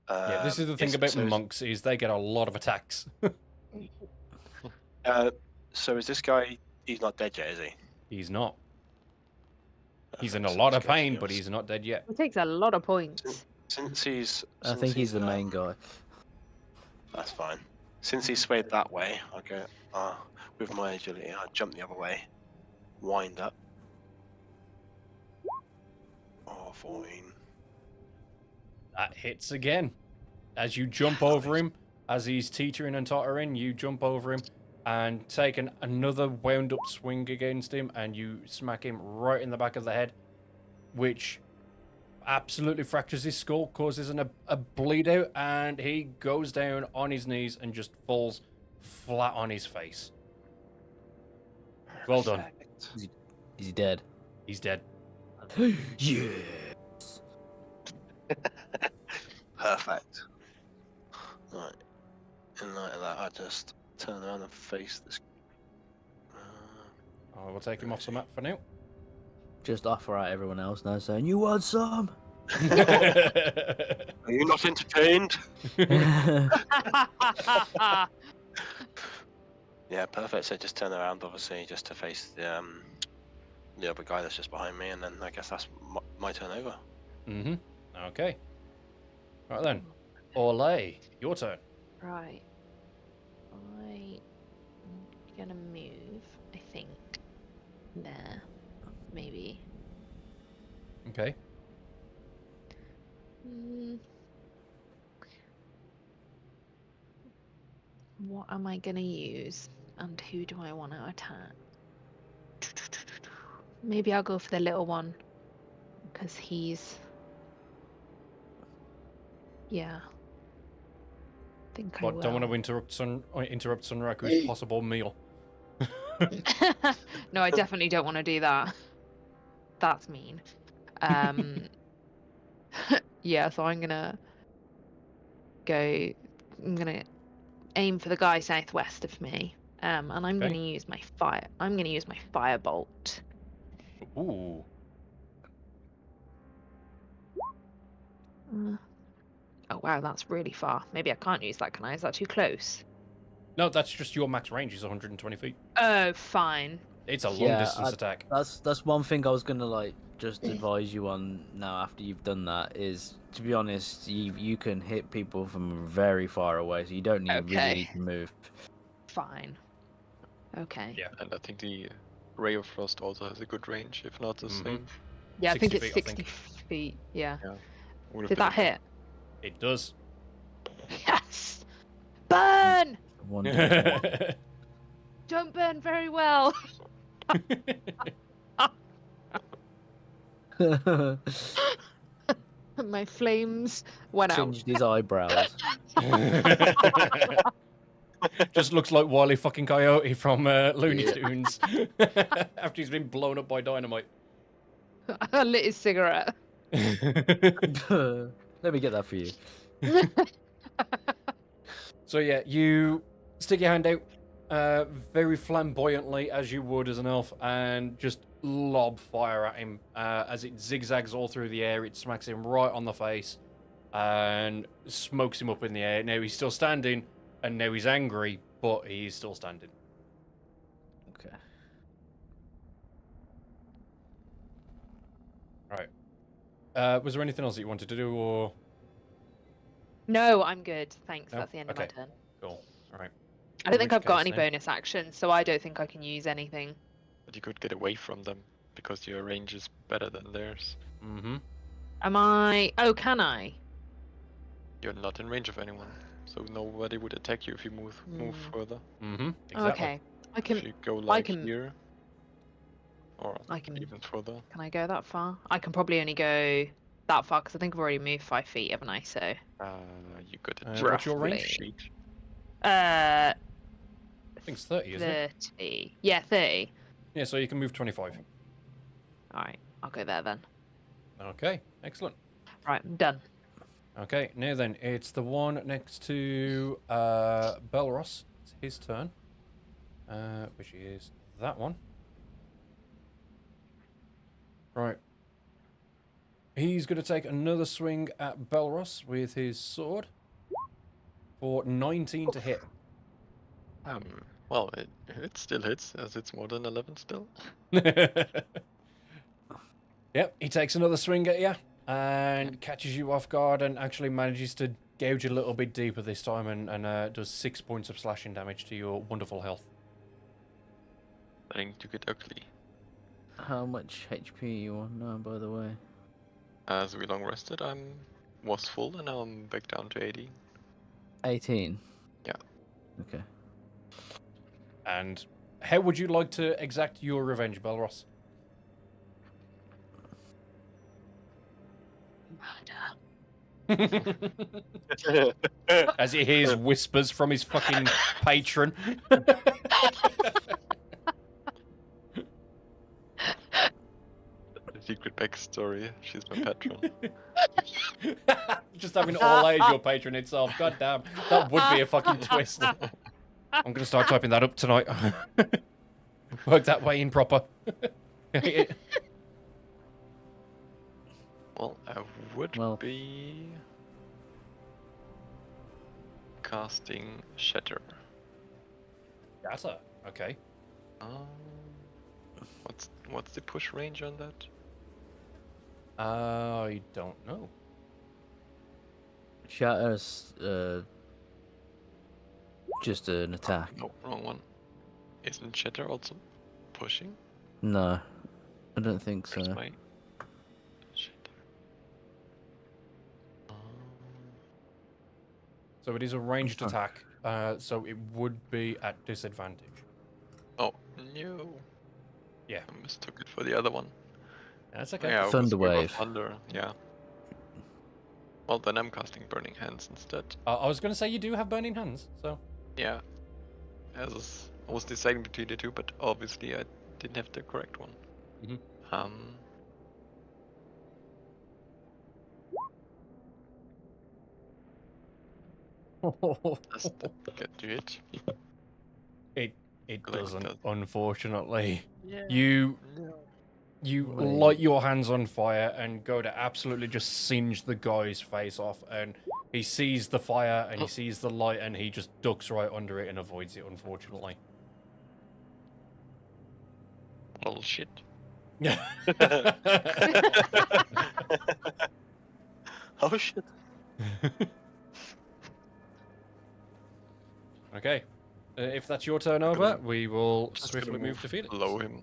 S1: Yeah, this is the thing
S3: yes,
S1: about
S3: so is-
S1: monks is they get a lot of attacks.
S3: So is this guy? He's not dead yet, is he?
S1: He's not. He's in a
S3: Perfect, so
S1: lot
S3: let's
S1: of
S3: go to
S1: pain,
S3: the
S1: but
S3: other
S1: he's not dead yet.
S2: It takes a lot of points.
S3: Since he's.
S4: I
S3: since
S4: think he's the
S3: he's,
S4: main guy.
S3: That's fine. Since he's swayed that way, I'll go. With my agility, I'll jump the other way. Wind up. Oh, 14.
S1: That hits again. As you jump over him, as he's teetering and tottering, you jump over him and take another wound up swing against him, and you smack him right in the back of the head, which absolutely fractures his skull, causes a bleed out, and he goes down on his knees and just falls flat on his face. Well done.
S3: Perfect.
S4: Is he dead?
S1: He's dead.
S4: Yeah.
S3: Perfect. Right. In light of that, I just turn around and face this.
S1: I will take him off the map for now.
S4: Just offer out everyone else now saying, "You want some?"
S3: Are you not entertained? Yeah, perfect. So just turn around, obviously, just to face the other guy that's just behind me, and then I guess that's my turn over.
S1: Mm-hmm. Okay. Right then. Orlay, your turn.
S2: Right. I'm gonna move, I think. There. Maybe.
S1: Okay.
S2: What am I gonna use? And who do I want to attack? Maybe I'll go for the little one. Because he's... Yeah. I think I
S1: But
S2: will.
S1: don't want to interrupt Sunraku's possible meal.
S2: No, I definitely don't want to do that. That's mean. Yeah, so I'm gonna aim for the guy southwest of me. And I'm
S1: Okay.
S2: gonna use my fire. I'm gonna use my firebolt.
S1: Ooh.
S2: Oh wow, that's really far. Maybe I can't use that, can I? Is that too close?
S1: No, that's just your max range is 120 feet.
S2: Oh, fine.
S1: It's a long
S4: Yeah,
S1: distance attack.
S4: That's one thing I was gonna just advise you on now after you've done that is, to be honest, you can hit people from very far away, so you don't really need to move.
S2: Fine. Okay.
S1: Yeah.
S5: And I think the Ray of Frost also has a good range, if not the same.
S2: Yeah, I think
S1: 60
S2: it's
S1: feet, I
S2: 60 feet. Yeah.
S5: Would have
S2: Did
S5: been
S2: that hit?
S1: It does.
S2: Yes! Burn!
S4: One.
S2: Don't burn very well. My flames went out.
S4: Singed his eyebrows.
S1: Just looks like Wile fucking Coyote from Looney
S4: Yeah.
S1: Tunes after he's been blown up by dynamite.
S2: I lit his cigarette.
S4: Let me get that for you.
S1: So yeah, you stick your hand out very flamboyantly as you would as an elf, and just lob fire at him as it zigzags all through the air. It smacks him right on the face and smokes him up in the air. Now he's still standing, and now he's angry, but he's still standing.
S4: Okay.
S1: Right. Was there anything else that you wanted to do, or
S2: No, I'm good. Thanks.
S1: No?
S2: That's the end of my
S1: Okay.
S2: turn.
S1: cool? All right.
S2: I don't
S1: In
S2: think
S1: which
S2: I've got
S1: case
S2: any
S1: then-
S2: bonus actions, so I don't think I can use anything.
S5: But you could get away from them because your range is better than theirs.
S1: Mm-hmm.
S2: Am I? Oh, can I?
S5: You're not in range of anyone, so nobody would attack you if you move
S2: Hmm.
S5: further.
S1: Mm-hmm. Exactly.
S2: Okay. I
S5: If
S2: can.
S5: you go like
S2: can-
S5: here, or
S2: I can.
S5: even further.
S2: Can I go that far? I can probably only go that far because I think I've already moved 5 feet, haven't I? So.
S5: You got a
S1: what's your range?
S2: Roughly.
S5: sheet.
S2: Uh,
S1: I think it's 30, isn't it?
S2: 30. Yeah, 30.
S1: Yeah, so you can move 25.
S2: All right, I'll go there then.
S1: Okay, excellent.
S2: Right, I'm done.
S1: Okay, now then, it's the one next to Belros. It's his turn, which is that one. Right. He's going to take another swing at Belros with his sword for 19 to hit.
S5: Well, it still hits, as it's more than 11 still.
S1: Yep, he takes another swing at you and catches you off guard and actually manages to gouge a little bit deeper this time and does 6 points of slashing damage to your wonderful health.
S5: Starting to get ugly.
S4: How much HP you on now, by the way?
S5: As we long rested, was full and now I'm back down to 80.
S4: 18.
S5: Yeah.
S4: Okay.
S1: And how would you like to exact your revenge, Belros? As he hears whispers from his fucking patron.
S5: Secret backstory, she's my patron.
S1: Just having all age your patron itself. God damn. That would be a fucking twist. I'm going to start typing that up tonight. Work that way in proper.
S5: Well, I would
S4: Well-
S5: be casting Shatter.
S1: Shatter. Okay.
S5: What's the push range on that?
S1: I don't know.
S4: Shatter's just an attack.
S5: No, wrong one. Isn't Shatter also pushing?
S4: No, I don't think so.
S5: Where's my Shatter?
S1: So it is a ranged
S4: Okay.
S1: attack, so it would be at disadvantage.
S5: Oh, no.
S1: Yeah.
S5: I mistook it for the other one.
S1: That's okay.
S5: Yeah, it was
S4: Thunder
S5: River of
S4: Wave.
S5: Thunder, yeah. Well, then I'm casting Burning Hands instead.
S1: I was going to say you do have burning hands, so...
S5: Yeah. I was deciding between the two, but obviously I didn't have the correct one.
S1: Mhm.
S5: Does that get to hit?
S1: It
S5: Glad it
S1: doesn't,
S5: does.
S1: unfortunately.
S5: Yeah.
S1: You
S4: Wait.
S1: light your hands on fire and go to absolutely just singe the guy's face off, and he sees the fire and he sees the light and he just ducks right under it and avoids it, unfortunately.
S5: Well, shit. Oh shit.
S1: Okay. If that's your turn over,
S5: gonna-
S1: we will
S5: Just
S1: swiftly
S5: gonna
S1: move to Felix.
S5: below him.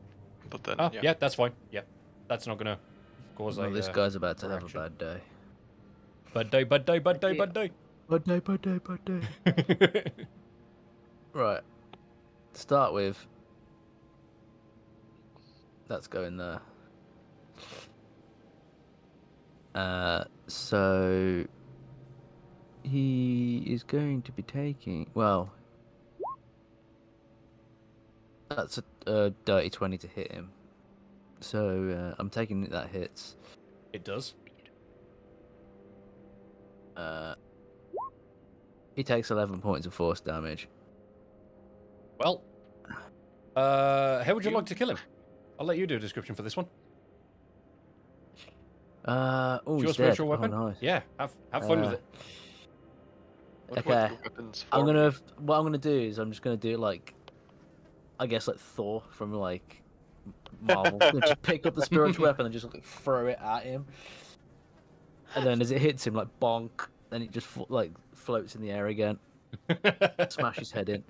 S5: But then,
S1: Oh,
S5: yeah.
S1: yeah, that's fine. Yeah. That's not going to cause
S4: Well,
S1: a...
S4: this guy's about to have a
S1: correction.
S4: bad day.
S1: Bad day, bad day, bad day, bad day.
S4: Bad day, bad day, bad day. Right. To start with, that's going there. So he is going to be taking. Well, That's a dirty 20 to hit him. So I'm taking that hits.
S1: It does.
S4: He takes 11 points of force damage.
S1: Well, how would you like to kill him? I'll let you do a description for this one.
S4: Oh,
S1: It's your
S4: he's
S1: spiritual
S4: dead.
S1: weapon.
S4: Oh, nice.
S1: Yeah, have fun with it.
S5: What
S4: Okay.
S5: your weapons
S4: I'm
S5: for?
S4: gonna. What I'm gonna do is I'm just gonna do like, I guess like Thor from like Marvel. Just pick up the spiritual weapon and just like, throw it at him, and then as it hits him, like bonk, then it just like floats in the air again, smash his head in.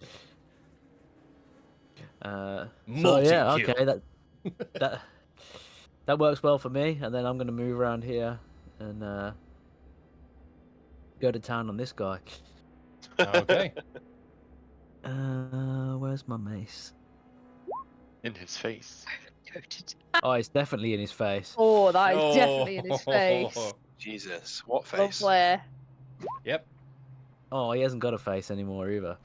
S4: So yeah,
S1: Multi-kill.
S4: okay, that works well for me. And then I'm gonna move around here and go to town on this guy.
S1: Okay.
S4: Where's my mace?
S5: In his face.
S4: Oh, it's definitely in his face.
S2: Oh, that is definitely in his face.
S3: Jesus, what
S2: Oh,
S3: face?
S2: Blair.
S1: Yep.
S4: Oh, he hasn't got a face anymore either.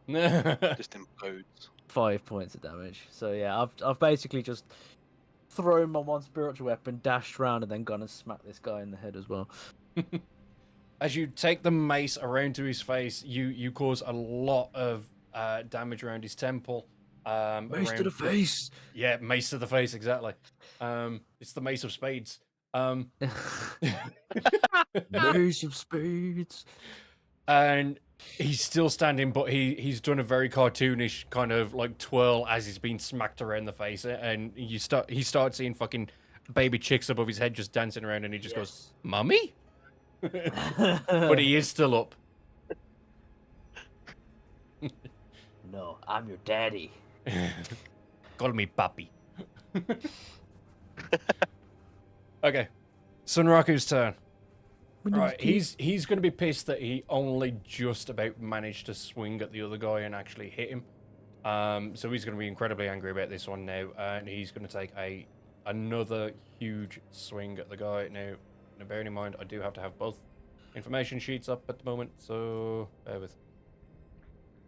S3: Just implodes.
S4: 5 points of damage. So yeah, I've basically just thrown my one spiritual weapon, dashed around, and then gone and smacked this guy in the head as well.
S1: As you take the mace around to his face, you cause a lot of damage around his temple.
S4: Mace to the face.
S1: Yeah, mace to the face, exactly. It's the mace of spades.
S4: Mace of spades.
S1: And he's still standing, but he's done a very cartoonish kind of like twirl as he's been smacked around the face, and he starts seeing fucking baby chicks above his head just dancing around, and he just goes, "Mummy," but he is still up.
S4: No, I'm your daddy.
S1: Call me papi. Okay, Sunraku's turn. Right, he's going to be pissed that he only just about managed to swing at the other guy and actually hit him. So he's going to be incredibly angry about this one now, and he's going to take another huge swing at the guy. Now bearing in mind, I do have to have both information sheets up at the moment, so bear with.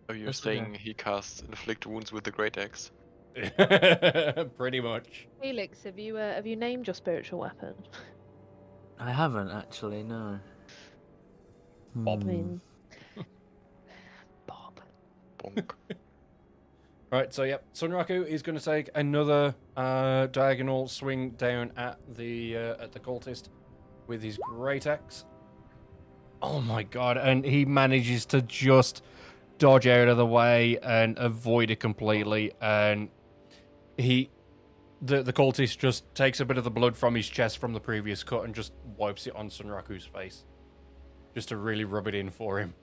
S5: Oh, you're
S4: That's
S5: saying
S4: okay.
S5: he casts inflict wounds with the great axe?
S1: Pretty much.
S2: Felix, have you named your spiritual weapon?
S4: I haven't actually, no.
S1: Bob.
S2: I mean, Bob.
S5: Bonk.
S1: Right, so yep, Sunraku is going to take another diagonal swing down at the cultist with his great axe. Oh my god! And he manages to just dodge out of the way and avoid it completely. And the cultist just takes a bit of the blood from his chest from the previous cut and just wipes it on Sunraku's face, just to really rub it in for him.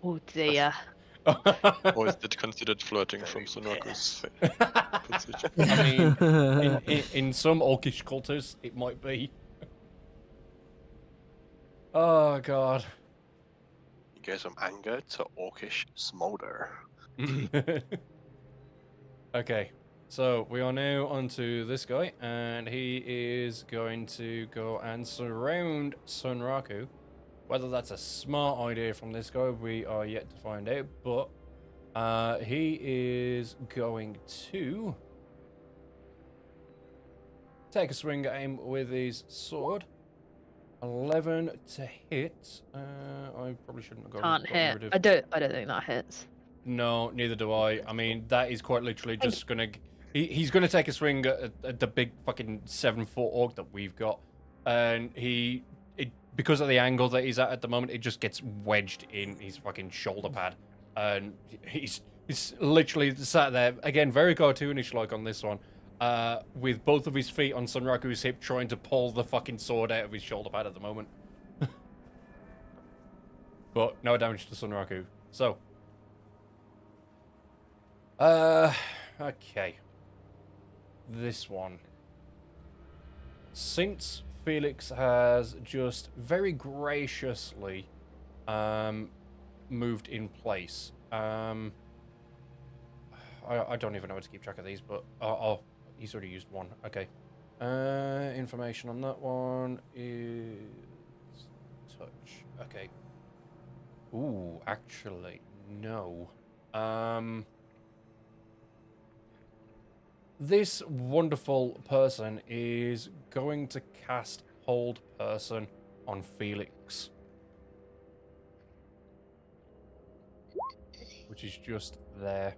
S2: Oh dear.
S5: Or is it considered flirting from Sonoku's position?
S1: I mean, in some orcish cultures, it might be. Oh god.
S3: He goes from anger to orcish smolder.
S1: Okay, so we are now onto this guy, and he is going to go and surround Sunraku. Whether that's a smart idea from this guy, we are yet to find out, but he is going to take a swing at him with his sword. 11 to hit. I probably shouldn't have
S2: Can't
S1: gotten
S2: hit.
S1: rid of...
S2: I don't think that hits.
S1: No, neither do I. I mean, that is quite literally just gonna... He's gonna take a swing at the big fucking 7-foot orc that we've got. And because of the angle that he's at the moment, it just gets wedged in his fucking shoulder pad. And he's literally sat there, again, very cartoonish like on this one, with both of his feet on Sunraku's hip, trying to pull the fucking sword out of his shoulder pad at the moment. But no damage to Sunraku. So, okay. This one. Since Felix has just very graciously moved in place. I don't even know how to keep track of these, but he's already used one. Okay. Information on that one is touch. Okay. Ooh, actually, no. this wonderful person is going to cast Hold Person on Felix. Which is just there.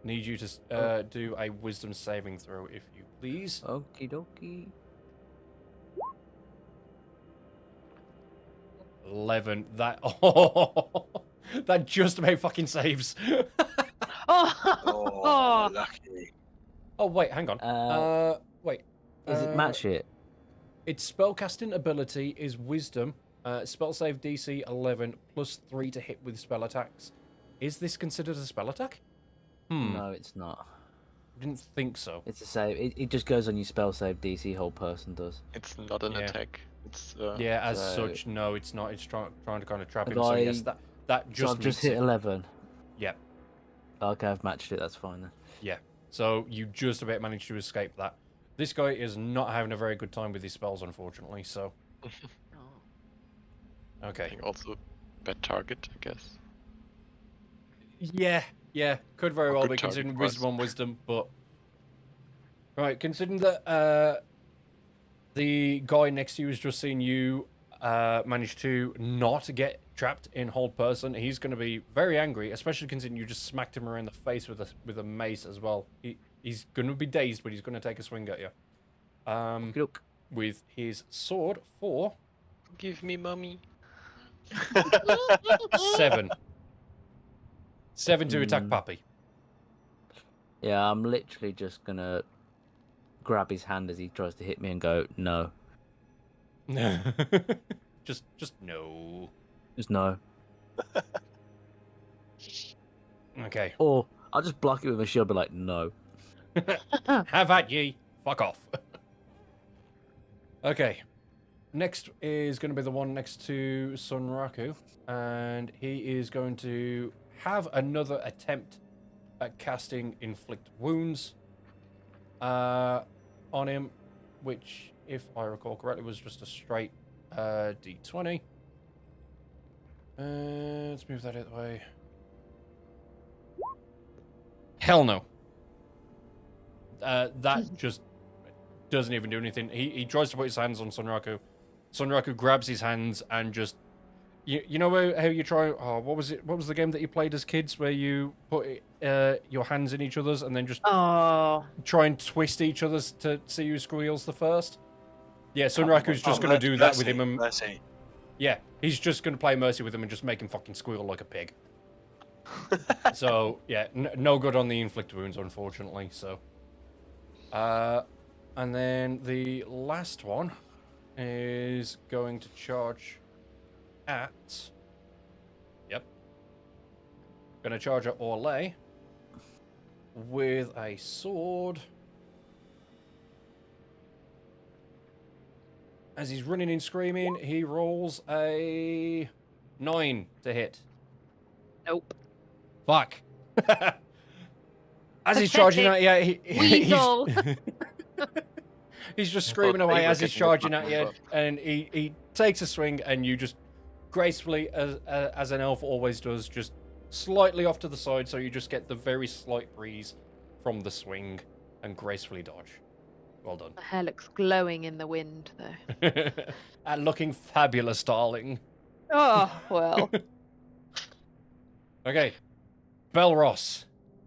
S1: Need you to do a wisdom saving throw, if you please.
S4: Okie dokie.
S1: 11. That that just made fucking saves.
S3: Oh, lucky.
S1: Oh wait, hang on. Wait.
S4: Is it match it?
S1: Its spellcasting ability is Wisdom. Spell save DC 11 plus 3 to hit with spell attacks. Is this considered a spell attack?
S4: No, it's not.
S1: Didn't think so.
S4: It's a save. It just goes on your spell save DC. Whole person does.
S5: It's not an
S1: Yeah.
S5: attack. It's
S1: Yeah, as
S4: So-
S1: such, no, it's not. It's trying to kind of trap
S4: Have
S1: him. So
S4: I-
S1: yes, that just
S4: So I've just
S1: meets
S4: hit
S1: it.
S4: 11.
S1: Yeah.
S4: Okay, I've matched it. That's fine then.
S1: Yeah. So you just about managed to escape that. This guy is not having a very good time with his spells, unfortunately. So
S5: I
S1: okay.
S5: think also bad target, I guess.
S1: Yeah, could very well
S5: Good
S1: be
S5: target
S1: considering
S5: for us.
S1: wisdom on wisdom, but right, considering that the guy next to you has just seen you manage to not get trapped in Hold Person, he's going to be very angry, especially considering you just smacked him around the face with a mace as well. He's going to be dazed, but he's going to take a swing at you.
S4: Look.
S1: With his sword for
S5: Give me mummy.
S1: 7. 7 to attack Puppy.
S4: Yeah, I'm literally just gonna grab his hand as he tries to hit me and go, no.
S1: just no.
S4: Just no.
S1: Okay.
S4: Or I'll just block it with my shield, be like, no.
S1: Have at ye. Fuck off. Okay. Next is going to be the one next to Sunraku. And he is going to have another attempt at casting Inflict Wounds on him. Which, if I recall correctly, was just a straight D20. Let's move that out of the way. Hell no. That just doesn't even do anything. He tries to put his hands on Sunraku. Sunraku grabs his hands and just... You know how you try... Oh, what was it? What was the game that you played as kids where you put your hands in each other's and then just try and twist each other's to see who squeals the first? Yeah, Sunraku's just going to do that with him. And,
S3: Mercy.
S1: yeah, he's just going to play Mercy with him and just make him fucking squeal like a pig. So, yeah, no good on the Inflict Wounds, unfortunately, so... and then the last one is going to charge at... Yep. Going to charge at Orlais with a sword. As he's running and screaming, he rolls a 9 to hit.
S2: Nope.
S1: Fuck. As he's charging at you,
S2: Weasel.
S1: he's just screaming away
S5: they were
S1: as he's
S5: getting the
S1: charging at
S5: button
S1: you,
S5: up.
S1: and he takes a swing, and you just gracefully, as an elf always does, just slightly off to the side, so you just get the very slight breeze from the swing, and gracefully dodge. Well done.
S2: My hair looks glowing in the wind, though.
S1: And looking fabulous, darling.
S2: Oh, well.
S1: Okay. Belros,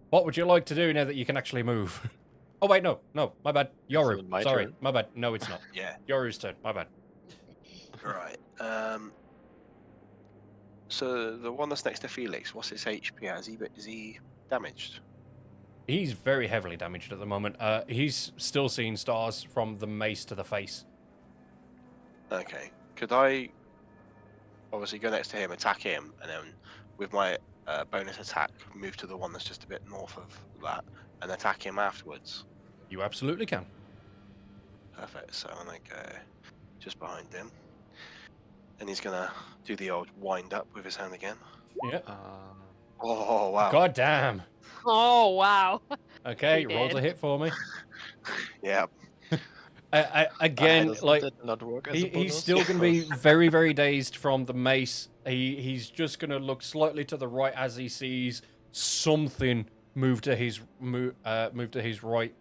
S1: what would you like to do now that you can actually move? Oh, wait, no, my bad. Yoru,
S5: it my
S1: sorry,
S5: turn?
S1: my bad. No, it's not.
S3: Yeah.
S1: Yoru's turn, my bad.
S3: Right. So the one that's next to Felix, what's his HP? Is he damaged?
S1: He's very heavily damaged at the moment. He's still seeing stars from the mace to the face.
S3: Okay. Could I obviously go next to him, attack him, and then with my bonus attack, move to the one that's just a bit north of that, and attack him afterwards?
S1: You absolutely can.
S3: Perfect. So I'm gonna go just behind him, and he's gonna do the old wind up with his hand again.
S1: Yeah.
S3: Oh wow!
S1: God damn.
S2: Oh, wow.
S1: Okay,
S2: He
S1: roll to
S2: did.
S1: hit for me.
S3: Yeah.
S1: Again,
S5: Does
S1: like
S5: that not work as a
S1: he's
S5: bonus?
S1: still going to be very, very dazed from the mace. He's just going to look slightly to the right as he sees something move to his right,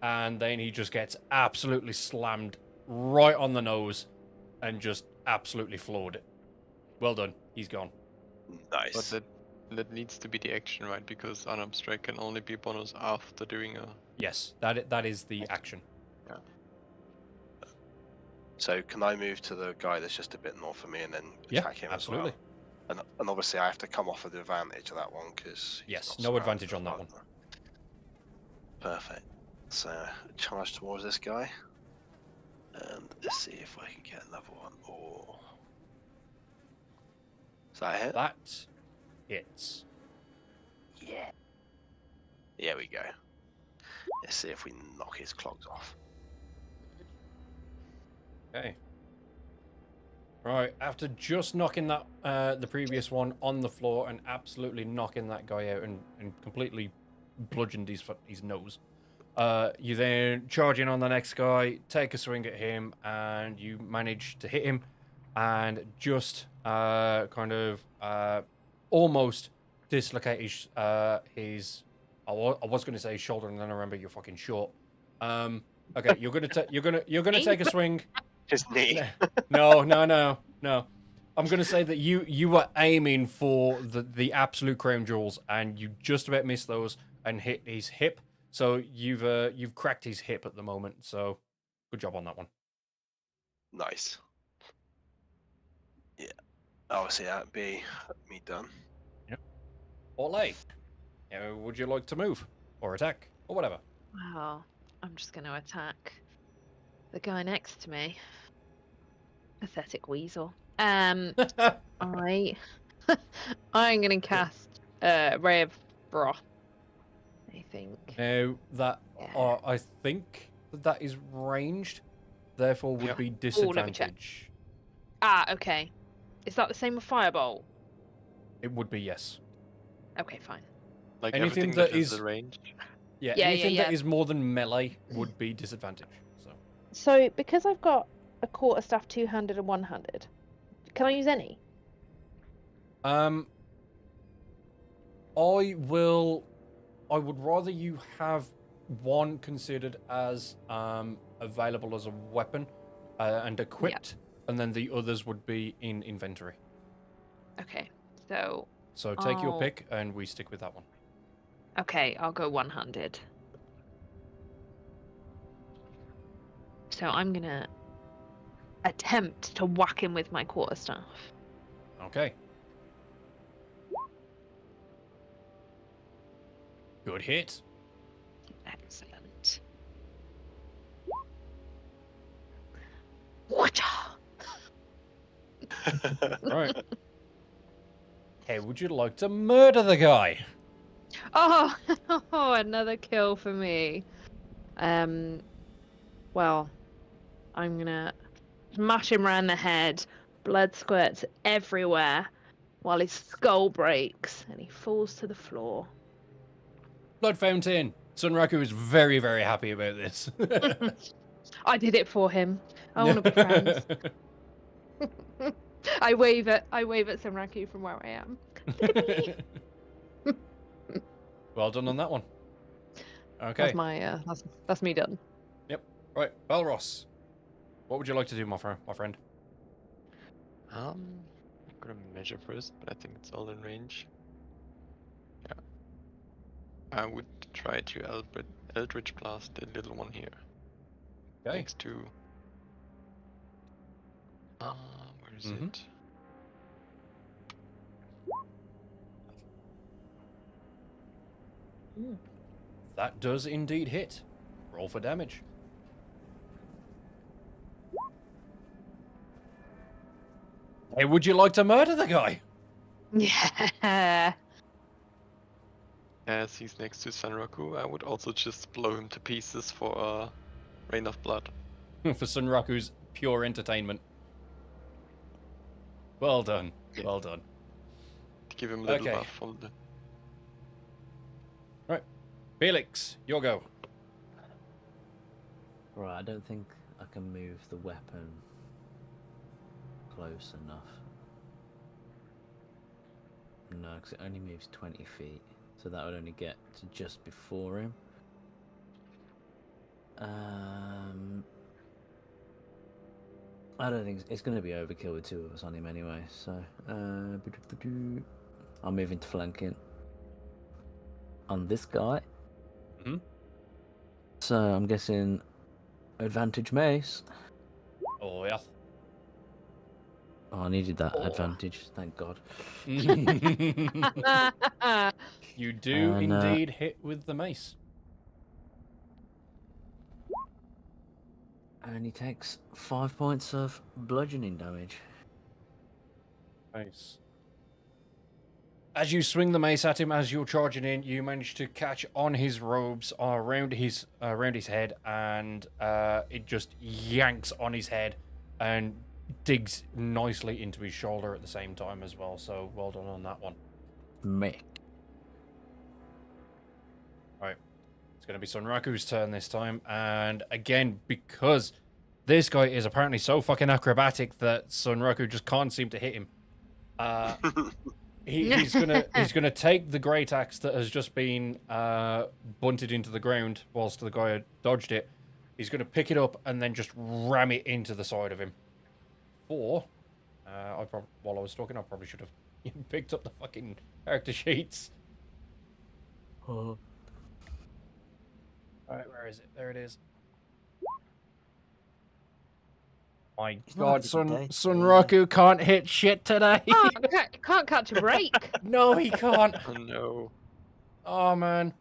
S1: and then he just gets absolutely slammed right on the nose, and just absolutely floored it. Well done. He's gone.
S3: Nice.
S5: But that needs to be the action, right? Because unarmed strike can only be bonus after doing a.
S1: Yes, that is the action.
S5: Yeah.
S3: So can I move to the guy that's just a bit north of me and then
S1: Yeah,
S3: attack him
S1: absolutely.
S3: as well? And obviously I have to come off of the advantage of that one because
S1: Yes, no advantage on that one.
S3: Perfect. So charge towards this guy, and let's see if I can get another one. Or is that a hit?
S1: That hits.
S3: Yeah. Here we go. Let's see if we knock his clogs off.
S1: Okay. Right, after just knocking that the previous one on the floor and absolutely knocking that guy out and completely bludgeoned his nose, you then charge in on the next guy, take a swing at him, and you manage to hit him and just kind of almost dislocate his I was going to say his shoulder, and then I remember you're fucking short. Okay, you're gonna take a swing.
S3: His knee.
S1: No. I'm gonna say that you were aiming for the absolute crown jewels, and you just about missed those and hit his hip. So you've cracked his hip at the moment. So good job on that one.
S3: Nice. Yeah. Obviously that'd be me done.
S1: Olay. Would you like to move or attack or whatever?
S2: Wow. I'm just going to attack the guy next to me. Pathetic weasel. I'm going to cast Ray of Frost. I think.
S1: Now that
S2: Yeah.
S1: I think that is ranged, therefore would be
S2: let me check.
S1: disadvantage.
S2: Okay. Is that the same with Firebolt?
S1: It would be, yes.
S2: Okay, fine.
S5: Like
S1: Anything
S5: everything
S1: that
S5: that is
S1: is-
S5: the range.
S1: Yeah,
S2: Yeah,
S1: anything that
S2: yeah.
S1: is more than melee would be disadvantage. So
S2: So, because I've got a quarterstaff, two-handed, and one-handed, can I use any?
S1: I would rather you have one considered as available as a weapon and equipped, and then the others would be in inventory.
S2: Okay, so
S1: So take your
S2: Oh.
S1: pick, and we stick with that one.
S2: okay, I'll go one-handed. So I'm gonna attempt to whack him with my quarterstaff.
S1: Okay. Good hit.
S2: Excellent. Whatcha?
S1: Right. Hey, would you like to murder the guy?
S2: Oh, another kill for me. Well, I'm gonna smash him around the head. Blood squirts everywhere while his skull breaks and he falls to the floor.
S1: Blood fountain. Sunraku is very, very happy about this.
S2: I did it for him. I want to be friends. I wave at Samraku from where I am. Look at me.
S1: Well done on that one. Okay.
S2: That's my that's me done.
S1: Right, Belros. What would you like to do, my friend?
S5: I'm gonna measure first, but I think it's all in range. Yeah. I would try to Eldritch Blast the little one here.
S1: Okay.
S5: Next to. Where is
S1: Mhm.
S5: it?
S1: That does indeed hit. Roll for damage. Hey, would you like to murder the guy?
S2: Yeah.
S5: As he's next to Sanraku, I would also just blow him to pieces for a rain of blood.
S1: For Sunraku's pure entertainment. Well done.
S5: Yeah.
S1: Well done.
S5: To give him a little
S1: Okay.
S5: buff from the.
S1: Right. Felix, your go.
S4: Right, I don't think I can move the weapon close enough. No, because it only moves 20 feet. So that would only get to just before him. I don't think it's going to be overkill with 2 of us on him anyway. So I'll move into flanking on this guy.
S1: Hmm.
S4: So I'm guessing advantage mace.
S1: Oh, yeah.
S4: Oh, I needed that
S1: Oh.
S4: advantage. Thank God.
S1: You do
S4: And,
S1: indeed hit with the mace.
S4: And he takes 5 points of bludgeoning damage.
S1: Nice. As you swing the mace at him, as you're charging in, you manage to catch on his robes around his head, and it just yanks on his head and digs nicely into his shoulder at the same time as well. So well done on that one.
S4: Meh.
S1: Right, it's going to be Sunraku's turn this time, and again, because this guy is apparently so fucking acrobatic that Sunraku just can't seem to hit him. He's gonna take the great axe that has just been bunted into the ground whilst the guy had dodged it. He's gonna pick it up and then just ram it into the side of him. While I was talking, I probably should have picked up the fucking character sheets.
S4: Oh.
S1: Alright, where is it? There it is. My
S4: He's not
S1: God,
S4: having a good day,
S1: Sunraku can't hit shit today.
S2: Can't catch a break.
S1: No, he can't.
S5: Oh no.
S1: Oh man,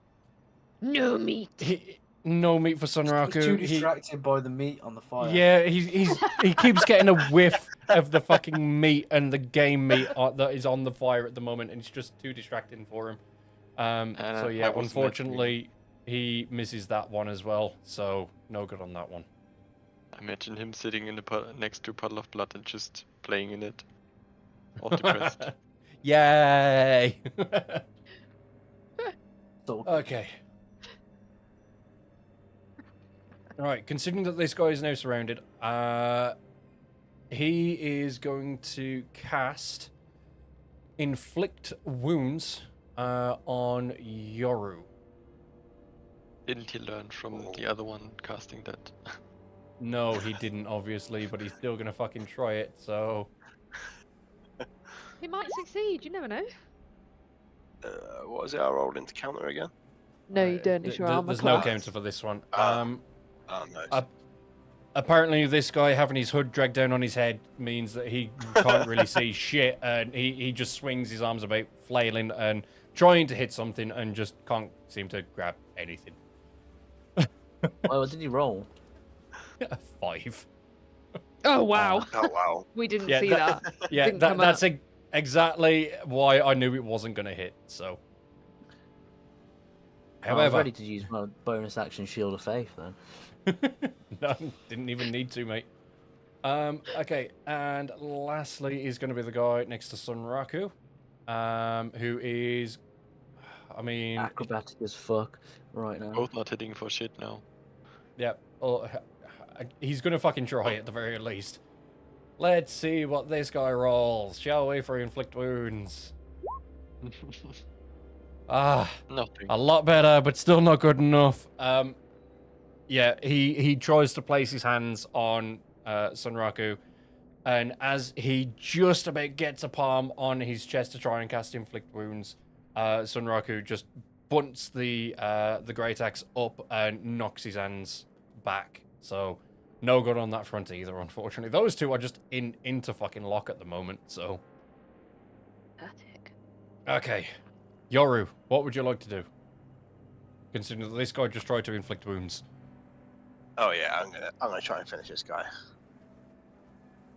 S2: No meat.
S1: no meat for
S4: He's too
S1: Sunraku.
S4: distracted by the meat on the fire.
S1: Yeah, he keeps getting a whiff of the fucking meat and the game meat that is on the fire at the moment, and it's just too distracting for him. So yeah,
S5: that was
S1: unfortunately, he misses that one as well. So no good on that one.
S5: Imagine him sitting in the next to a puddle of blood and just playing in it. All depressed.
S1: Yay!
S4: So
S1: Okay. Alright, considering that this guy is now surrounded, he is going to cast Inflict Wounds on Yoru.
S5: Didn't he learn from the other one casting that?
S1: No, he didn't, obviously, but he's still gonna fucking try it, so...
S2: He might succeed. You never know.
S3: What was it I rolled into counter again?
S2: No, you don't. It's your armor
S1: There's
S2: class.
S1: no counter for this one.
S3: Oh, nice.
S1: Apparently, this guy having his hood dragged down on his head means that he can't really see shit, and he just swings his arms about, flailing and trying to hit something, and just can't seem to grab anything.
S4: well, what did he roll?
S1: 5.
S2: Oh wow.
S3: Oh wow.
S2: We didn't
S1: Yeah,
S2: see that.
S1: Yeah,
S2: Didn't come
S1: that's
S2: up.
S1: exactly why I knew it wasn't going to hit, so...
S4: I was
S1: However...
S4: ready to use my bonus action Shield of Faith then.
S1: No, didn't even need to, mate. Okay, and lastly is going to be the guy next to Sunraku, who is... I mean...
S4: Acrobatic as fuck right now.
S5: Both not hitting for shit now.
S1: Yeah, he's going to fucking try at the very least. Let's see what this guy rolls, shall we, for Inflict Wounds?
S5: Nothing.
S1: A lot better, but still not good enough. Yeah, he tries to place his hands on Sunraku, and as he just about gets a palm on his chest to try and cast Inflict Wounds, Sunraku just bunts the great axe up and knocks his hands back. So no good on that front either, unfortunately. Those two are just into fucking lock at the moment. So
S2: Pathetic.
S1: okay, Yoru, what would you like to do? Considering that this guy just tried to inflict wounds.
S3: Oh yeah, I'm gonna try and finish this guy.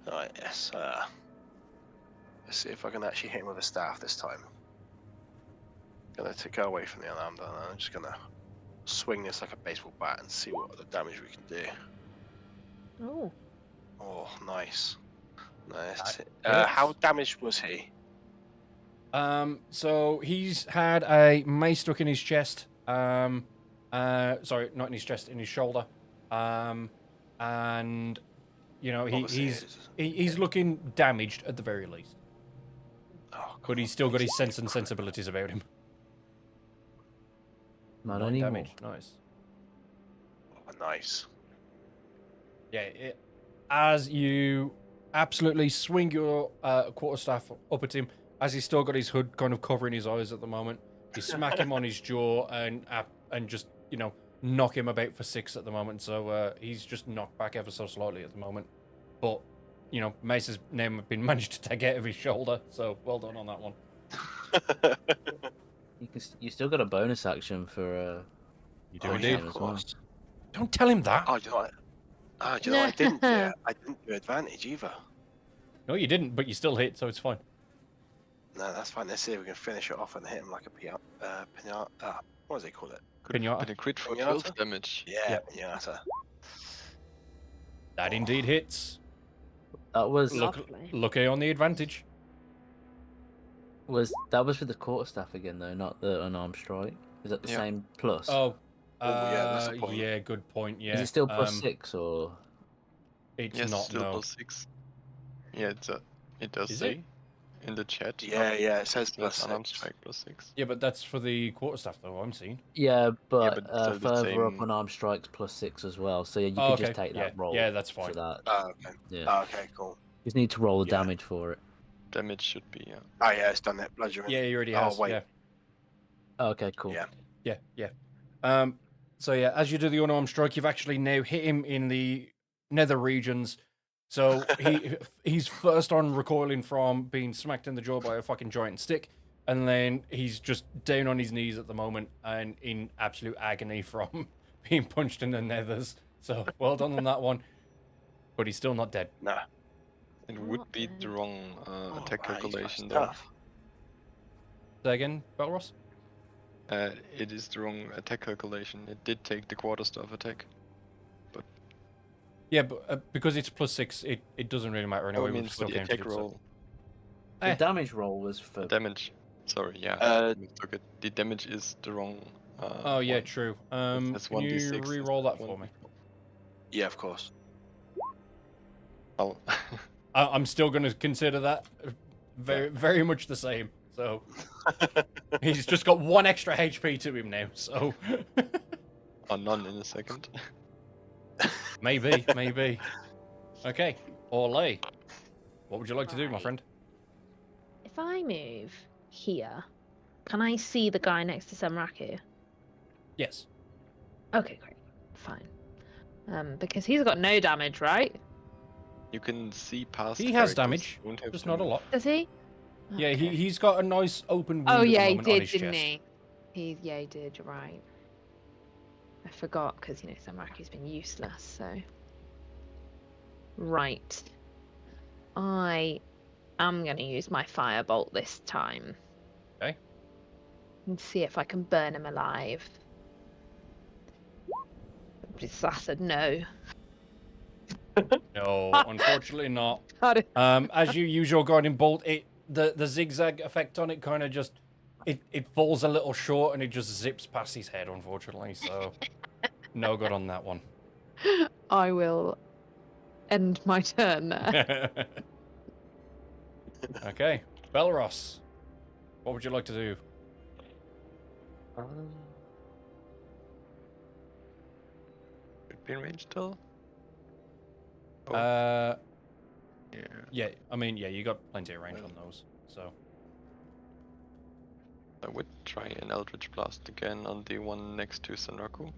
S3: Alright, yes. Let's see if I can actually hit him with a staff this time. Gonna go away from the alarm, and I'm just gonna swing this like a baseball bat and see what other damage we can do.
S2: Oh.
S3: Oh, nice. Nice.
S1: Yes.
S3: How damaged was he?
S1: So he's had a mace stuck in his chest. Sorry, not in his chest, in his shoulder. And you know he's looking damaged at the very least.
S3: Oh,
S1: But he's still got his sense and sensibilities about him.
S4: Not
S1: 9
S4: anymore.
S1: damage. Nice.
S3: Oh, nice.
S1: Yeah, as you absolutely swing your quarterstaff up at him, as he's still got his hood kind of covering his eyes at the moment, you smack him on his jaw and just, you know, knock him about for 6 at the moment. So he's just knocked back ever so slightly at the moment. But, you know, Mace's name had been managed to take out of his shoulder, so well done on that one.
S4: You still got a bonus action for
S1: You do
S3: Oh,
S1: indeed.
S3: yeah,
S4: Random
S3: of
S4: as well.
S3: course.
S1: Don't tell him that.
S3: Oh, do you know what? Oh, do you know what I didn't do? I didn't do advantage either.
S1: No, you didn't, but you still hit, so it's fine.
S3: No, that's fine. Let's see if we can finish it off and hit him like a pinata. What does he call it?
S1: Pinata.
S5: But a crit for
S3: Pinata?
S5: 12 damage.
S3: Yeah,
S1: Yeah.
S3: pinata.
S1: That indeed hits.
S4: That was
S2: Lovely.
S1: Lucky on the advantage.
S4: that was for the quarterstaff again though, not the unarmed strike. Is that the
S5: Yeah.
S4: same plus?
S1: Oh,
S3: yeah, that's the point.
S1: yeah, good point. Yeah.
S4: Is it still plus 6 or?
S1: It's
S5: Yes,
S1: not,
S5: still
S1: no.
S5: plus 6. Yeah, it does
S1: Is
S5: say
S1: it?
S5: in the chat.
S3: Yeah, it says plus
S5: unarmed
S3: 6.
S5: strike plus 6.
S1: Yeah, but that's for the quarterstaff, though, I'm seeing.
S4: Yeah, but,
S5: but still the
S4: further up
S5: same-
S4: unarmed strikes plus 6 as well. So yeah, you
S1: Oh,
S4: could
S1: okay.
S4: just take that roll.
S1: Yeah, that's
S4: for
S1: fine.
S4: that.
S3: Oh, okay.
S4: Yeah.
S3: Oh, okay, cool.
S4: You just need to roll the
S3: Yeah.
S4: damage for it.
S5: Damage should be, yeah.
S3: Oh, yeah, it's done it. Bludgeoning.
S1: Yeah, he already
S3: Oh,
S1: has.
S3: wait.
S1: Yeah.
S4: Oh, okay, cool.
S3: Yeah.
S1: Yeah. So yeah, as you do the unarmed strike, you've actually now hit him in the nether regions. So he's first on recoiling from being smacked in the jaw by a fucking giant stick, and then he's just down on his knees at the moment and in absolute agony from being punched in the nethers. So well done on that one, but he's still not dead.
S3: No.
S5: It would
S2: Not
S5: be
S2: bad.
S5: the wrong attack
S3: wow, he's
S5: calculation
S3: quite
S5: though.
S3: tough.
S1: Say again, Belros?
S5: It is the wrong attack calculation. It did take the quarterstaff attack.
S1: Yeah, but because it's plus 6, it doesn't really matter
S5: Oh,
S1: anyway.
S5: I mean
S1: We've
S5: for
S1: still
S5: the
S1: counted
S5: attack
S1: it, so-
S5: roll.
S4: The
S1: Eh.
S4: damage roll was for
S5: The damage. Sorry, yeah.
S3: Uh,
S5: I mistook it. The damage is the wrong.
S1: Oh yeah,
S5: one.
S1: true.
S5: That's
S1: Can you
S5: 1d6
S1: re-roll that
S5: instead
S1: for
S5: of
S1: me?
S5: 1d4.
S3: Yeah, of course.
S5: Oh.
S1: I'm still going to consider that very much the same. So he's just got 1 extra HP to him now. So
S5: Oh, none in a second.
S1: maybe. Okay, Orlay. What would you like to do, my
S2: Right.
S1: friend?
S2: If I move here, can I see the guy next to Samraku?
S1: Yes.
S2: Okay, great. Fine. Because he's got no damage, right?
S5: You can see past.
S1: He has
S5: characters,
S1: damage,
S5: you won't have
S1: just
S5: to
S1: not a
S5: move.
S1: lot.
S2: Does he?
S1: Yeah,
S2: Okay.
S1: he's got a nice open wound
S2: Oh
S1: at
S2: yeah,
S1: the
S2: he
S1: moment on
S2: did,
S1: his
S2: didn't
S1: chest.
S2: he? Yeah, he did. You're right. I forgot because Samraku's been useless. So. Right. I am going to use my firebolt this time.
S1: Okay.
S2: And see if I can burn him alive. I said no.
S1: No, unfortunately not.
S2: Got it.
S1: As you use your guiding bolt, the zigzag effect on it kind of just it falls a little short and it just zips past his head, unfortunately. So no good on that one.
S2: I will end my turn there.
S1: Okay, Belros, what would you like to do?
S5: Could be in range still. Oh.
S1: Yeah,
S5: Yeah.
S1: I mean, yeah, you got plenty of range on those. So
S5: I would try an Eldritch Blast again on the one next to Sanraku.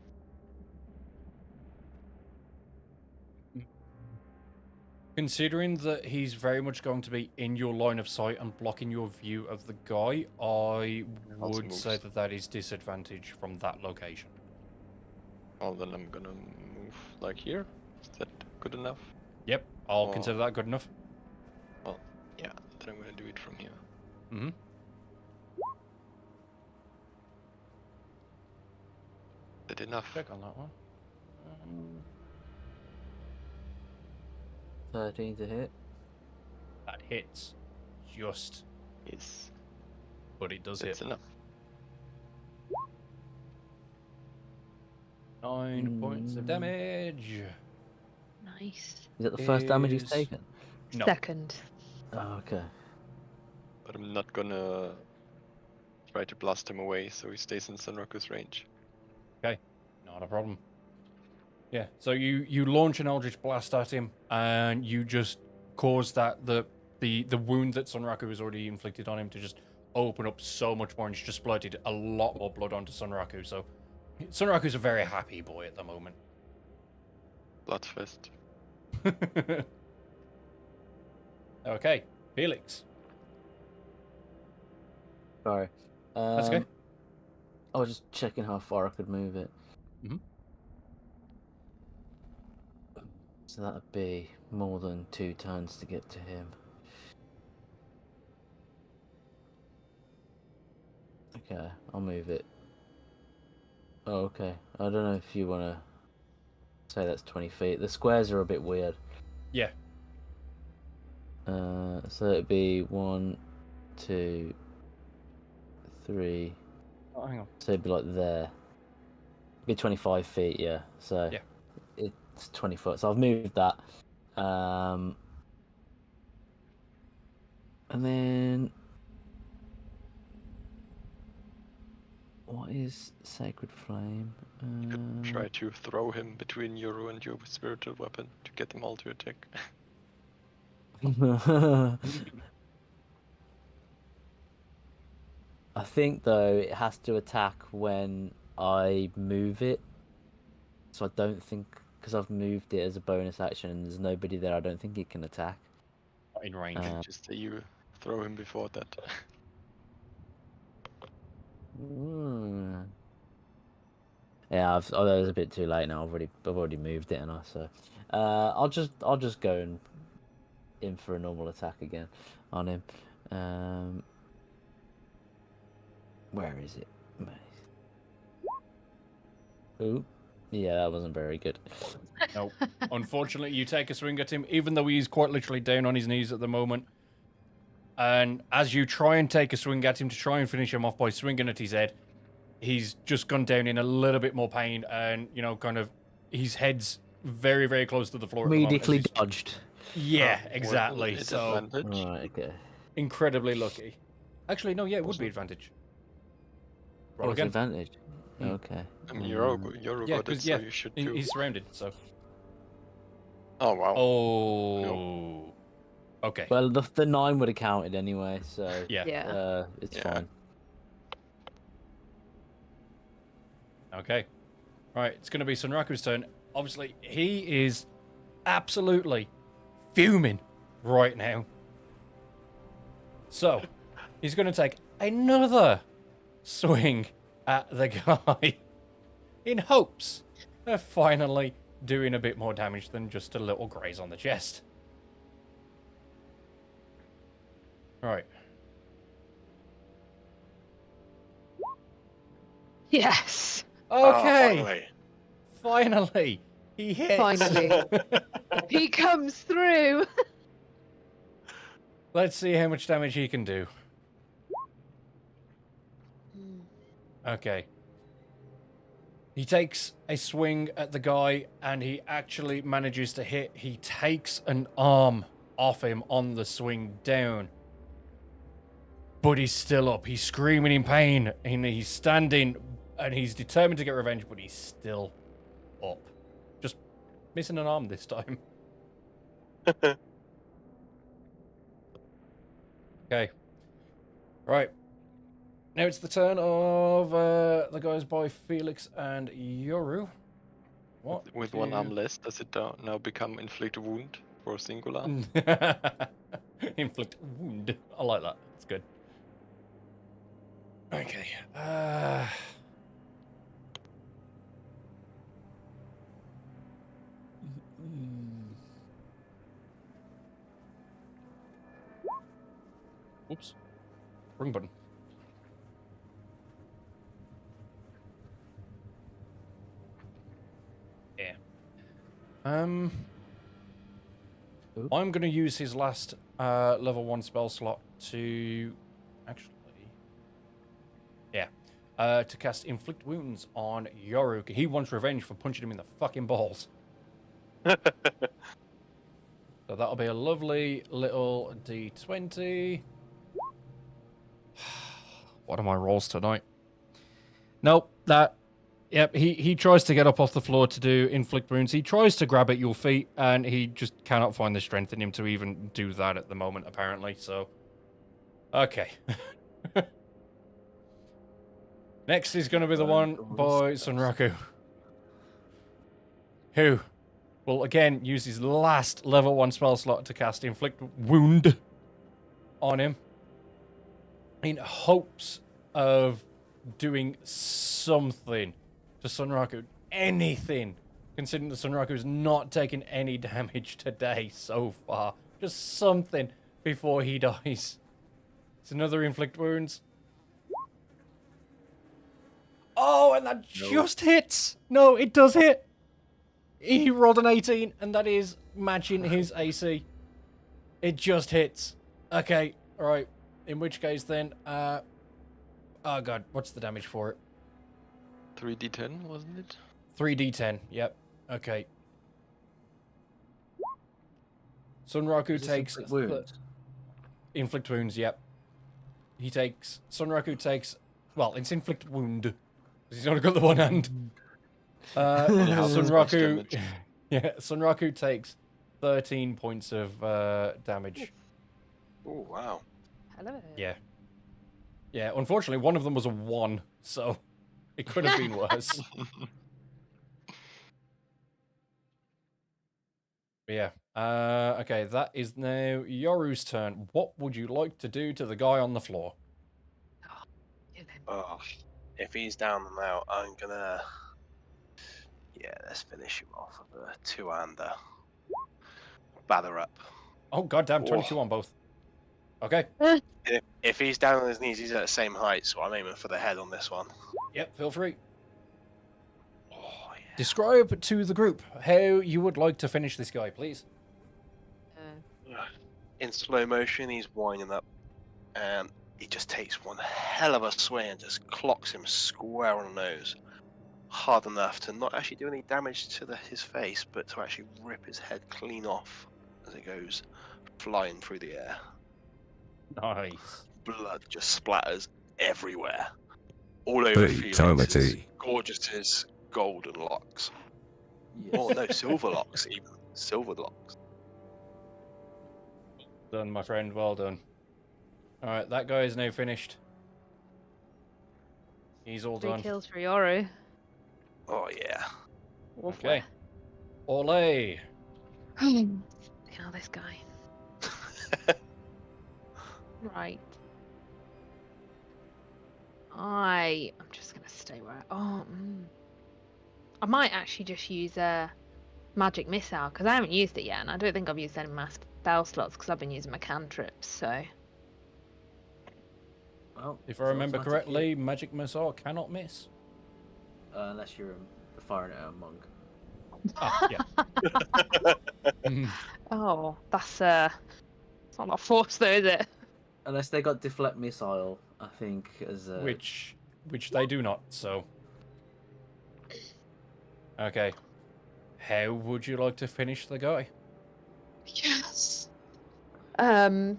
S1: considering that he's very much going to be in your line of sight and blocking your view of the guy, I
S5: Also
S1: would say
S5: moves.
S1: that is disadvantage from that location.
S5: Oh, then I'm gonna move like here. Is that good enough?
S1: Yep, I'll
S5: Oh.
S1: consider that good enough.
S5: Yeah, then I'm gonna do it from here.
S1: Mm-hmm.
S5: Is that enough?
S1: Check on that one.
S4: 13 to hit.
S1: That hits just,
S5: Yes,
S1: but it does
S5: that's
S1: hit.
S5: enough.
S1: 9 points of damage.
S2: Nice.
S4: Is that the first damage he's
S1: Is-
S4: taken?
S1: No.
S2: Second.
S4: Oh, okay.
S5: But I'm not gonna try to blast him away so he stays in Sanraku's range.
S1: Okay, not a problem. Yeah, so you launch an Eldritch Blast at him, and you just cause that the wound that Sunraku has already inflicted on him to just open up so much more, and just splurted a lot more blood onto Sunraku. So Sunraku's a very happy boy at the moment.
S5: Bloodfest.
S1: Okay, Felix.
S4: Sorry.
S1: That's okay.
S4: I was just checking how far I could move it.
S1: Mhm.
S4: So that'd be more than 2 turns to get to him. Okay, I'll move it. Oh, okay. I don't know if you want to say that's 20 feet. The squares are a bit weird.
S1: Yeah.
S4: So it'd be 1, 2, 3.
S1: Oh, hang on.
S4: So it'd be like there. It'd be 25 feet, yeah. So
S1: Yeah.
S4: it's 20 foot. So I've moved that. And then what is Sacred Flame?
S5: You could try to throw him between Yoru and your spiritual weapon to get them all to attack.
S4: I think though it has to attack when I move it. So I don't think, because I've moved it as a bonus action and there's nobody there, I don't think it can attack.
S1: Not in range.
S5: Just say you throw him before that.
S4: Yeah, although it's a bit too late now. I've already moved it, and so I'll just go in for a normal attack again on him. Where is it? Ooh, yeah, that wasn't very good.
S1: No. Unfortunately, you take a swing at him, even though he's quite literally down on his knees at the moment. And as you try and take a swing at him to try and finish him off by swinging at his head, he's just gone down in a little bit more pain, and kind of his head's very, very close to the floor.
S4: Immediately dodged.
S1: Yeah, exactly. So
S5: Advantage.
S4: Right, okay.
S1: incredibly lucky. Actually, no, yeah, it would be advantage. Roll again.
S4: Advantage. Okay.
S5: I mean, Yoru
S1: Yeah,
S5: got it,
S1: because
S5: so you should too.
S1: he's surrounded. So.
S5: Oh wow.
S1: Oh.
S5: No.
S1: Okay.
S4: Well, the 9 would have counted anyway, so
S1: Yeah.
S4: it's
S5: Yeah.
S4: fine.
S1: Okay. Right, it's going to be Sunraku's turn. Obviously, he is absolutely fuming right now. So, he's going to take another swing at the guy in hopes of finally doing a bit more damage than just a little graze on the chest. Right.
S2: Yes.
S1: Okay. Finally. He hits.
S2: Finally. He comes through.
S1: Let's see how much damage he can do. Okay. He takes a swing at the guy, and he actually manages to hit. He takes an arm off him on the swing down. But he's still up. He's screaming in pain, and he's standing, and he's determined to get revenge, but he's still up. Just missing an arm this time. Okay. Right. Now it's the turn of the guys by Felix and Yoru. What?
S5: With one arm less, does it now become inflict wound for singular?
S1: Inflict wound. I like that. It's good. Okay. Oops. Wrong button. Yeah. I'm going to use his last level 1 spell slot to actually to cast Inflict Wounds on Yoru. He wants revenge for punching him in the fucking balls. So that'll be a lovely little D20. What are my rolls tonight? Nope, that Yep, he tries to get up off the floor to do inflict wounds. He tries to grab at your feet, and he just cannot find the strength in him to even do that at the moment, apparently. So, okay. Next is going to be the one by Sunraku, who will again use his last level 1 spell slot to cast inflict wound on him in hopes of doing something to Sunraku. Anything, considering that Sunraku's not taken any damage today so far. Just something before he dies. It's another inflict wounds. Oh, and that just hits. No, it does hit. He rolled an 18, and that is matching his AC. It just hits. Okay, all right. In which case then, oh god, what's the damage for it?
S5: 3d10, wasn't it?
S1: 3d10, yep. Okay. Sunraku takes... inflict wounds, yep. Sunraku takes... Well, it's inflict wound. Because he's only got the one hand. Sunraku... Yeah, Sunraku takes 13 points of damage.
S3: Oh, wow.
S2: Hello.
S1: Yeah. Yeah, unfortunately, one of them was a 1, so it could have been worse. Yeah. Okay, that is now Yoru's turn. What would you like to do to the guy on the floor?
S3: Oh, if he's down and out, I'm gonna... Yeah, let's finish him off with a 2-hander. Bather up.
S1: Oh, goddamn, 22 on both. Okay.
S3: If he's down on his knees, he's at the same height, so I'm aiming for the head on this one.
S1: Yep, feel free.
S3: Oh, yeah.
S1: Describe to the group how you would like to finish this guy, please.
S3: In slow motion, he's winding up, and he just takes one hell of a swing and just clocks him square on the nose. Hard enough to not actually do any damage to his face, but to actually rip his head clean off as it goes flying through the air.
S1: Nice.
S3: Blood just splatters everywhere. All over Felix. Gorgeous his golden locks.
S4: Yes.
S3: Oh no, silver locks even. Silver locks.
S1: Done, my friend. Well done. Alright, that guy is now finished. He's all
S2: 3
S1: done.
S2: kills for Yoru.
S3: Oh yeah.
S1: Okay. Ole.
S2: Kill this guy. Right. I'm just gonna stay where. I might actually just use a magic missile because I haven't used it yet, and I don't think I've used any of my spell slots because I've been using my cantrips. So.
S4: Well,
S1: If I remember correctly, magic missile cannot miss.
S4: Unless you're firing at a monk.
S1: Ah, yeah.
S2: Oh, that's it's not a lot of force though, is it?
S4: Unless they got deflect missile, I think, as a...
S1: Which they do not, so... Okay. How would you like to finish the guy?
S2: Yes. So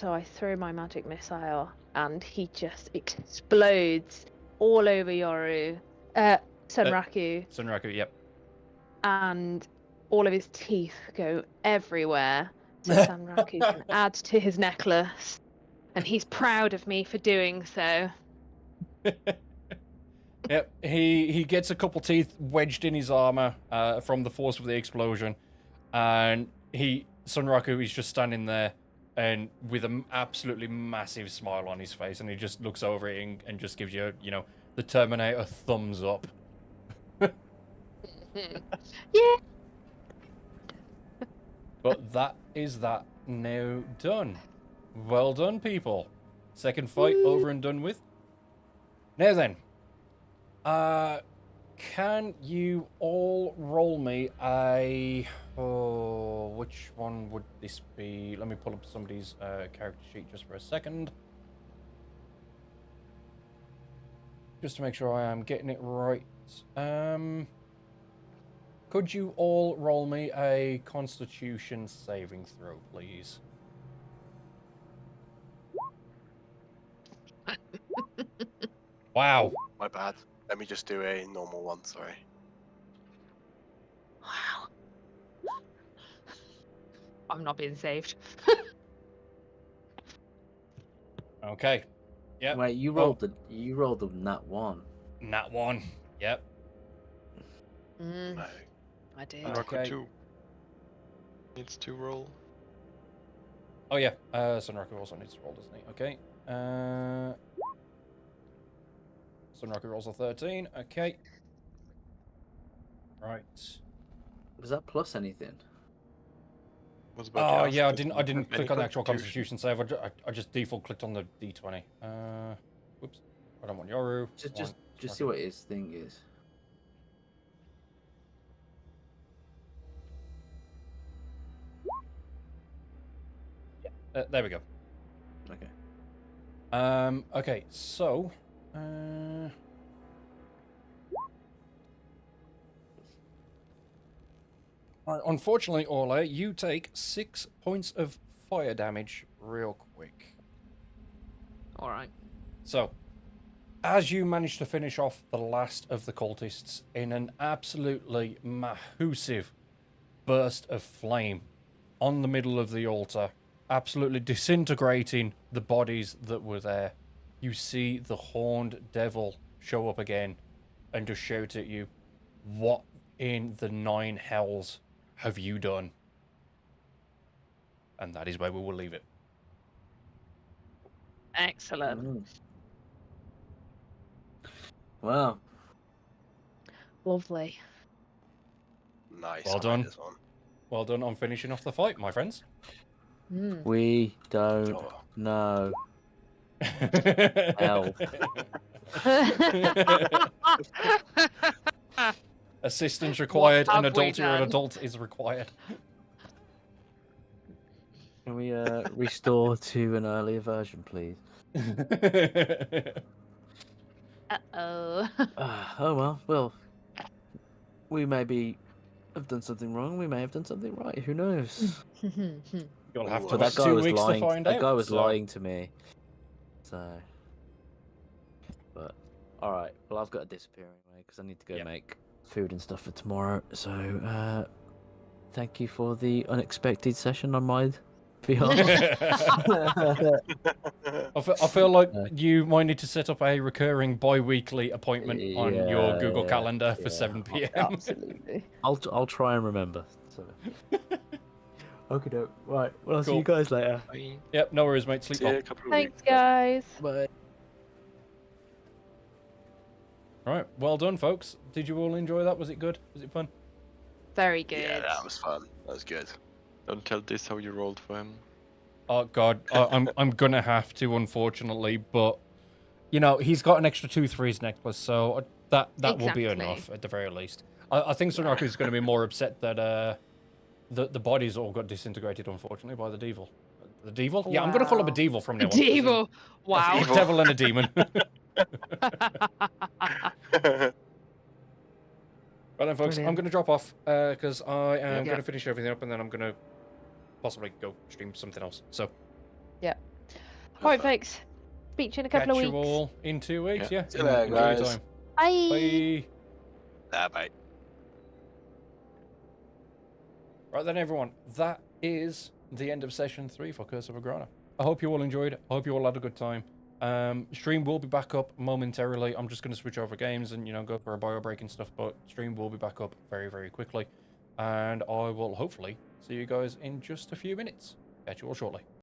S2: I throw my magic missile, and he just explodes all over Yoru, Sunraku,
S1: Sunraku, yep.
S2: and all of his teeth go everywhere. So Sunraku can add to his necklace, and he's proud of me for doing so.
S1: Yep, he gets a couple teeth wedged in his armor from the force of the explosion, and Sunraku is just standing there and with an absolutely massive smile on his face, and he just looks over it and just gives you, the Terminator thumbs up.
S2: Yeah.
S1: But that is that now done. Well done, people. Second fight over and done with. Now then, can you all roll me a... Oh, which one would this be? Let me pull up somebody's character sheet just for a second. Just to make sure I am getting it right. Could you all roll me a Constitution saving throw, please? Wow.
S3: My bad. Let me just do a normal one. Sorry.
S2: Wow. I'm not being saved.
S1: Okay. Yep.
S4: Wait, you rolled the nat 1.
S1: Nat 1. Yep.
S2: Mm,
S3: No.
S2: I did.
S1: Okay.
S5: Sunraku 2 needs to roll.
S1: Oh yeah. Sunraku also needs to roll, doesn't he? Okay. Sunraku rolls a 13. Okay. Right.
S4: Was that plus anything?
S5: Was about to
S1: Oh
S5: ask,
S1: yeah, I
S5: does
S1: didn't.
S5: it
S1: I
S5: have
S1: didn't
S5: any
S1: click on the actual
S5: constitution?
S1: Constitution save. I just default clicked on the D20. Whoops. I don't want Yoru.
S4: Just see what his thing is.
S1: There we go.
S4: Okay.
S1: Okay. So. Unfortunately, Orle, you take 6 points of fire damage real quick.
S2: All right.
S1: So, as you manage to finish off the last of the cultists in an absolutely massive burst of flame on the middle of the altar, absolutely disintegrating the bodies that were there, you see the horned devil show up again and just shout at you, "What in the 9 hells have you done?" And that is where we will leave it.
S2: Excellent.
S4: Wow.
S2: Lovely.
S3: Nice.
S1: Well
S3: I like
S1: done.
S3: this one.
S1: Well done on finishing off the fight, my friends.
S2: Mm.
S4: We don't
S3: Sure.
S4: know. Hell.
S1: Assistance required.
S2: What
S1: An
S2: have we
S1: adult or an
S2: done?
S1: adult is required.
S4: Can we restore to an earlier version, please?
S2: Uh-oh.
S4: Oh well. We maybe have done something wrong. We may have done something right. Who knows?
S1: You'll have to
S3: But
S4: But
S1: wait
S4: that guy
S1: 2
S4: was
S1: weeks
S4: lying.
S1: to find
S4: That
S1: out.
S4: guy was
S1: so-
S4: lying to me. So. But all right. Well, I've got to disappear anyway because I need to go
S1: Yep.
S4: make food and stuff for tomorrow. So, thank you for the unexpected session on my behalf.
S1: I feel like
S4: Uh,
S1: you might need to set up a recurring bi-weekly appointment on your Google
S4: Yeah,
S1: Calendar for
S4: yeah.
S1: 7 p.m.
S2: Absolutely.
S4: I'll try and remember. So. Okay, doke. Right. Well, I'll see you
S1: Cool.
S4: guys later.
S5: Bye.
S1: Yep, no worries, mate. Sleep
S3: See you in
S1: well.
S3: a couple of
S2: Thanks,
S3: weeks.
S2: guys.
S4: Bye.
S1: Right, well done, folks. Did you all enjoy that? Was it good? Was it fun?
S2: Very good.
S3: Yeah, that was fun. That was good.
S5: Don't tell this how you rolled for him.
S1: Oh God, I'm gonna have to, unfortunately, but you know he's got an extra 2 for his necklace, so that will be
S2: Exactly.
S1: enough at the very least. I think Sunraku's going to be more upset that the bodies all got disintegrated, unfortunately, by the devil. The devil? Yeah, I'm going to call him a
S2: Wow.
S1: devil from now on.
S2: Devil.
S1: A
S2: Wow.
S1: devil and a demon. Right then, folks, I'm
S2: Brilliant.
S1: going to drop off because I am
S2: Yeah.
S1: going to finish everything up and then I'm going to possibly go stream something else. So,
S2: All right, folks. Speak to you in a couple
S1: catch
S2: of
S1: you
S2: weeks.
S1: all in 2 weeks. Yeah.
S3: See you later,
S1: Enjoy your
S3: guys.
S1: time.
S2: Bye.
S1: Bye.
S3: Bye.
S1: Right then, everyone, that is the end of session 3 for Curse of Egrana. I hope you all enjoyed it. I hope you all had a good time. Stream will be back up momentarily. I'm just going to switch over games and, go for a bio break and stuff, but stream will be back up very, very quickly. And I will hopefully see you guys in just a few minutes. Catch you all shortly.